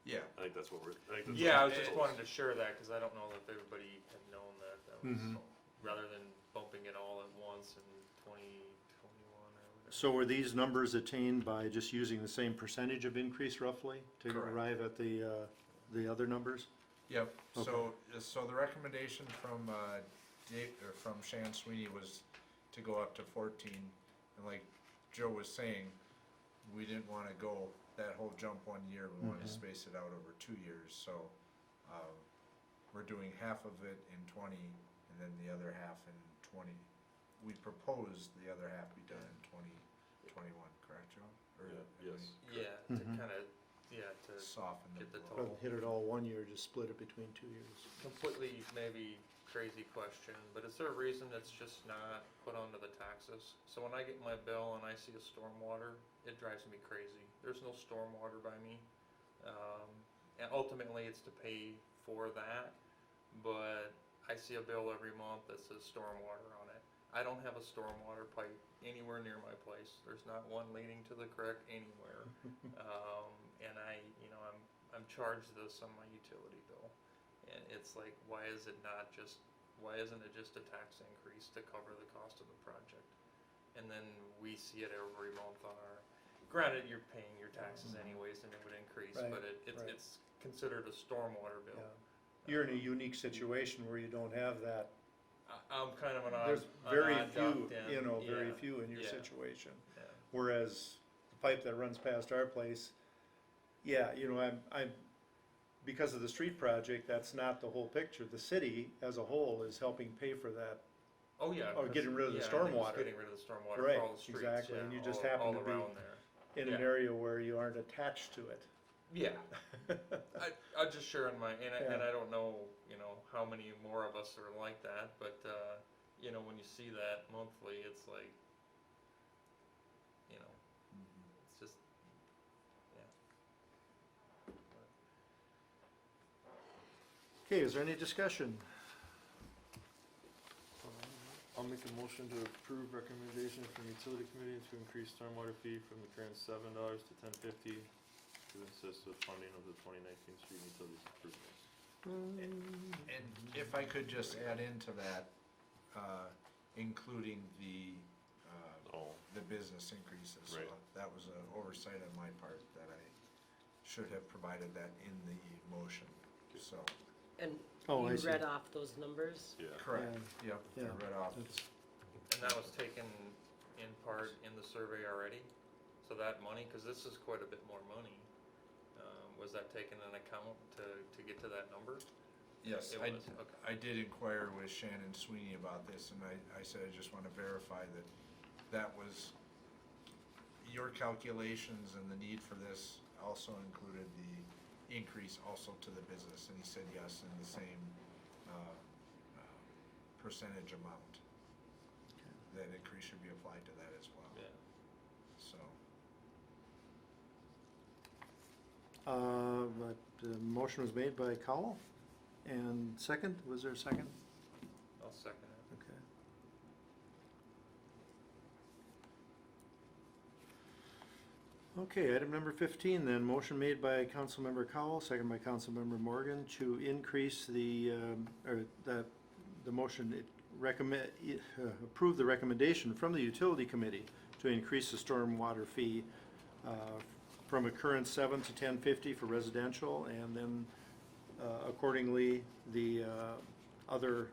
Yeah, I think that's what we're, I think that's. Yeah, I what was just we're wanting to share that, cause I don't know if everybody had known that was, rather than bumping it all at once in 2021 or whatever. So were these numbers attained by just using the same percentage of increase roughly to Correct. arrive at the other numbers? yep, Okay. so the recommendation from from Shan Sweeney was to go up to 14, and like Joe was saying, we didn't wanna go that whole jump 1 year, we wanted to space it out over 2 years, so we're doing half of it in 20 and then the other half in 20. We proposed the other half be done in 2021, correct, Joe? Or Yeah, yes. Yeah, to kinda, to soften the get the blow. total. Hit it all 1 year, just split it between 2 years. Completely maybe crazy question, but is there a reason it's just not put onto the taxes? So when I get my bill and I see a stormwater, it drives me crazy. There's no stormwater by me. And ultimately it's to pay for that, but I see a bill every month that says stormwater on it. I don't have a stormwater pipe anywhere near my place. There's not one leading to the creek anywhere. And I'm charged this on my utility bill. And it's like, why isn't it just a tax increase to cover the cost of the project? And then we see it every month on our, granted, you're paying your taxes anyways and it would increase, Right, but right. it's considered a stormwater bill. Yeah. You're in a unique situation where you don't have that. I'm kind of an odd, There's an very odd few, duck then. you know, Yeah. situation. Yeah. Whereas the pipe that runs past our place, yeah, you know, I'm, because of the street project, that's not the whole picture. The city as a whole is helping pay for that. Oh, yeah. Or 'cause- getting rid of the yeah, I think it's stormwater. Getting rid of the stormwater Right, for all the streets, exactly, yeah, and you just all- happen all to be around there. In an Yeah. area where you aren't attached to it. Yeah. I'm just sharing my, and Yeah. I don't know, you know, how many more of us are like that, but, you know, when you see that monthly, it's like, you know, it's just, yeah. Okay, is there any discussion? I'll make a motion to approve recommendation from utility committee to increase stormwater fee from the current $7 to $10.50 to assist with funding of the 2019 street and utilities improvements. And if I could just add into that, including the business increases. So Right. that was an oversight on my part, that I should have provided that in the motion, so. And Oh, I you see. read off those numbers? Yeah. Correct, yep, I Yeah. read off. And that was taken in part in the survey already? So that money, cause this is quite a bit more money, was that taken into account to get to that number? Yes, It I, was, okay. I did inquire with Shannon Sweeney about this, and I said, I just wanna verify that was, your calculations and the need for this also included the increase also to the business, and he said yes, in the same, percentage amount. That increase should be applied to that as well, Yeah. so. But the motion was made by Cowell, and second, was there a second? I'll second it. Okay. Okay, item number 15 then, motion made by Councilmember Cowell, second by Councilmember Morgan to increase the, or the motion, approve the recommendation from the utility committee to increase the stormwater fee from a current $7 to $10.50 for residential, and then accordingly, the other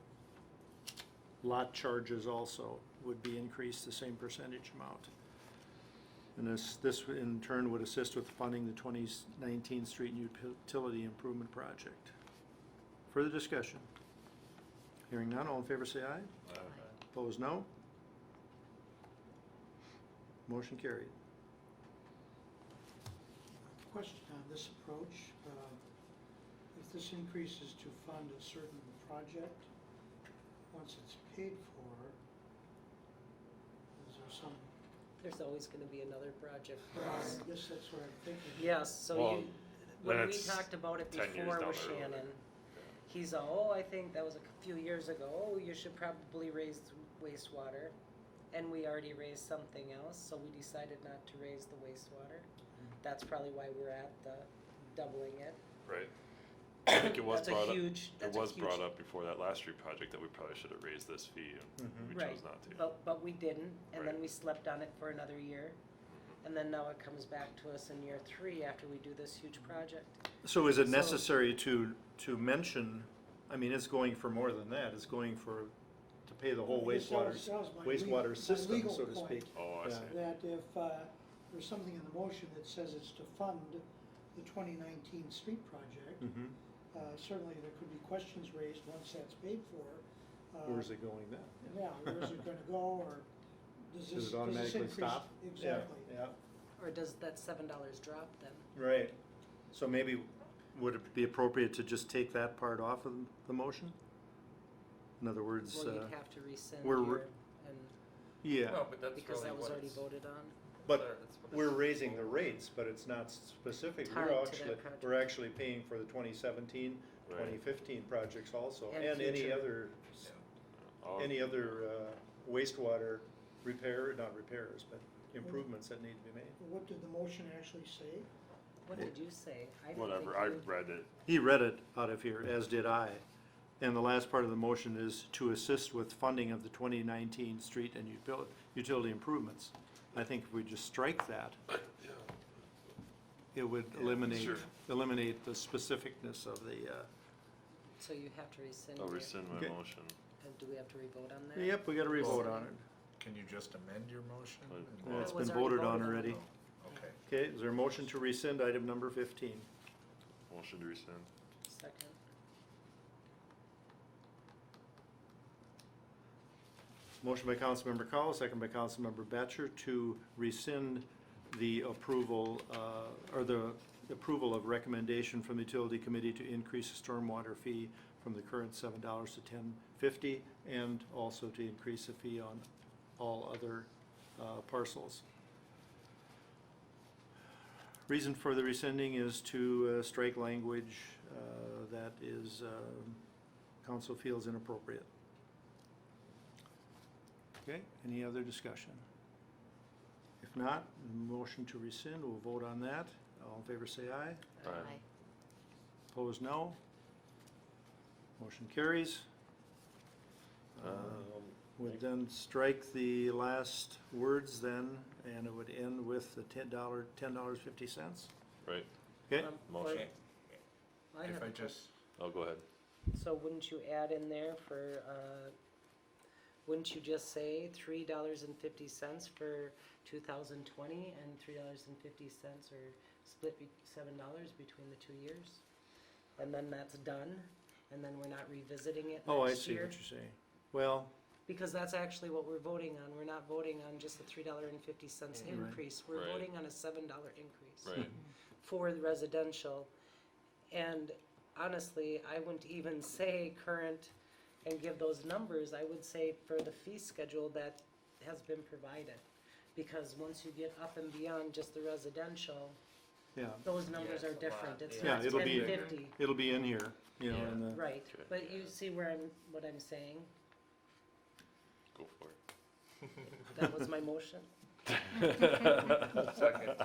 lot charges also would be increased the same percentage amount. And this in turn would assist with funding the 2019 street and utility improvement project. Further discussion? Hearing none, all in favor say aye. Opposed, no. Motion carried. Question on this approach, if this increase is to fund a certain project, once it's paid for, is there some, There's always gonna be another project for I us. guess that's what I'm thinking. Yes, so Well, you, when then we it's talked about it 10 years before down with the road. Shannon, he's, oh, I think that was a few years ago, oh, you should probably raise wastewater. And we already raised something else, so we decided not to raise the wastewater. That's probably why we're at the doubling it. Right. I think it was That's a brought up, huge- it that's a was huge- brought up before that last street project that we probably should have raised this fee, and we Right, chose not to. but we didn't, and then Right. we slept on it for another year. And then now it comes back to us in year 3 after we do this huge project. So is it So- necessary to mention, I mean, it's going for more than that, it's going for, to pay the whole Yes, that wastewater, was my wastewater my system, legal so to point, speak. Oh, I Yeah. see. That if there's something in the motion that says it's to fund the 2019 street project, Mhm. certainly there could be questions raised once that's paid for. Where's it going then? Yeah, where's it gonna go, or does Does this it automatically increase? stop? Exactly. Yeah, Or does that $7 drop then? right. So maybe, would it be appropriate to just take that part off of the motion? In other words, Well, you'd have to rescind we're- your, and, yeah, Well, but that's because really that was what already it's, voted on. but that's what we're it's raising the for. rates, but it's not specific. Tied We're to that actually, project. we're actually paying for the 2017, Right. 2015 projects also, And and any future. other, All- any other wastewater repair, not repairs, but improvements that need to be made. What did the motion actually say? What did you say? I didn't Whatever, think I you- read it. He read it out of here, as did I. And the last part of the motion is to assist with funding of the 2019 street and utility improvements. I think if we just strike that, it would eliminate Sure. the specificness of the, So you have to rescind I'll your, rescind my Okay. motion. and do we have to re-vote on that? yep, we gotta re-vote on it. can you just amend your motion? Yeah, it's That was been already voted on voted on. already. Oh, okay. Okay, is there a motion to rescind item number 15? Motion to rescind. Second. Motion by Councilmember Cowell, second by Councilmember Batchor to rescind the approval, or the approval of recommendation from the Utility Committee to increase the stormwater fee from the current $7 to $10.50, and also to increase the fee on all other parcels. Reason for the rescinding is to strike language that is, council feels inappropriate. Okay, any other discussion? If not, motion to rescind, we'll vote on that. All in favor say aye. Aye. Opposed, no. Motion carries. Would then strike the last words then, and it would end with the $10.50. Right, Okay, motion. I have If a I question. just, Oh, go ahead. So wouldn't you add in there for, wouldn't you just say $3.50 for 2020 and $3.50 or split $7 between the 2 years? And then that's done, and then we're not revisiting it oh, I next see year? what you're saying. Well, Because that's actually what we're voting on. We're not voting on just a $3.50 Right. increase. We're Right. voting on a $7 increase Right, for the residential. And honestly, I wouldn't even say current and give those numbers. I would say for the fee schedule that has been provided. Because once you get up and beyond just the residential, yeah, those numbers Yeah, are it's a lot. different. It's Yeah, not it'll be- 1050. it'll be in here, you know, in the, Right, Okay. but you see where what I'm saying? go for it. That was my motion. Second.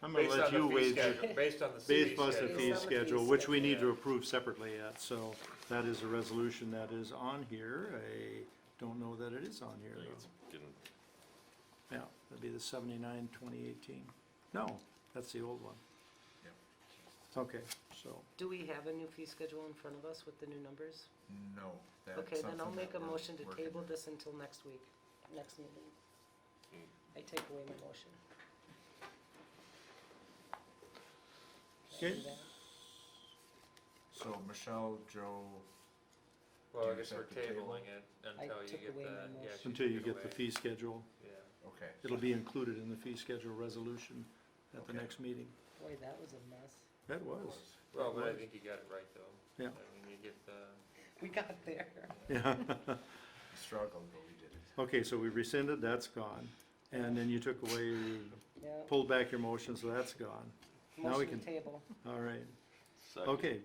I'm gonna Based let on the you fee wait. schedule, based on the Based fee plus the schedule. fee Based on the fee schedule, which we need to schedule. approve separately yet, so that is a resolution that is on here. I don't know that it is on here I think though. it's getting, Yeah, that'd be the 79-2018. No, that's the old one. Yep. Okay, so, Do we have a new fee schedule in front of us with the new numbers? no, that's Okay, then I'll something make a that we're motion to working table on. this until next week, next meeting. I take away my motion. Can I do Okay. that? So Michelle, Joe, Well, Do I you guess we're accept the table? tabling it until you took get away the, my yeah. motion. she until took you it get the away. fee schedule, Yeah. okay. it'll be included in the fee schedule resolution at the Okay. next meeting. Boy, that was a mess. That was. Well, that but I was. think you got it right though. Yeah. I mean, you get the, We got there. Yeah. We struggled, but we did it. Okay, so we rescinded, that's gone. And then you took away, Yeah. pulled back your motion, so that's gone. Now we Motion to can- table. All right, second. okay.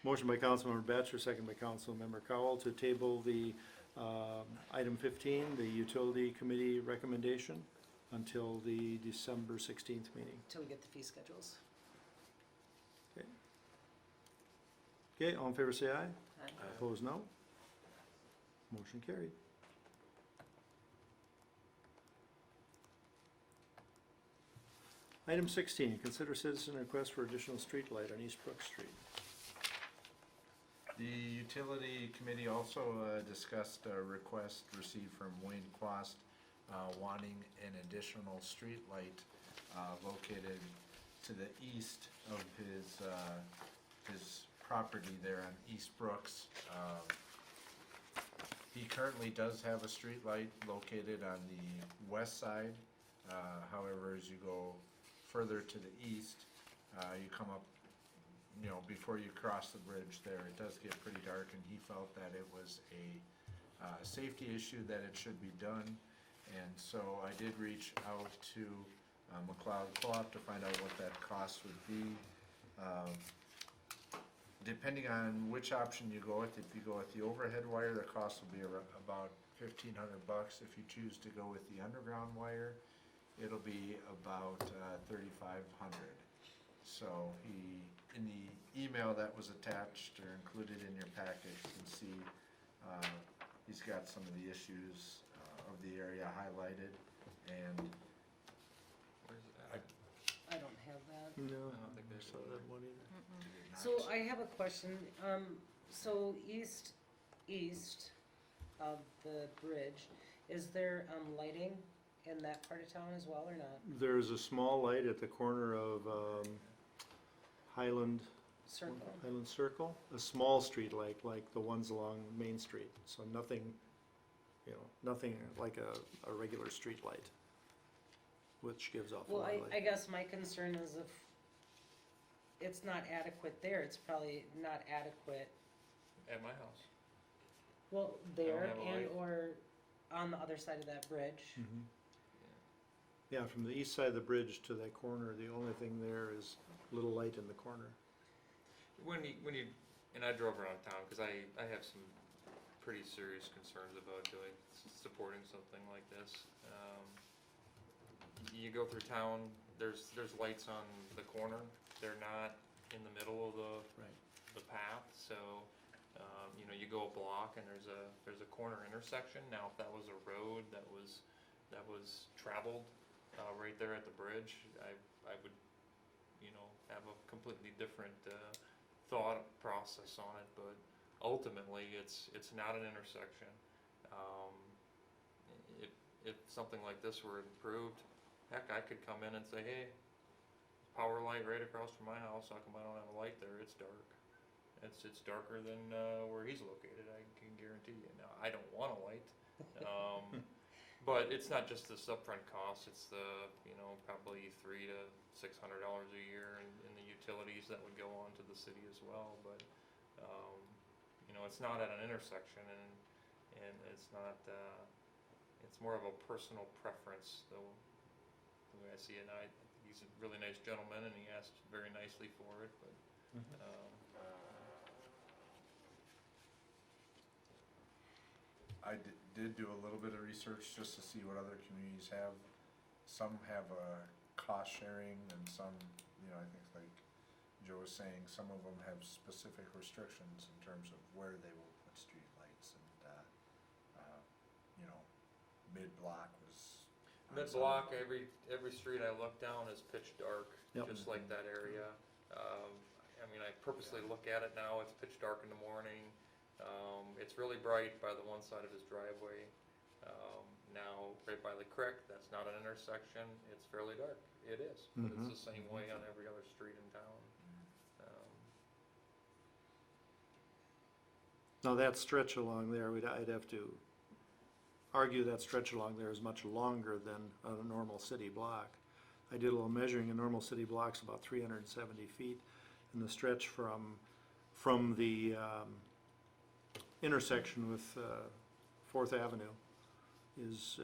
Motion by Councilmember Batchor, second by Councilmember Cowell to table the, item 15, the Utility Committee recommendation until the December 16th meeting. Till we get the fee schedules. Okay, all in favor say aye. Aye. Opposed, no. Motion carried. Item 16, consider citizen request for additional street light on East Brook Street. The utility committee also discussed a request received from Wayne Quast wanting an additional street light located to the east of his property there on East Brooks. He currently does have a street light located on the west side. However, as you go further to the east, you come up, you know, before you cross the bridge there, it does get pretty dark, and he felt that it was a safety issue, that it should be done. And so I did reach out to McLeod Co-op to find out what that cost would be. Depending on which option you go with, if you go with the overhead wire, the cost will be about $1,500. If you choose to go with the underground wire, it'll be about $3,500. So in the email that was attached or included in your packet, you can see he's got some of the issues of the area highlighted, and where's it at? I don't have that. No, I don't think there's saw one. that one either. did it not? So I have a question. So east, of the bridge, is there, lighting in that part of town as well or not? There's a small light at the corner of Highland Circle? a small street light, like the ones along Main Street, so nothing, nothing like a regular street light, which gives off a Well, lot of I light. guess my concern is if it's not adequate there, it's probably not adequate, At my house. well, there have a and light. or on the other side of that bridge. Mhm. Yeah, from the east side of the bridge to that corner, the only thing there is a little light in the corner. When you, and I drove around town, cause I have some pretty serious concerns about supporting something like this. You go through town, there's lights on the corner, they're not in the middle of Right. the path, so, you go a block and there's a corner intersection. Now, if that was a road that was traveled, right there at the bridge, I would, have a completely different, thought process on it, but ultimately, it's not an intersection. If something like this were improved, heck, I could come in and say, hey, power light right across from my house, how come I don't have a light there? It's dark. It's darker than, where he's located, I can guarantee you. Now, I don't want a light, but it's not just this upfront cost, it's the, probably $300 to $600 a year in the utilities that would go on to the city as well, but, it's not at an intersection and it's not, it's more of a personal preference, though, the way I see it. Now, he's a really nice gentleman and he asked very nicely for it, but, I did do a little bit of research just to see what other communities have. Some have a cost sharing and some, I think like Joe was saying, some of them have specific restrictions in terms of where they will put street lights and, mid-block was. on some of mid-block, them. every street I look down is pitch dark, Yep. just like that area. I purposely look at it now, it's pitch dark in the morning. It's really bright by the one side of his driveway. Now, right by the creek, that's not an intersection, it's fairly dark. It is, but Mhm. it's the same way on every other street in town. Now that stretch along there, I'd have to argue that stretch along there is much longer than a normal city block. I did a little measuring, a normal city block's about 370 feet, and the stretch from the intersection with 4th Avenue is,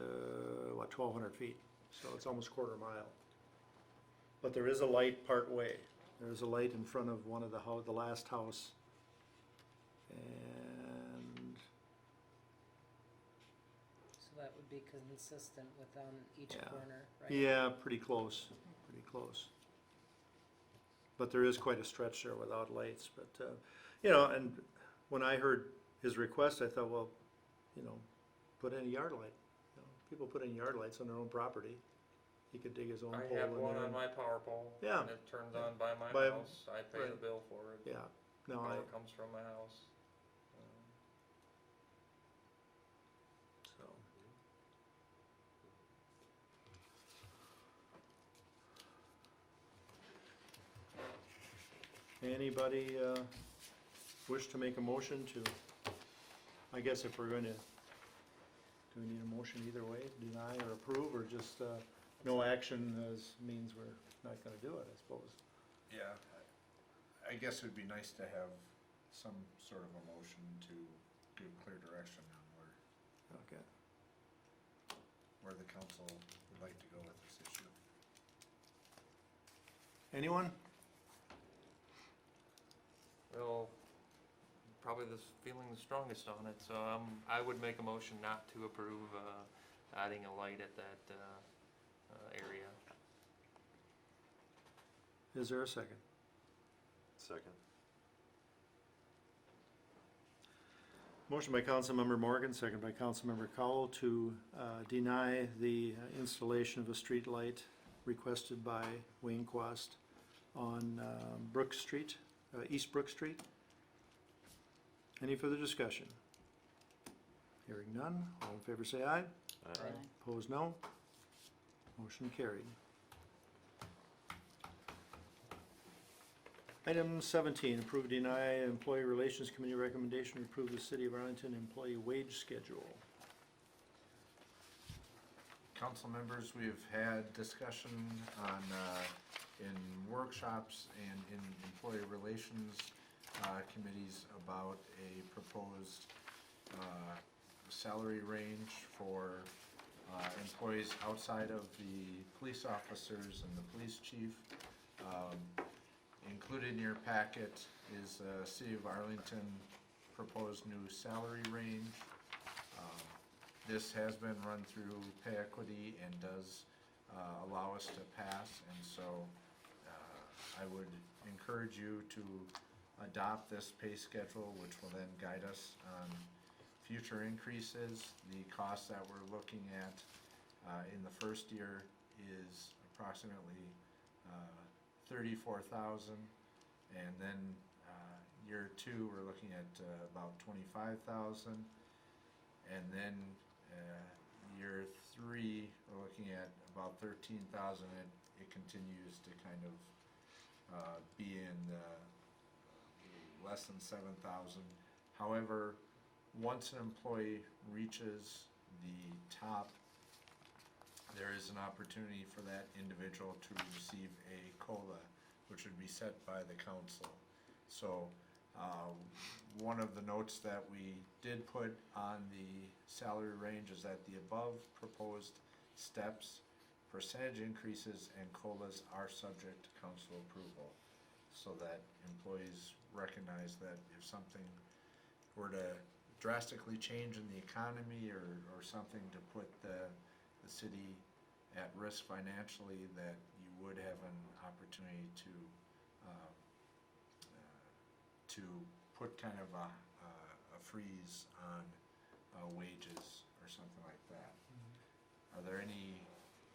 1,200 feet, so it's almost quarter mile. But there is a light part way. There is a light in front of one of the last house. And So that would be consistent with on each Yeah. corner, right? yeah, pretty close, pretty close. But there is quite a stretch there without lights, but, and when I heard his request, I thought, well, put in a yard light. People put in yard lights on their own property. He could dig his own I pole have in one there. on my power pole, Yeah. and it turns on by my By- house, I pay the right. bill for it. Yeah, no, Power comes from my house. so. Anybody, wish to make a motion to, I guess if we're gonna, do we need a motion either way, deny or approve, or just, no action means we're not gonna do it, I suppose? Yeah, I guess it'd be nice to have some sort of a motion to give clear direction on Okay. where the council would like to go with this issue. Anyone? Well, probably this feeling the strongest on it, so I would make a motion not to approve, adding a light at that, area. Is there a second? Second. Motion by Councilmember Morgan, second by Councilmember Cowell to deny the installation of a street light requested by Wayne Quast on Brook Street, East Brook Street. Any further discussion? Hearing none, all in favor say aye. Aye. Opposed, no. Motion carried. Item 17, approve, deny Employee Relations Committee recommendation to approve the City of Arlington employee wage schedule. Council members, we've had discussion on, in workshops and in employee relations committees about a proposed salary range for employees outside of the police officers and the police chief. Included in your packet is City of Arlington proposed new salary range. This has been run through pay equity and does allow us to pass, and so I would encourage you to adopt this pay schedule, which will then guide us on future increases. The cost that we're looking at in the first year is approximately $34,000, and then year two we're looking at about $25,000, and then year three we're looking at about $13,000. It continues to kind of be in the less than $7,000. However, once an employee reaches the top, there is an opportunity for that individual to receive a COLA, which would be set by the council. So one of the notes that we did put on the salary range is that the above proposed steps, percentage increases, and COLAs are subject to council approval, so that employees recognize that if something were to drastically change in the economy or something to put the city at risk financially, that you would have an opportunity to put kind of a freeze on wages or something like that. Are there any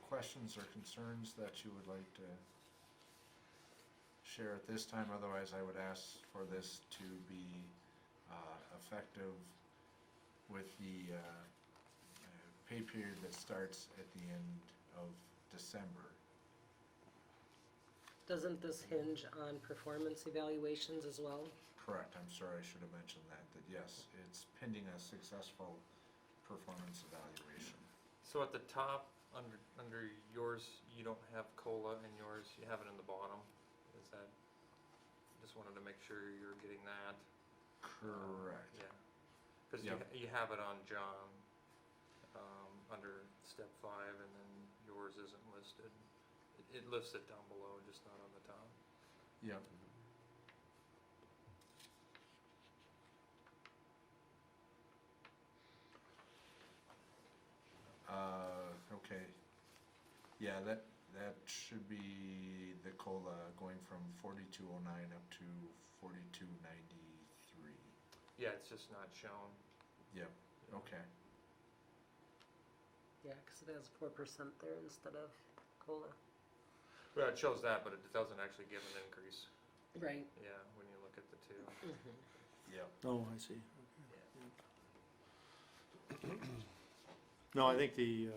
questions or concerns that you would like to share at this time? Otherwise, I would ask for this to be effective with the pay period that starts at the end of December. Doesn't this hinge on performance evaluations as well? Correct, I'm sorry, I should have mentioned that yes, it's pending a successful performance evaluation. So at the top, under yours, you don't have COLA, and yours, you have it in the bottom. Is that, just wanted to make sure you're getting that. Correct. Yeah, because Yep. you have it on John, under step 5, and then yours isn't listed. It lists it down below, just not on the top. Yep. Okay. Yeah, that should be the COLA going from 4209 up to 4293. Yeah, it's just not shown. Yep, okay. Yeah, because it has 4% there instead of COLA. Well, it shows that, but it doesn't actually give an increase. Right. Yeah, when you look at the two. Yep. Oh, I see. Okay. No, I think the,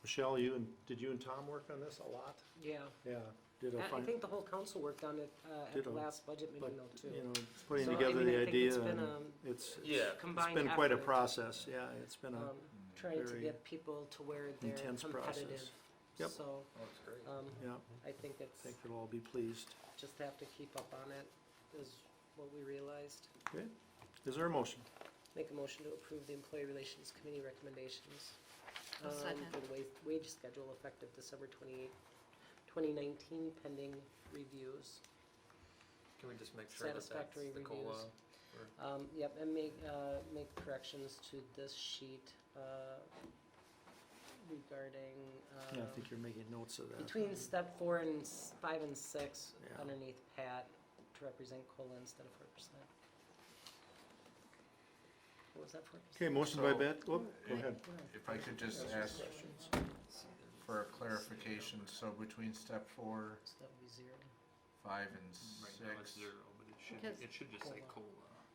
Michelle, did you and Tom work on this a lot? Yeah. Yeah, did a I fine, think the whole council worked on it at Did the a- last budget but, meeting though too. you know, putting So, I together mean, the I think idea, it's been, and it's Yeah. Combined been quite a effort, process, yeah, it's been a, trying to very get people to where they're intense competitive. process. Yep. So, Oh, that's great. yeah, I think I it's, think they'll all be pleased. just have to keep up on it is what we realized. Okay, is there a motion? Make a motion to approve the Employee Relations Committee recommendations. I'll second. For the wage schedule effective December 28, 2019, pending reviews. Can we just make sure that that's Satisfactory the COLA? reviews. Yep, and make corrections to this sheet, regarding, Yeah, I think you're making notes of that. between step 4 and 5 and 6, Yeah. underneath Pat, to represent COLA instead of 4%. What was that for? Okay, motion by So- Bet, go ahead. If I could just ask for a clarification, so between step 4, So that would be 0. 5, and Right now it's 6, 0, but Because- it should just say COLA.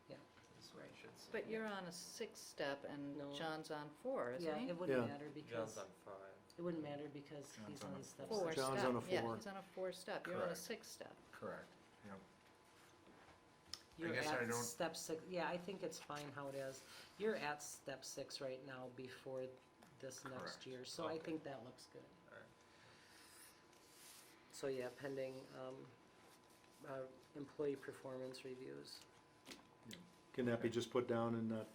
Yeah. Is Right. should say. But you're on a 6-step and No. John's on 4, isn't Yeah, he? it wouldn't Yeah. matter because, John's on 5. it wouldn't matter because he's on step six. 4 John's step. on a Yeah, 4. he's on a 4-step. You're on a Correct. 6-step. Correct, yep. You're guess I at don't- step 6, yeah, I think it's fine how it is. You're at step 6 right now before this next Correct. year, so I Okay. think that looks good. Alright. So yeah, pending, employee performance reviews. Can that be just put down in the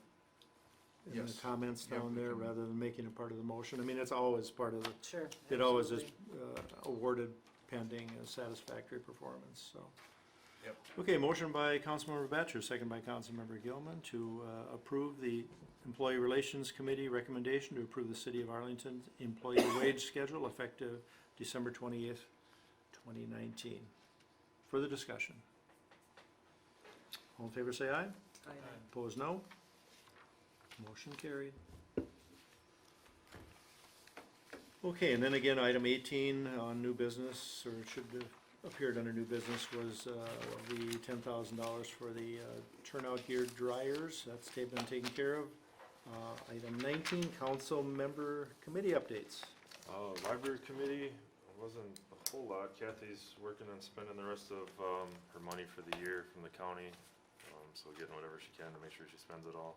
Yes. comments Yep, down we there can- rather than making it part of the motion? I mean, it's always part of the, Sure. it always is absolutely. awarded pending a satisfactory performance, so. Yep. Okay, motion by Councilmember Batchor, second by Councilmember Gilman to approve the Employee Relations Committee recommendation to approve the City of Arlington's employee wage schedule effective December 20th, 2019. Further discussion? All in favor say aye. Aye. Opposed, no. Motion carried. Okay, and then again, item 18 on new business, or it should have appeared under new business, was the $10,000 for the turnout gear dryers. That's been taken care of. Item 19, council member committee updates. Library committee, wasn't a whole lot. Kathy's working on spending the rest of her money for the year from the county, so getting whatever she can to make sure she spends it all.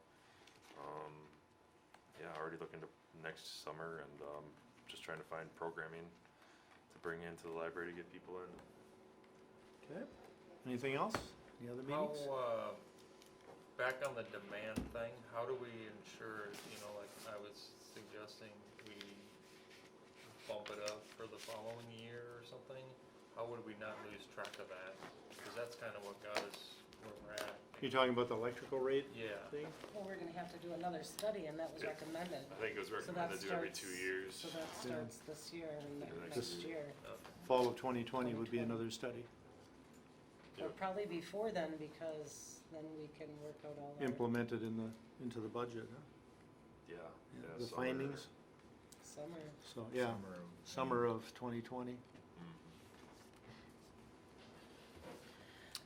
Yeah, already looking to next summer and just trying to find programming to bring into the library to get people in. Okay. Anything else? Any other How, meetings? back on the demand thing, how do we ensure, like I was suggesting, we bump it up for the following year or something? How would we not lose track of that? Because that's kind of what got us where we're at. You're talking about the electrical rate Yeah. thing? Well, we're gonna have to do another study and that was Yeah. recommended. I think it was So recommended that to do every starts- 2 years. So that starts this year and Yeah, next next year. Okay. Fall of 2020 would be another study. Or Yep. probably before then, because then we can work out all our. Implemented into the budget, huh? Yeah. The summer. findings, Summer. so, yeah, summer of 2020. Mhm.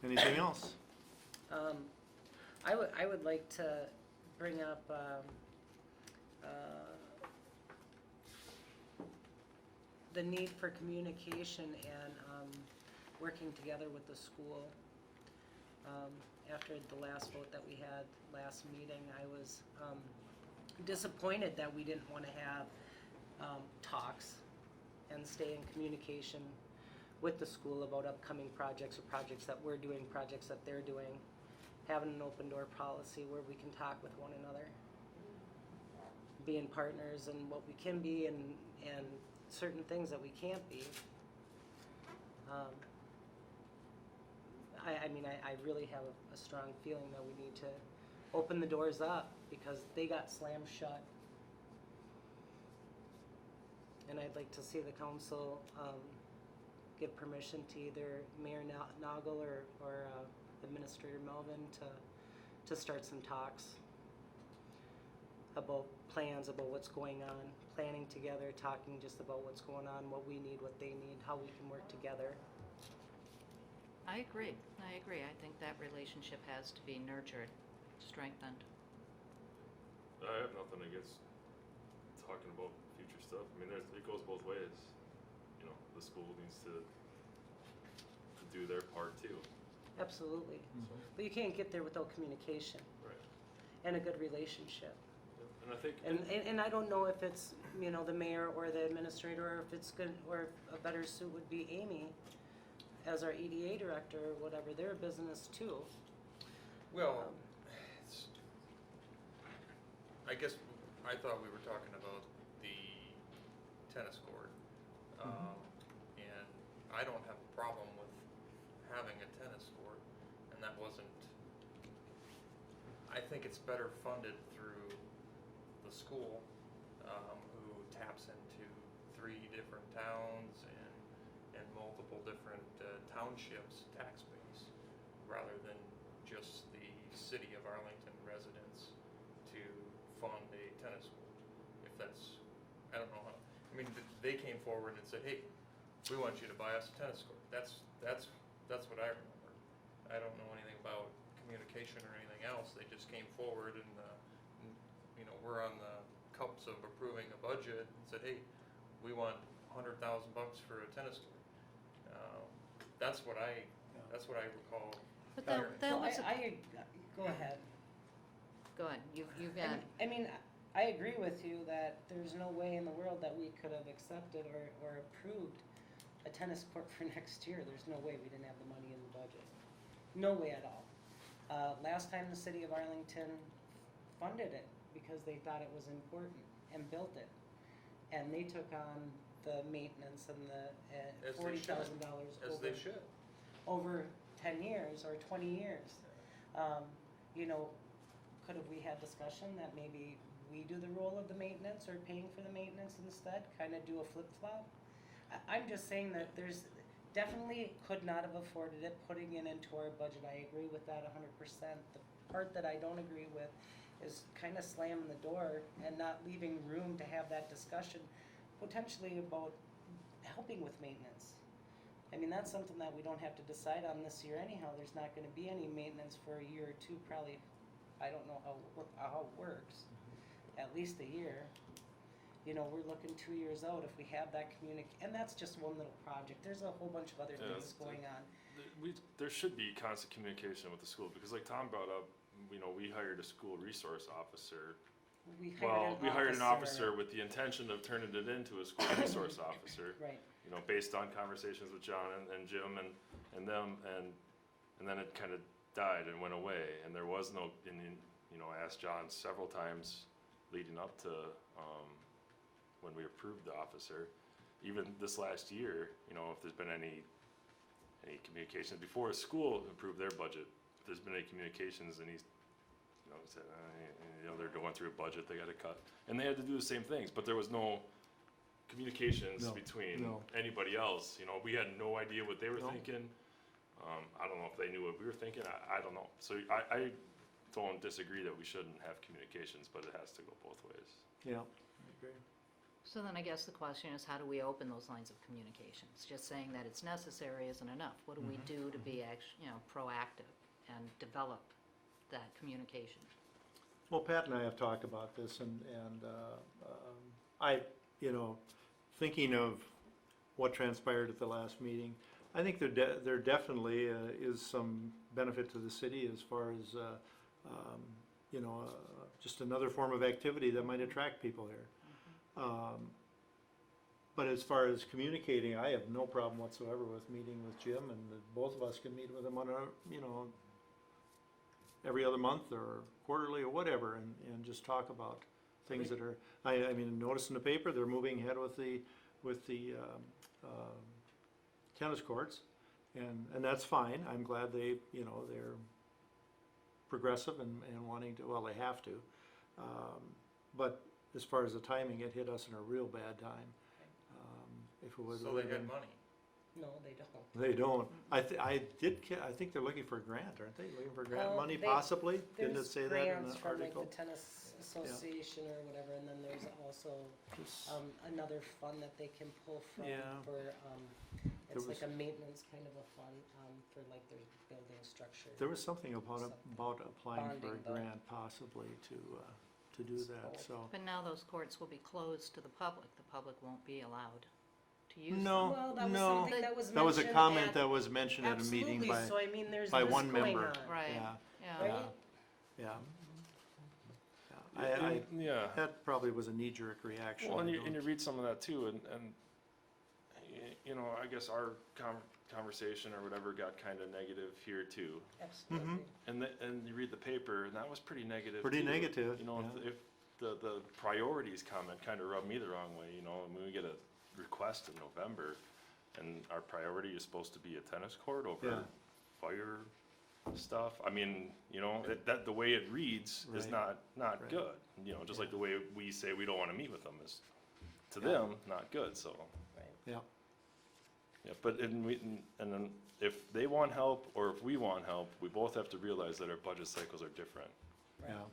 Anything else? I would like to bring up, the need for communication and, working together with the school. After the last vote that we had last meeting, I was, disappointed that we didn't wanna have, talks and stay in communication with the school about upcoming projects or projects that we're doing, projects that they're doing. Having an open door policy where we can talk with one another. Being partners and what we can be and certain things that we can't be. I mean, I really have a strong feeling that we need to open the doors up because they got slammed shut. And I'd like to see the council, give permission to either Mayor Noggle or Administrator Melvin to start some talks about plans, about what's going on, planning together, talking just about what's going on, what we need, what they need, how we can work together. I agree. I think that relationship has to be nurtured, strengthened. I have nothing against talking about future stuff. I mean, it goes both ways. The school needs to do their part too. Absolutely. But you can't get there without communication Right. and a good relationship. And I think. And I don't know if it's, the mayor or the administrator, or if it's good, or if a better suit would be Amy as our EDA director or whatever, they're a business too. Well, it's, I guess I thought we were talking about the tennis court. And I don't have a problem with having a tennis court, and that wasn't, I think it's better funded through the school, who taps into 3 different towns and multiple different townships tax base, rather than just the city of Arlington residents to fund a tennis court. If that's, I don't know how, they came forward and said, hey, we want you to buy us a tennis court. That's what I remember. I don't know anything about communication or anything else, they just came forward and, you know, we're on the cups of approving a budget and said, hey, we want $100,000 for a tennis court. That's what I recall. But hearing. that Well, was, go ahead. go ahead, you've I got, mean- I mean, I agree with you that there's no way in the world that we could have accepted or approved a tennis court for next year. There's no way we didn't have the money in the budget. No way at all. Last time the city of Arlington funded it because they thought it was important and built it. And they took on the maintenance and the As they should. $40,000 As they should. over 10 years or 20 years. You know, could have we had discussion that maybe we do the role of the maintenance or paying for the maintenance instead, kind of do a flip-flop? I'm just saying that there's, definitely could not have afforded it, putting it into our budget. I agree with that 100%. The part that I don't agree with is kind of slamming the door and not leaving room to have that discussion potentially about helping with maintenance. I mean, that's something that we don't have to decide on this year anyhow. There's not gonna be any maintenance for a year or two, probably. I don't know how it works, at least a year. You know, we're looking 2 years out if we have that and that's just one little project. There's a whole bunch of other Yeah, things going on. There should be constant communication with the school, because like Tom brought up, you know, we hired a school resource officer. We hired an officer with the intention of turning it into a school resource officer. Right. You know, based on conversations with John and Jim and them, and then it kind of died and went away, and there was no, you know, I asked John several times leading up to, when we approved the officer, even this last year, you know, if there's been any communications before a school approved their budget, if there's been any communications, and he's, you know, said, you know, they're going through a budget, they gotta cut, and they had to do the same things, but there was no communications between anybody else, you know, we had no idea what they were thinking. I don't know if they knew what we were thinking, I don't know, so I don't disagree that we shouldn't have communications, but it has to go both ways. Yeah, I agree. so then I guess the question is, how do we open those lines of communications? Just saying that it's necessary isn't enough. What do we do to be proactive and develop that communication? Well, Pat and I have talked about this, and I, you know, thinking of what transpired at the last meeting, I think there definitely is some benefit to the city as far as, you know, just another form of activity that might attract people here. But as far as communicating, I have no problem whatsoever with meeting with Jim, and both of us can meet with him on a, you know, every other month or quarterly or whatever, and just talk about things that are, I mean, notice in the paper, they're moving ahead with the tennis courts, and that's fine. I'm glad they, you know, they're progressive and wanting to, well, they have to. But as far as the timing, it hit us in a real bad time. If it was. So they had money. No, they don't. They don't. I think they're looking for a grant, aren't they? Looking for grant money They- possibly? Didn't it say that in There's grants the from like article? the tennis association or whatever, and then there's also Just- another fund that they can pull from Yeah. for, There it's like was- a maintenance kind of a fund, for like their building structure. There was something about applying for a Bonding, though. grant possibly to do that, so. But now those courts will be closed to the public. The public won't be allowed to use them. No, Well, that was no. something that was That was a mentioned comment at- that was mentioned at a meeting Absolutely, by, so I mean, there's by this one going member. on, Right. Yeah, Yeah. right? yeah. Yeah. Yeah. That probably was a knee-jerk reaction. Well, and I you don't- read some of that too, and you know, I guess our conversation or whatever got kind of negative here too. Absolutely. And you read the paper, and that was pretty negative. Pretty too. negative, You know, yeah. if the priorities comment kind of rubbed me the wrong way. You know, when we get a request in November, and our priority is supposed to be a tennis court over Yeah. fire stuff. I mean, you know, that the way it reads is Right. not Right. good. You know, just like the way we say we don't want to meet with them is to Yeah. them not good. So. Yeah, Yeah, but and then if they want help or if we want help, we both have to realize that our budget cycles are different. yeah,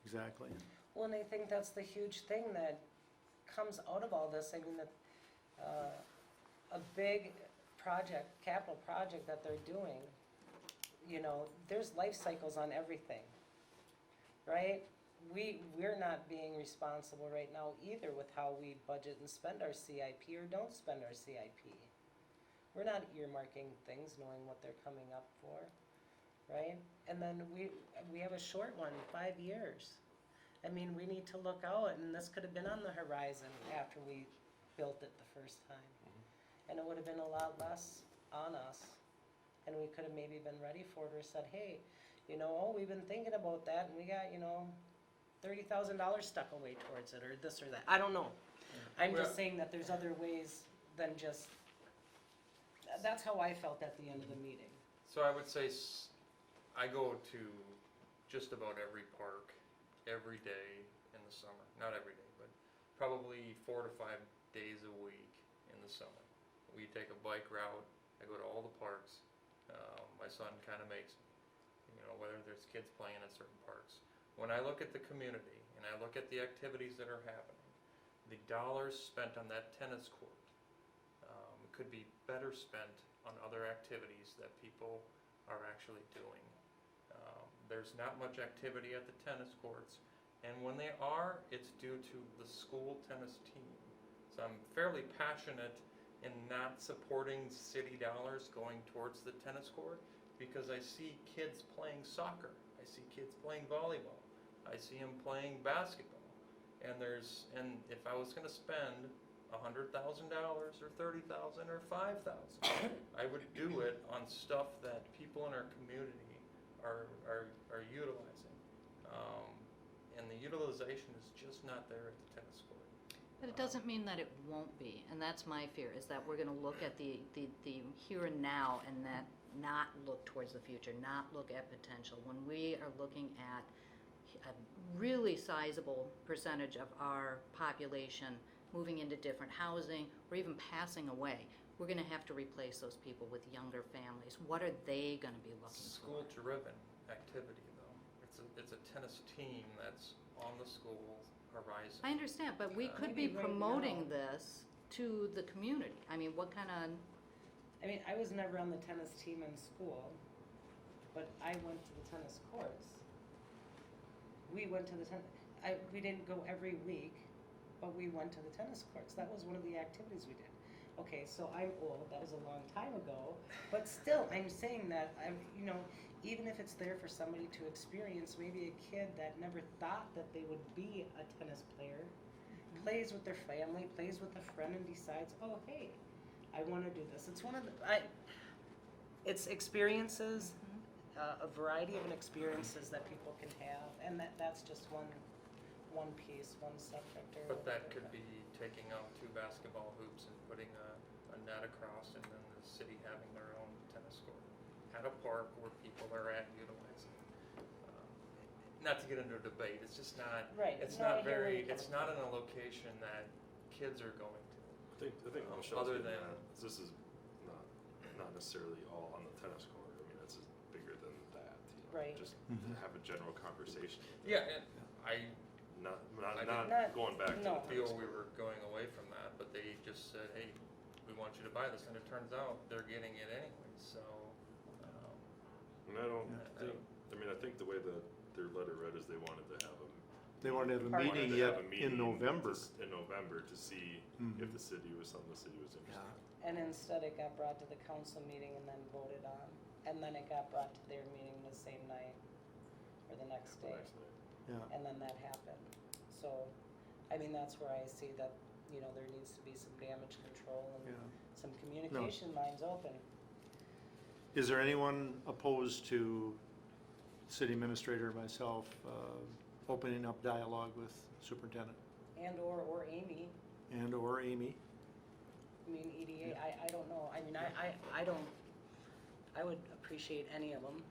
exactly. Well, and I think that's the huge thing that comes out of all this. I mean, that, a big project, capital project that they're doing, you know, there's life cycles on everything, right? We're not being responsible right now either with how we budget and spend our CIP or don't spend our CIP. We're not earmarking things knowing what they're coming up for, right? And then we have a short one, 5 years. I mean, we need to look out, and this could have been on the horizon after we built it the first time. And it would have been a lot less on us, and we could have maybe been ready for it or said, hey, you know, oh, we've been thinking about that, and we got, you know, $30,000 stuck away towards it, or this or that. I don't know. I'm Well- just saying that there's other ways than just, that's how I felt at the end of the meeting. So I would say, I go to just about every park, every day in the summer. Not every day, but probably 4 to 5 days a week in the summer. We take a bike route, I go to all the parks. My son kind of makes me, you know, whether there's kids playing in certain parks. When I look at the community and I look at the activities that are happening, the dollars spent on that tennis court could be better spent on other activities that people are actually doing. There's not much activity at the tennis courts, and when they are, it's due to the school tennis team. So I'm fairly passionate in not supporting city dollars going towards the tennis court because I see kids playing soccer, I see kids playing volleyball, I see them playing basketball, and if I was going to spend $100,000 or $30,000 or $5,000, I would do it on stuff that people in our community are utilizing, and the utilization is just not there at the tennis court. But it doesn't mean that it won't be, and that's my fear, is that we're gonna look at the here and now and that not look towards the future, not look at potential. When we are looking at a really sizable percentage of our population moving into different housing or even passing away, we're gonna have to replace those people with younger families. What are they gonna be looking for? School-driven activity, though. It's a tennis team that's on the school horizon. I understand, but we could be Maybe right promoting now. this to the community. I mean, what kind of, I mean, I was never on the tennis team in school, but I went to the tennis courts. We went to the we didn't go every week, but we went to the tennis courts. That was one of the activities we did. Okay, so I'm old, that was a long time ago, but still, I'm saying that, you know, even if it's there for somebody to experience, maybe a kid that never thought that they would be a tennis player, plays with their family, plays with a friend and decides, oh, hey, I want to do this. It's one of the, it's experiences, a variety of experiences that people can have, and that's just one piece, one subject or. But that could be taking out 2 basketball hoops and putting a net across, and then the city having their own tennis court at a park where people are at utilizing. Not to get into a debate, it's just not. Right. It's No, I not hear where very. you're It's coming not in a location that kids are going to. I think Michelle's Other getting than- at, this is not necessarily all on the tennis court. I mean, it's bigger than that. You know, Right. Just have a general conversation. Yeah, and I Not Not- going back to no. the feel tennis we court. were going away from that, but they just said, hey, we want you to buy this, and it turns out they're getting it anyway, so. And I don't Yeah. think, I mean, I think the way that their letter read is they wanted to have a. They wanted to have a Party. meeting wanted to yet have a in meeting November. In November to see Mhm. if the city was something the city was interested in. And instead it got brought to the council meeting and then voted on, and then it got brought to their meeting the same night, or the next The day, next day. Yeah, and then that happened. So, I mean, that's where I see that, you know, there needs to be some damage control yeah. and some communication lines open. Is there anyone opposed to city administrator, myself, opening up dialogue with superintendent Or Amy, and/or Amy? I mean, EDA, I don't know, I mean, I would appreciate any of them.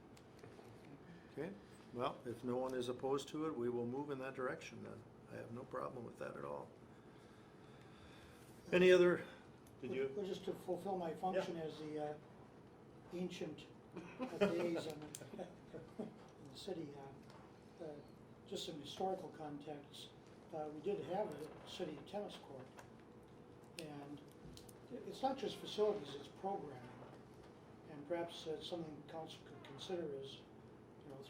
Okay, well, if no one is opposed to it, we will move in that direction then. I have no problem with that at all. Any other, did you? Well, just to fulfill my function as the ancient days in the city, just some historical context, we did have a city tennis court. And it's not just facilities, it's programming. And perhaps something council could consider is,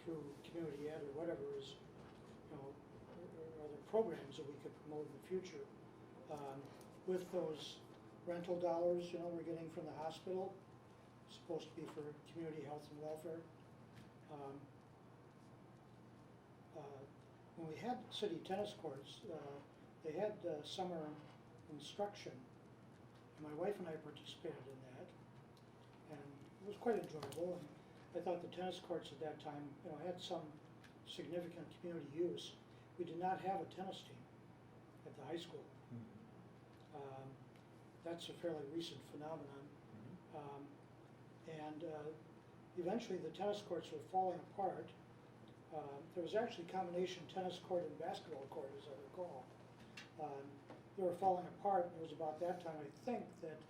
through community ed or whatever is, are there programs that we could promote in the future? With those rental dollars, we're getting from the hospital, supposed to be for community health and welfare. When we had city tennis courts, they had summer instruction. My wife and I participated in that, and it was quite enjoyable. And I thought the tennis courts at that time, had some significant community use. We did not have a tennis team at the high school. That's a fairly recent phenomenon. Eventually the tennis courts were falling apart. There was actually combination tennis court and basketball court, as I recall. They were falling apart. It was about that time, I think, that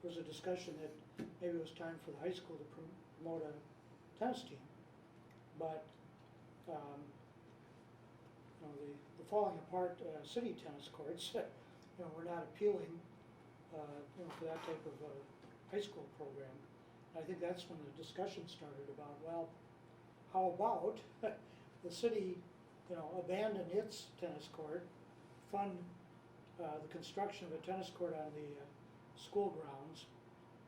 there was a discussion that maybe it was time for the high school to promote a tennis team. But the falling apart city tennis courts, were not appealing, for that type of high school program. And I think that's when the discussion started about, well, how about the city, abandon its tennis court, fund the construction of a tennis court on the school grounds,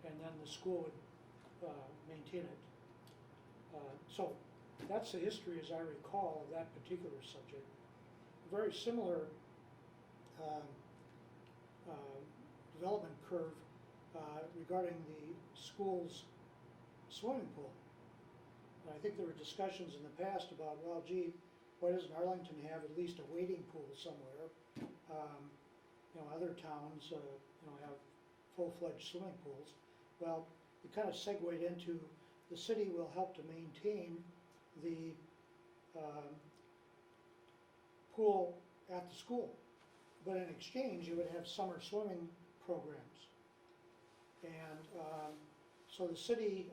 and then the school would maintain it. So that's the history, as I recall, of that particular subject. A very similar development curve regarding the school's swimming pool. And I think there were discussions in the past about, well, gee, why doesn't Arlington have at least a wading pool somewhere? Other towns, have full-fledged swimming pools. Well, it kind of segued into the city will help to maintain the pool at the school. But in exchange, you would have summer swimming programs. And so the city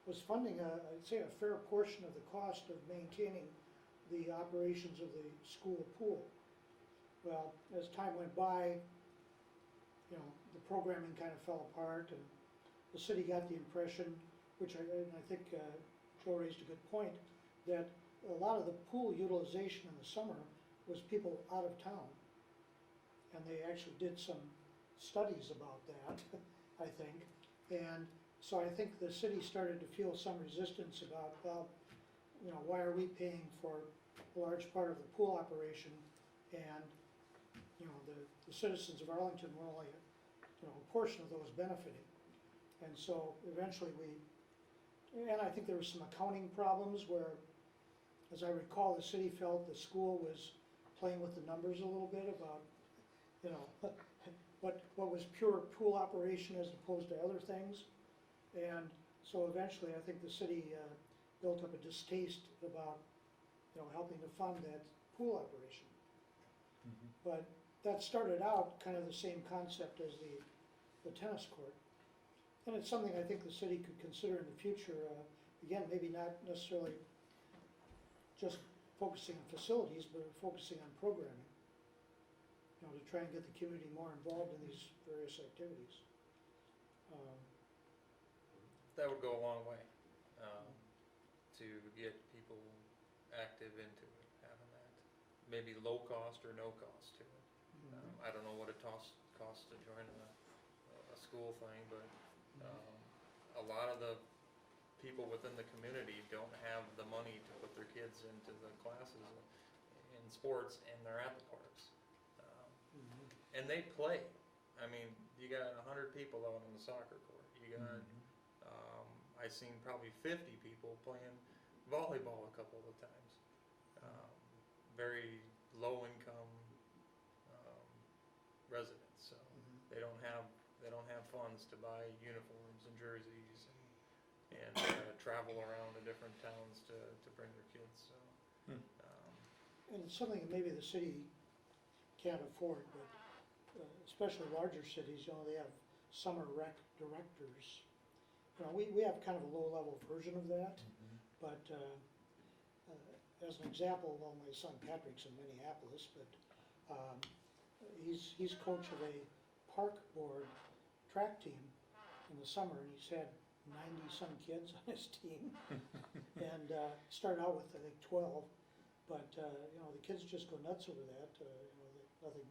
was funding, I'd say, a fair portion of the cost of maintaining the operations of the school pool. Well, as time went by, the programming kind of fell apart, and the city got the impression, and I think Joe raised a good point, that a lot of the pool utilization in the summer was people out of town. And they actually did some studies about that, I think. And so I think the city started to feel some resistance about, well, why are we paying for a large part of the pool operation, and the citizens of Arlington were only a portion of those benefiting. And so eventually and I think there were some accounting problems where, as I recall, the city felt the school was playing with the numbers a little bit about, what was pure pool operation as opposed to other things. And so eventually I think the city built up a distaste about, helping to fund that pool operation. But that started out kind of the same concept as the tennis court. And it's something I think the city could consider in the future. Again, maybe not necessarily just focusing on facilities, but focusing on programming, to try and get the community more involved in these various activities. That would go a long way, to get people active into it, having that. Maybe low cost or no cost to it. I don't know what it costs to join a school thing, but a lot of the people within the community don't have the money to put their kids into the classes in sports, and they're at the parks. And they play. I mean, you got 100 people out on the soccer court. You got, I seen probably 50 people playing volleyball a couple of times. Very low income residents, so they don't have funds to buy uniforms and jerseys and travel around to different towns to bring their kids. So, And it's something that maybe the city can't afford, but especially larger cities, they have summer rec directors. We have kind of a low-level version of that, but as an example, well, my son Patrick's in Minneapolis, but he's coach of a park board track team in the summer, and he's had 90-some kids on his team. And started out with, I think, 12. But, you know, the kids just go nuts over that. You know, nothing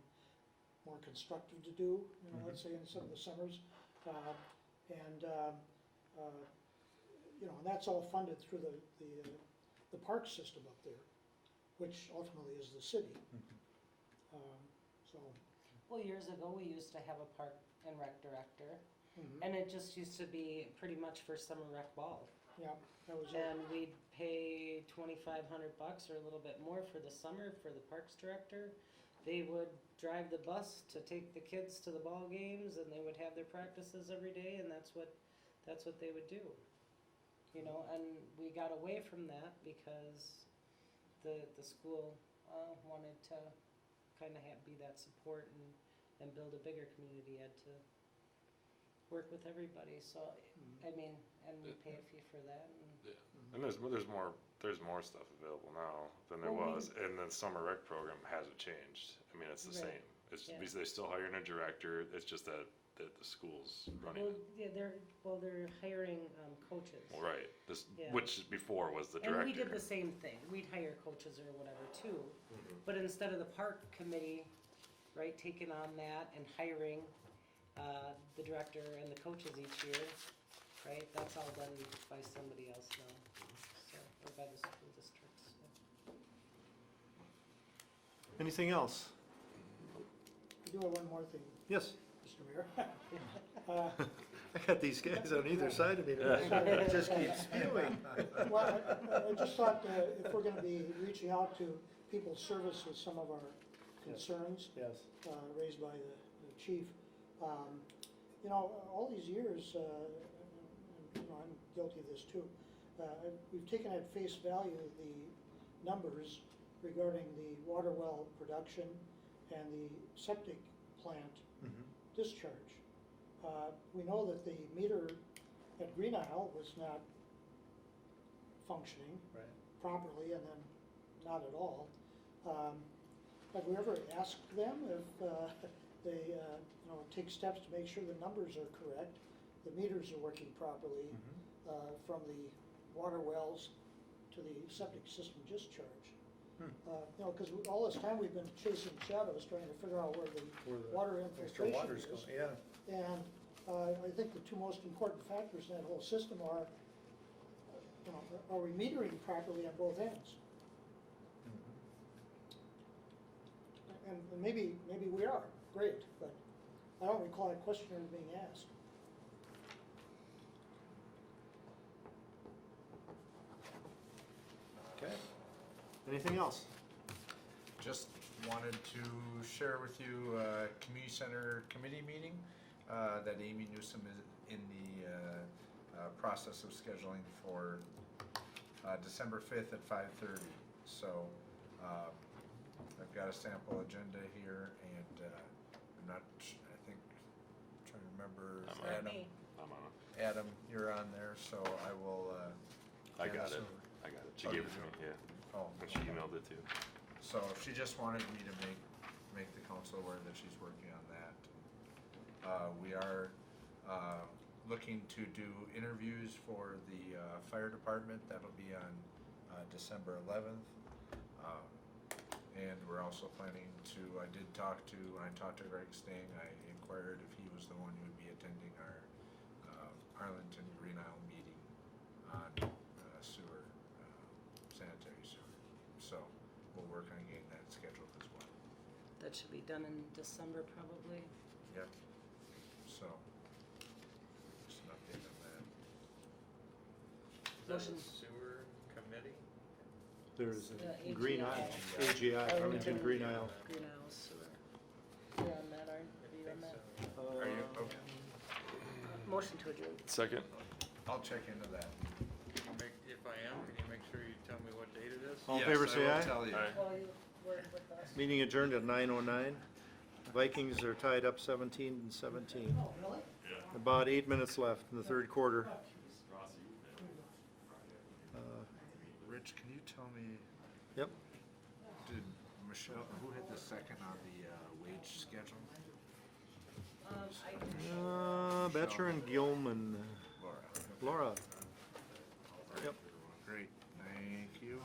more constructive to do, you know, let's say in some of the summers. You know, and that's all funded through the park system up there, which ultimately is the city. So. Well, years ago, we used to have a park and rec director, and it just used to be pretty much for summer rec ball. Yeah, that was it. And we'd pay $2,500 or a little bit more for the summer for the parks director. They would drive the bus to take the kids to the ball games, and they would have their practices every day, and that's what they would do. You know, and we got away from that because the school wanted to kind of be that support and build a bigger community. Had to work with everybody. So I mean, and we pay a fee for that. And there's more stuff available now than there Well, was, and the summer rec program hasn't changed. I mean, it's the Right. same. It's Yeah. because they still hiring a director. It's just that the school's running Well, it. yeah, they're hiring coaches. Well, right. This, Yeah. which before was the director. And we did the same thing. We'd hire coaches or whatever too. But instead of the park committee, right, taking on that and hiring the director and the coaches each year, right, that's all done by somebody else now. So, or by the school districts. So. Anything else? I do have one more thing, Yes. Mr. Mayor. I got these guys on either side of me today. It just keeps spewing. Well, I just thought if we're gonna be reaching out to people's service with some of our concerns Yes. raised by the chief, you know, all these years, and, you know, I'm guilty of this too, we've taken at face value the numbers regarding the water well production and the septic plant discharge. We know that the meter at Green Isle was not functioning Right. properly, and then not at all. Have we ever asked them if they, you know, take steps to make sure the numbers are correct, the meters are working properly, from the water wells to the septic system discharge? You know, because all this time we've been chasing shadows, trying to figure out where the water Extra infiltration water's is. going, yeah. And I think the two most important factors in that whole system are, you know, are we metering properly on both ends? And maybe we are, great, but I don't recall that question ever being asked. Okay. Anything else? Just wanted to share with you a community center committee meeting that Amy Newsom is in the process of scheduling for December 5th at 5:30. So I've got a sample agenda here, and I'm not, I think, trying to remember, I'm Not Adam. me. I'm on it. Adam, you're on there, so I will. I hand got this it. over. I got it. She Oh, gave you it to do? me, yeah. Oh, And she okay. emailed it too. So she just wanted me to make the council aware that she's working on that. We are looking to do interviews for the fire department. That'll be on December 11th. And we're also planning to, when I talked to Greg Stang, I inquired if he was the one who would be attending our Arlington Green Isle meeting on sewer, sanitary sewer. So we'll work on getting that scheduled as well. That should be done in December probably. Yep. So, just an update on that. Is that Motion. the sewer committee? There's The Green AGI. Isle, AGI, Arlington Green Isle. Green Isle sewer. You're on that, are you on that? Are you, okay, Motion to adjourn. Second? I'll check into that. If I am, can you make sure you tell me what date it is? All in favor, say aye. Yes, I will tell you. Aye. Well, you work with us. Meeting adjourned at 9:09. Vikings are tied up 17-17. Oh, really? About 8 minutes left in the third quarter. Rich, can you tell me, Yep. did Michelle, who had the second on the wage schedule? I Betcher and Gilman. Laura. Laura. Yep. Great, thank you.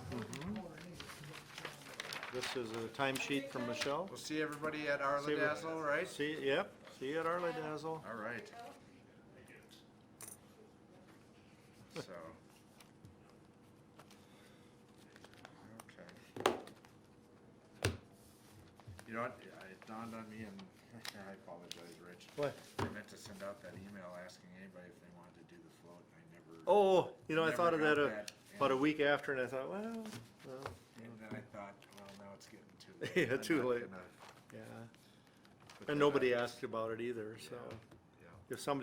This is a timesheet from Michelle. We'll see everybody at See you. Arlington, right? See, yep, see you at Arlington. All right. So. Okay. You know what, it dawned on me, and I apologize, Rich. What? I meant to send out that email asking anybody if they wanted to do the float, and I never. Oh, you know, I never thought of got that about a week after, and I thought, well, And then I thought, well, now it's getting too late. Yeah, I'm too not late. gonna yeah. put And that nobody out. asked about it either, so Yeah. if somebody